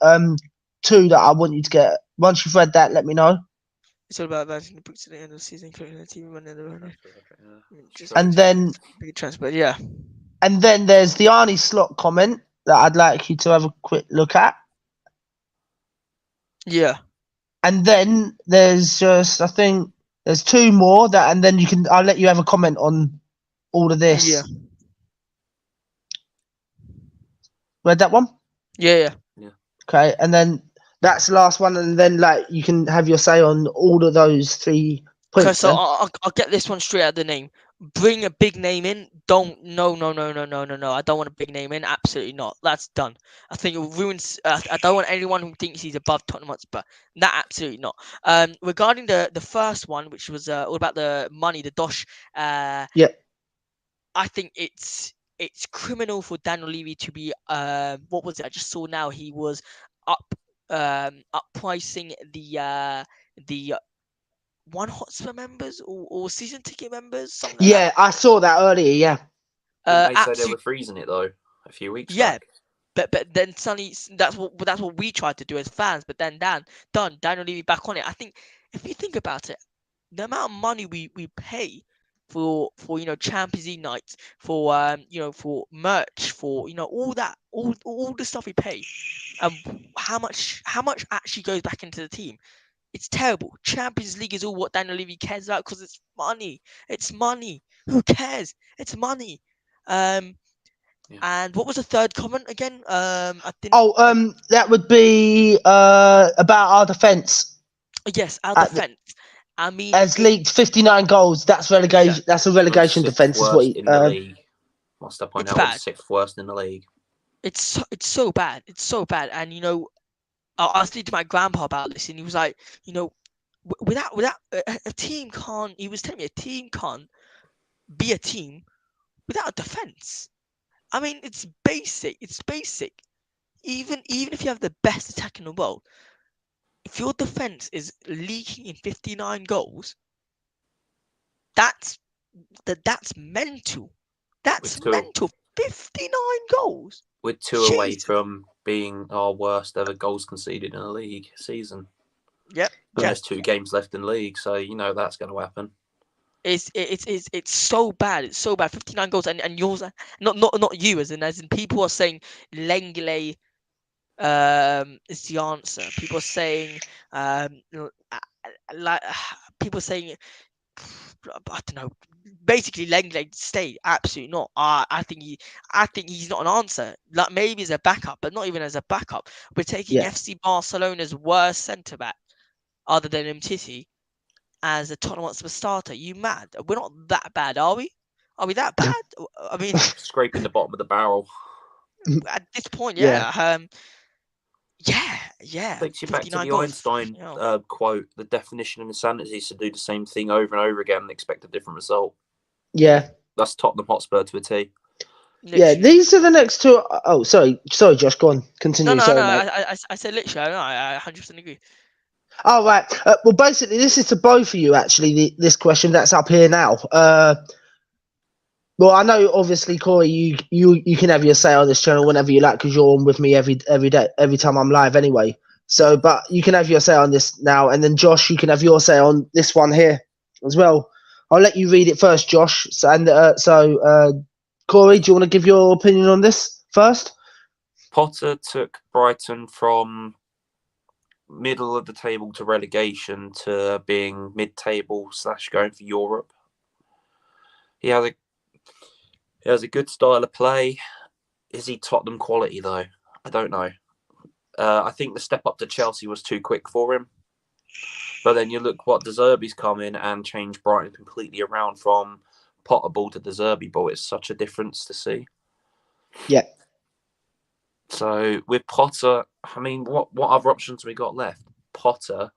two that I want you to get. Once you've read that, let me know. It's all about advancing the books to the end of the season, including the team running the runner. And then big transfer, yeah. And then there's the Arne Slot comment that I'd like you to have a quick look at. Yeah. And then there's just, I think there's two more that, and then I'll let you have a comment on all of this. Yeah. Read that one? Yeah. Okay, and then that's the last one, and then like you can have your say on all of those 3 points. Okay, so I'll get this one straight out of the name. Bring a big name in. No. I don't want a big name in. Absolutely not. That's done. I think it ruins. I don't want anyone who thinks he's above Tottenham Hotspur. That absolutely not. Regarding the first one, which was all about the money, the dosh. Yeah. I think it's criminal for Daniel Levy to be. What was it? I just saw now he was pricing the One Hotspur members or season ticket members. Something like that. I saw that earlier. Yeah. They said they were freezing it though a few weeks back. But then suddenly that's what we tried to do as fans. But then Daniel Levy back on it. I think if you think about it, the amount of money we pay for Champions League nights, for for merch, for all that, all the stuff we pay, how much actually goes back into the team. It's terrible. Champions League is all what Daniel Levy cares about because it's money. It's money. Who cares? It's money. And what was the third comment again? I didn't. That would be about our defence. Yes, our At the- defence. I mean, Has leaked 59 goals. That's relegation. That's a relegation Sixth defence. Is what worst he, in the league. What's the point It's out? It bad. was 6th worst in the league. It's so bad. It's so bad. And you know, I was speaking to my grandpa about this, and he was like, you know, without a team can't. He was telling me a team can't be a team without a defense. I mean, it's basic. It's basic. Even if you have the best attack in the world, if your defense is leaking in 59 goals, that's mental. That's mental. 59 goals. We're 2 away from being our worst ever goals conceded in a league season. Yep. And there's 2 games left in the league, so you know that's going to happen. It's so bad. It's so bad. 59 goals, and yours, not you, as in people are saying Lenglet is the answer. People are saying like people saying I don't know. Basically, Lenglet stay. Absolutely not. I think he's not an answer. Like maybe as a backup, but not even as a backup. We're taking FC Barcelona's worst centre back, other than Umtiti, as a Tottenham Hotspur starter. You mad? We're not that bad, are we? Are we that bad? I mean, scraping the bottom of the barrel. At this point, yeah. Takes you back to the goals. Einstein quote: "The definition of insanity is to do the same thing over and over again and expect a different result." Yeah, that's Tottenham Hotspur to a T. Literally. Yeah, these are the next 2. Oh, sorry, Josh. Go on, continue. No. Sorry, I, mate. I said literally. I 100% agree. Oh, right. Well, basically, this is to both of you. Actually, this question that's up here now. Well, I know, obviously, Corey, you can have your say on this channel whenever you like because you're on with me every day, every time I'm live, anyway. So, but you can have your say on this now, and then Josh, you can have your say on this one here as well. I'll let you read it first, Josh. Corey, do you want to give your opinion on this first? Potter took Brighton from middle of the table to relegation to being mid-table / going for Europe. He has a good style of play. Is he Tottenham quality though? I don't know. I think the step up to Chelsea was too quick for him. But then you look what De Zerbi's come in and changed Brighton completely around from Potter ball to De Zerbi ball. It's such a difference to see. Yeah. So with Potter, I mean, what other options we got left? Potter,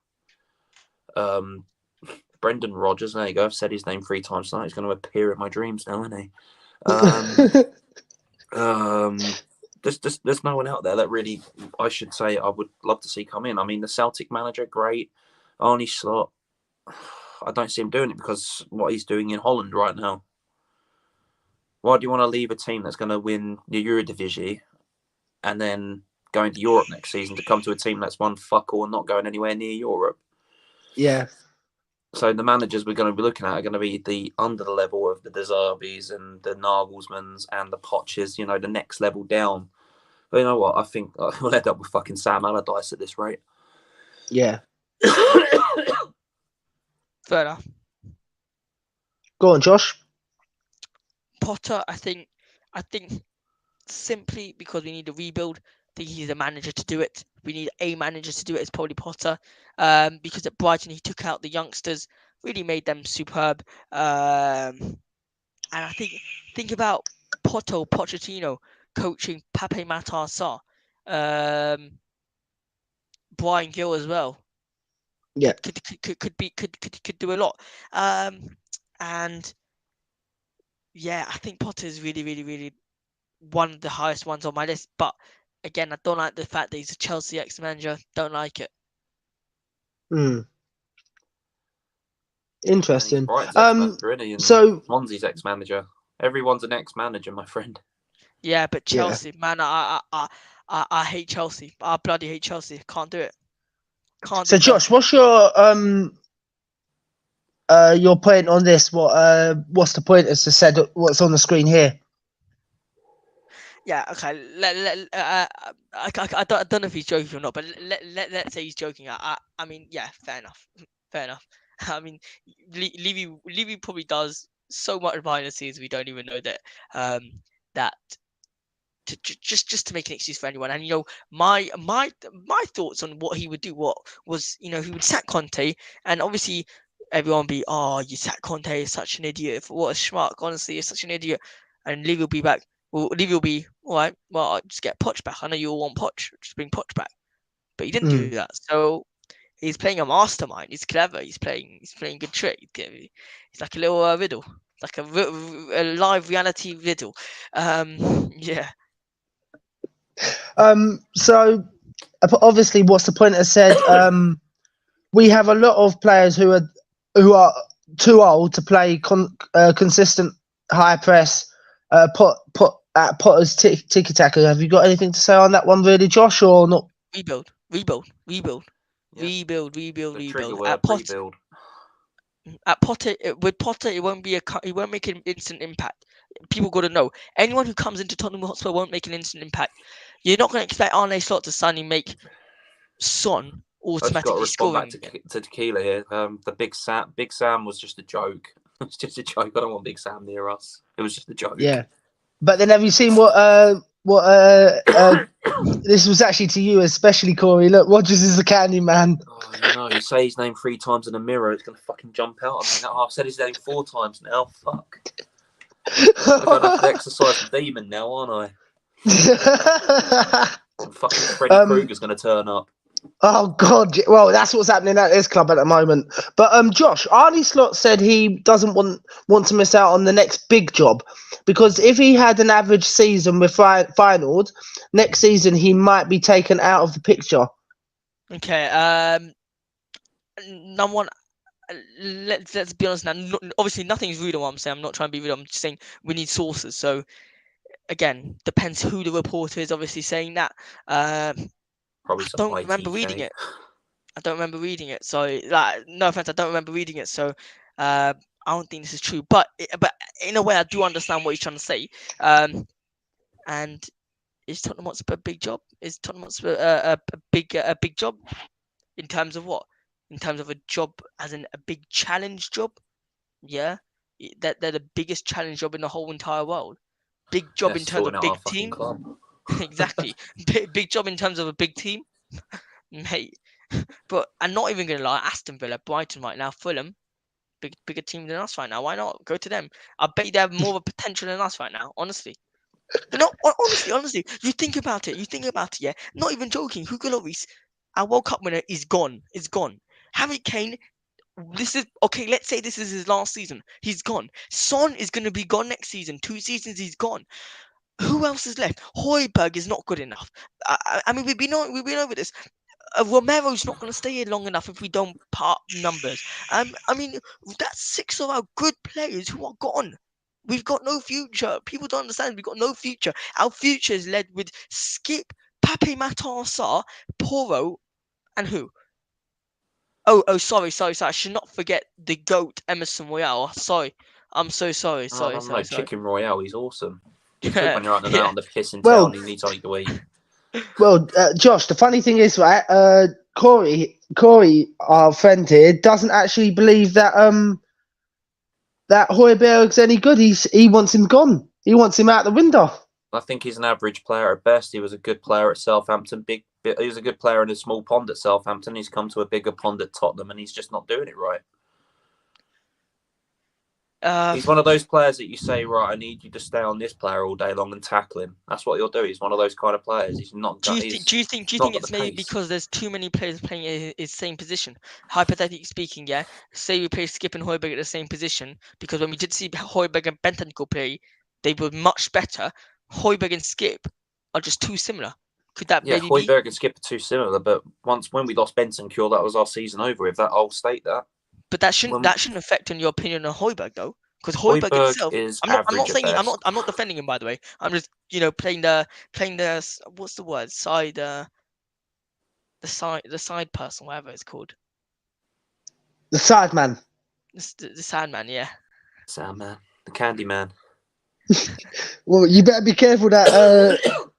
Brendan Rodgers. There you go. I've said his name 3 times tonight. He's going to appear in my dreams now, isn't he? There's no one out there that really, I should say, I would love to see come in. I mean, the Celtic manager, great. Arne Slot, I don't see him doing it because what he's doing in Holland right now. Why do you want to leave a team that's going to win the Eredivisie and then going to Europe next season to come to a team that's won fuck all and not going anywhere near Europe? Yeah. So the managers we're going to be looking at are going to be the under the level of the De Zerbis and the Nagelsmanns and the Poches, you know, the next level down. But you know what? I think we'll end up with fucking Sam Allardyce at this rate. Yeah. Fair enough. Go on, Josh. Potter, I think simply because we need a rebuild, I think he's the manager to do it. We need a manager to do it. It's probably Potter. Because at Brighton he took out the youngsters, really made them superb. And I think about Pochettino coaching Pape Matar Sarr, Brian Gill as well. Yeah. Could do a lot. And yeah, I think Potter is really, really, really one of the highest ones on my list. But again, I don't like the fact that he's a Chelsea ex-manager. Don't like it. Interesting. Brighton's ex-manager, isn't he? And so Swansea's ex-manager. Everyone's an ex-manager, my friend. Yeah, but Chelsea, man, I hate Chelsea. I bloody hate Chelsea. Can't do it. So, Josh, what's your point on this? What's the point? As I said, what's on the screen here? Yeah, okay. I don't know if he's joking or not, but let's say he's joking. I mean, yeah, fair enough. Fair enough. I mean, Levy probably does so much behind the scenes we don't even know that. That just to make an excuse for anyone. And my thoughts on what he would do. What was he would sack Conte, and obviously everyone be, oh, you sack Conte, is such an idiot. What a schmuck, honestly, you're such an idiot. And Levy will be back. Well, Levy will be, all right, well, I'll just get Poch back. I know you all want Poch, just bring Poch back. But he didn't do that. So he's playing a mastermind. He's clever. He's playing good trick. He's like a little riddle, like a live reality riddle. Yeah. So obviously, what's the point? Has said we have a lot of players who are too old to play consistent high press. Potter's tiki taka. Have you got anything to say on that one, really, Josh, or not? Rebuild. Yeah. Rebuild. The trigger word, At Potter, rebuild. with Potter, it won't make an instant impact. People got to know. Anyone who comes into Tottenham Hotspur won't make an instant impact. You're not going to expect Arne Slot to suddenly make Son I just got to automatically respond back scoring. to Tequila here. The Big Sam was just a joke. It's just a joke. I don't want Big Sam near us. It was just a joke. Yeah, but then have you seen what this was actually to you, especially Corey? Look, Rogers is the candy man. Oh, you say his name 3 times in a mirror, it's gonna fucking jump out of me. I've said his name 4 times now. Fuck. I'm gonna have to exercise the demon now, aren't I? And fucking Freddy Krueger's gonna turn up. Oh God! Well, that's what's happening at this club at the moment. But Josh, Arnie Slot said he doesn't want to miss out on the next big job, because if he had an average season with finals, next season he might be taken out of the picture. Okay. Number one, let's be honest now. Obviously, nothing's rude on what I'm saying. I'm not trying to be rude. I'm just saying we need sources. So again, depends who the reporter is. Obviously, saying that. Probably I some don't remember ITK. reading it. So, like, no offense, I don't remember reading it. So, I don't think this is true. But in a way, I do understand what he's trying to say. And is Tottenham Hotspur a big job? Is Tottenham Hotspur a big job in terms of what? In terms of a job, as in a big challenge job? Yeah, that they're the biggest challenge job in the whole entire world. Big job in terms of big team. Exactly. Big job in terms of a big team, mate. But I'm not even gonna lie, Aston Villa, Brighton right now, Fulham, bigger team than us right now. Why not go to them? I bet they have more of a potential than us right now. Honestly, honestly, you think about it. Yeah. Not even joking. Hugo Lloris, our World Cup winner, is gone. Harry Kane. This is okay. Let's say this is his last season. He's gone. Son is gonna be gone next season. 2 seasons, he's gone. Who else is left? Højbjerg is not good enough. I mean, we've been over this. Romero's not going to stay here long enough if we don't part numbers. I mean, that's 6 of our good players who are gone. We've got no future. People don't understand. We've got no future. Our future is led with Skip, Pape Matar Sarr, Porro, and who? Oh, sorry. I should not forget the GOAT, Emerson Royale. Sorry. I'm so sorry. Sorry. Chicken Royale, he's awesome. It's good when you're out on the piss in Well, town and you need something to eat. Well, Josh, the funny thing is, right, Corey, our friend here, doesn't actually believe that that Højbjerg's any good. He wants him gone. He wants him out the window. I think he's an average player at best. He was a good player at Southampton. He was a good player in a small pond at Southampton. He's come to a bigger pond at Tottenham, and he's just not doing it right. He's one of those players that you say, right, I need you to stay on this player all day long and tackle him. That's what he'll do. He's one of those kind of players. He's not. Do you think it's maybe because there's too many players playing his same position? Hypothetically speaking, yeah. Say we play Skip and Højbjerg at the same position, because when we did see Højbjerg and Bentancur play, they were much better. Højbjerg and Skip are just too similar. Could that maybe be? Højbjerg and Skip are too similar, but when we lost Bentancur, that was our season over with. That I'll state that. But that shouldn't affect on your opinion on Højbjerg though, because Højbjerg itself is I'm not saying I'm not defending him, by the way. I'm just playing the what's the word, the side person, whatever it's called. The side man. The sad man, yeah. Sad man, the candy man. Well, you better be careful that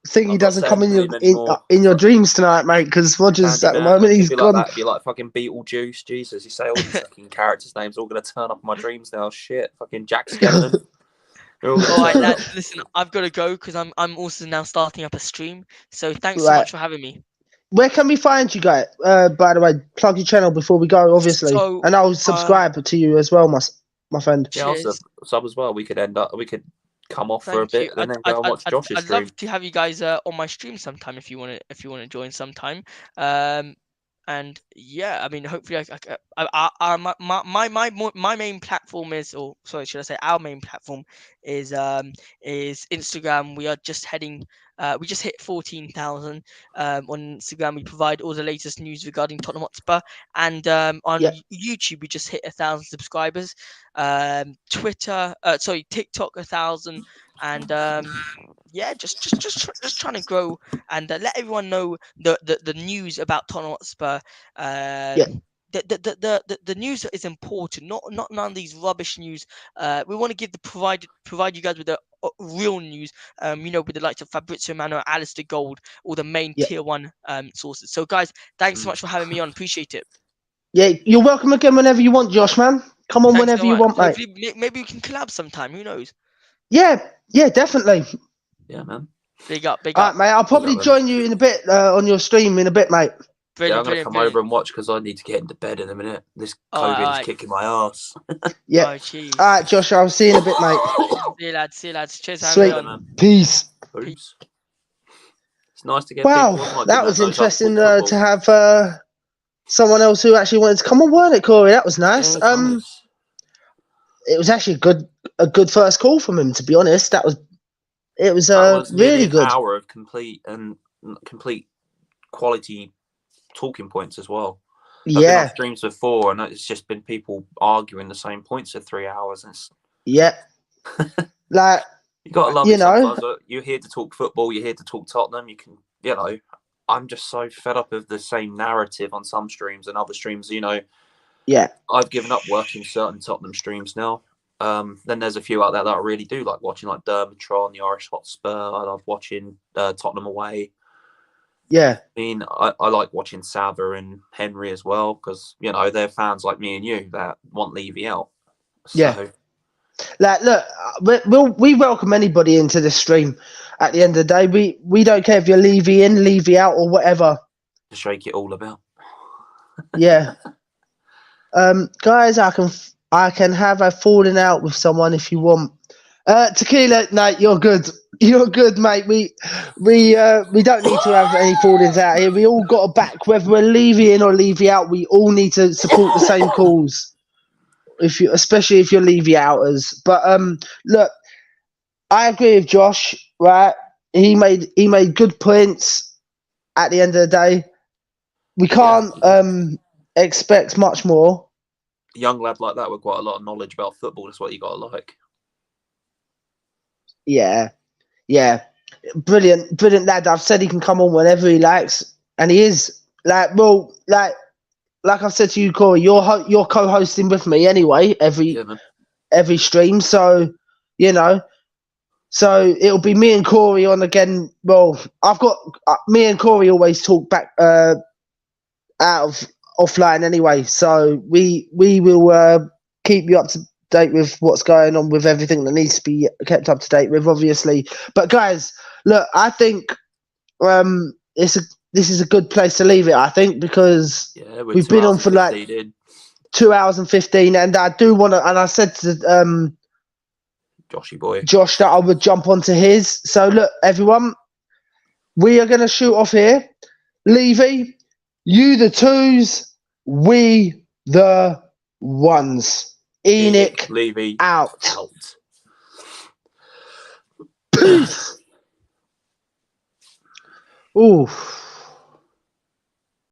thingy I'm not doesn't come saying in his name anymore. in your dreams tonight, mate. Because Rogers at the moment he's It'd be gone. like that. It'd be like fucking Beetlejuice. Jesus, you say all these fucking characters' names all gonna turn up in my dreams now. Shit, fucking Jack Skellington. They're all gonna All right, turn lads. up. Listen, I've got to go because I'm also now starting up a stream. So thanks so Right. much for having me. Where can we find you, guys? By the way, plug your channel before we go, obviously, So, and I'll subscribe to you as well, my friend. Yeah, I'll cheers. sub as well. We could come off for a Thank bit you. and then go and watch Josh's I'd stream. love to have you guys on my stream sometime if you want to join sometime. And yeah, I mean, hopefully, my main platform is, or sorry, should I say, our main platform is Instagram. We are just heading. We just hit 14,000 on Instagram. We provide all the latest news regarding Tottenham Hotspur, and on Yeah. YouTube we just hit 1,000 subscribers. TikTok 1,000, and yeah, just trying to grow and let everyone know the news about Tottenham Hotspur. Yeah. The news is important, not none of these rubbish news. We want to provide you guys with the real news. With the likes of Fabrizio Romano, Alistair Gold, all the main Yeah. tier one sources. So guys, thanks so much for having me on. Appreciate it. Yeah, you're welcome again whenever you want, Josh, man. Come on Thanks whenever so you much. want, mate. Hopefully, maybe we can collab sometime. Who knows? Yeah, definitely. Yeah, man. Big up. All right, mate. I'll probably join you in a bit on your stream in a bit, mate. Yeah, I'm Brilliant, gonna come over and watch because I need to get into bed in a minute. This COVID is kicking my ass. Yeah. Jeez. All right, Josh. I'll see you in a bit, mate. See you, lads. Cheers, Sweet. man. Peace. Peace. It's nice to get Wow, people like that was knows how to interesting talk to football. have someone else who actually wanted to come on, weren't it, Corey? That was nice. Yeah, nice. It was actually a good first call from him, to be honest. That was nearly really an good. hour of complete quality talking points as well. I've been on streams before, and it's just been people arguing the same points for 3 hours. Yeah, like you got to love it sometimes. You're here to talk football. You're here to talk Tottenham. You can, I'm just so fed up of the same narrative on some streams and other streams. Yeah, I've given up watching certain Tottenham streams now. Then there's a few out there that I really do like watching, like Dermatron, the Irish Hotspur. I love watching Tottenham away. Yeah. I mean, I like watching Sava and Henry as well because, they're fans like me and you that want Levy out. So. Yeah. Like, look, we welcome anybody into the stream. At the end of the day, we don't care if you're Levy in, Levy out, or whatever. To shake it all about. Yeah. Guys, I can have a falling out with someone if you want. Tequila, no, you're good. You're good, mate. We don't need to have any fallings out here. We all got a back, whether we're Levy in or Levy out. We all need to support the same cause. Especially if you're Levy outers. But look, I agree with Josh. Right, he made good points. At the end of the day, we can't expect much more. A young lad like that with quite a lot of knowledge about football. That's what you got to like. Yeah. Brilliant lad. I've said he can come on whenever he likes, and he is. Like I've said to you, Corey, you're co-hosting with me anyway every stream. So so it'll be me and Corey on again. Well, I've got me and Corey always talk back out of offline anyway. So we will keep you up to date with what's going on with everything that needs to be kept up to date with, obviously. But guys, look, I think this is a good place to leave it. I think because we've been on for like 2 hours and 15, and I do want to. And I said to Joshy boy Josh that I would jump onto his. So look, everyone, we are going to shoot off here. Levy, you the twos, we the ones. Enoch, Levy out. Peace. Oof.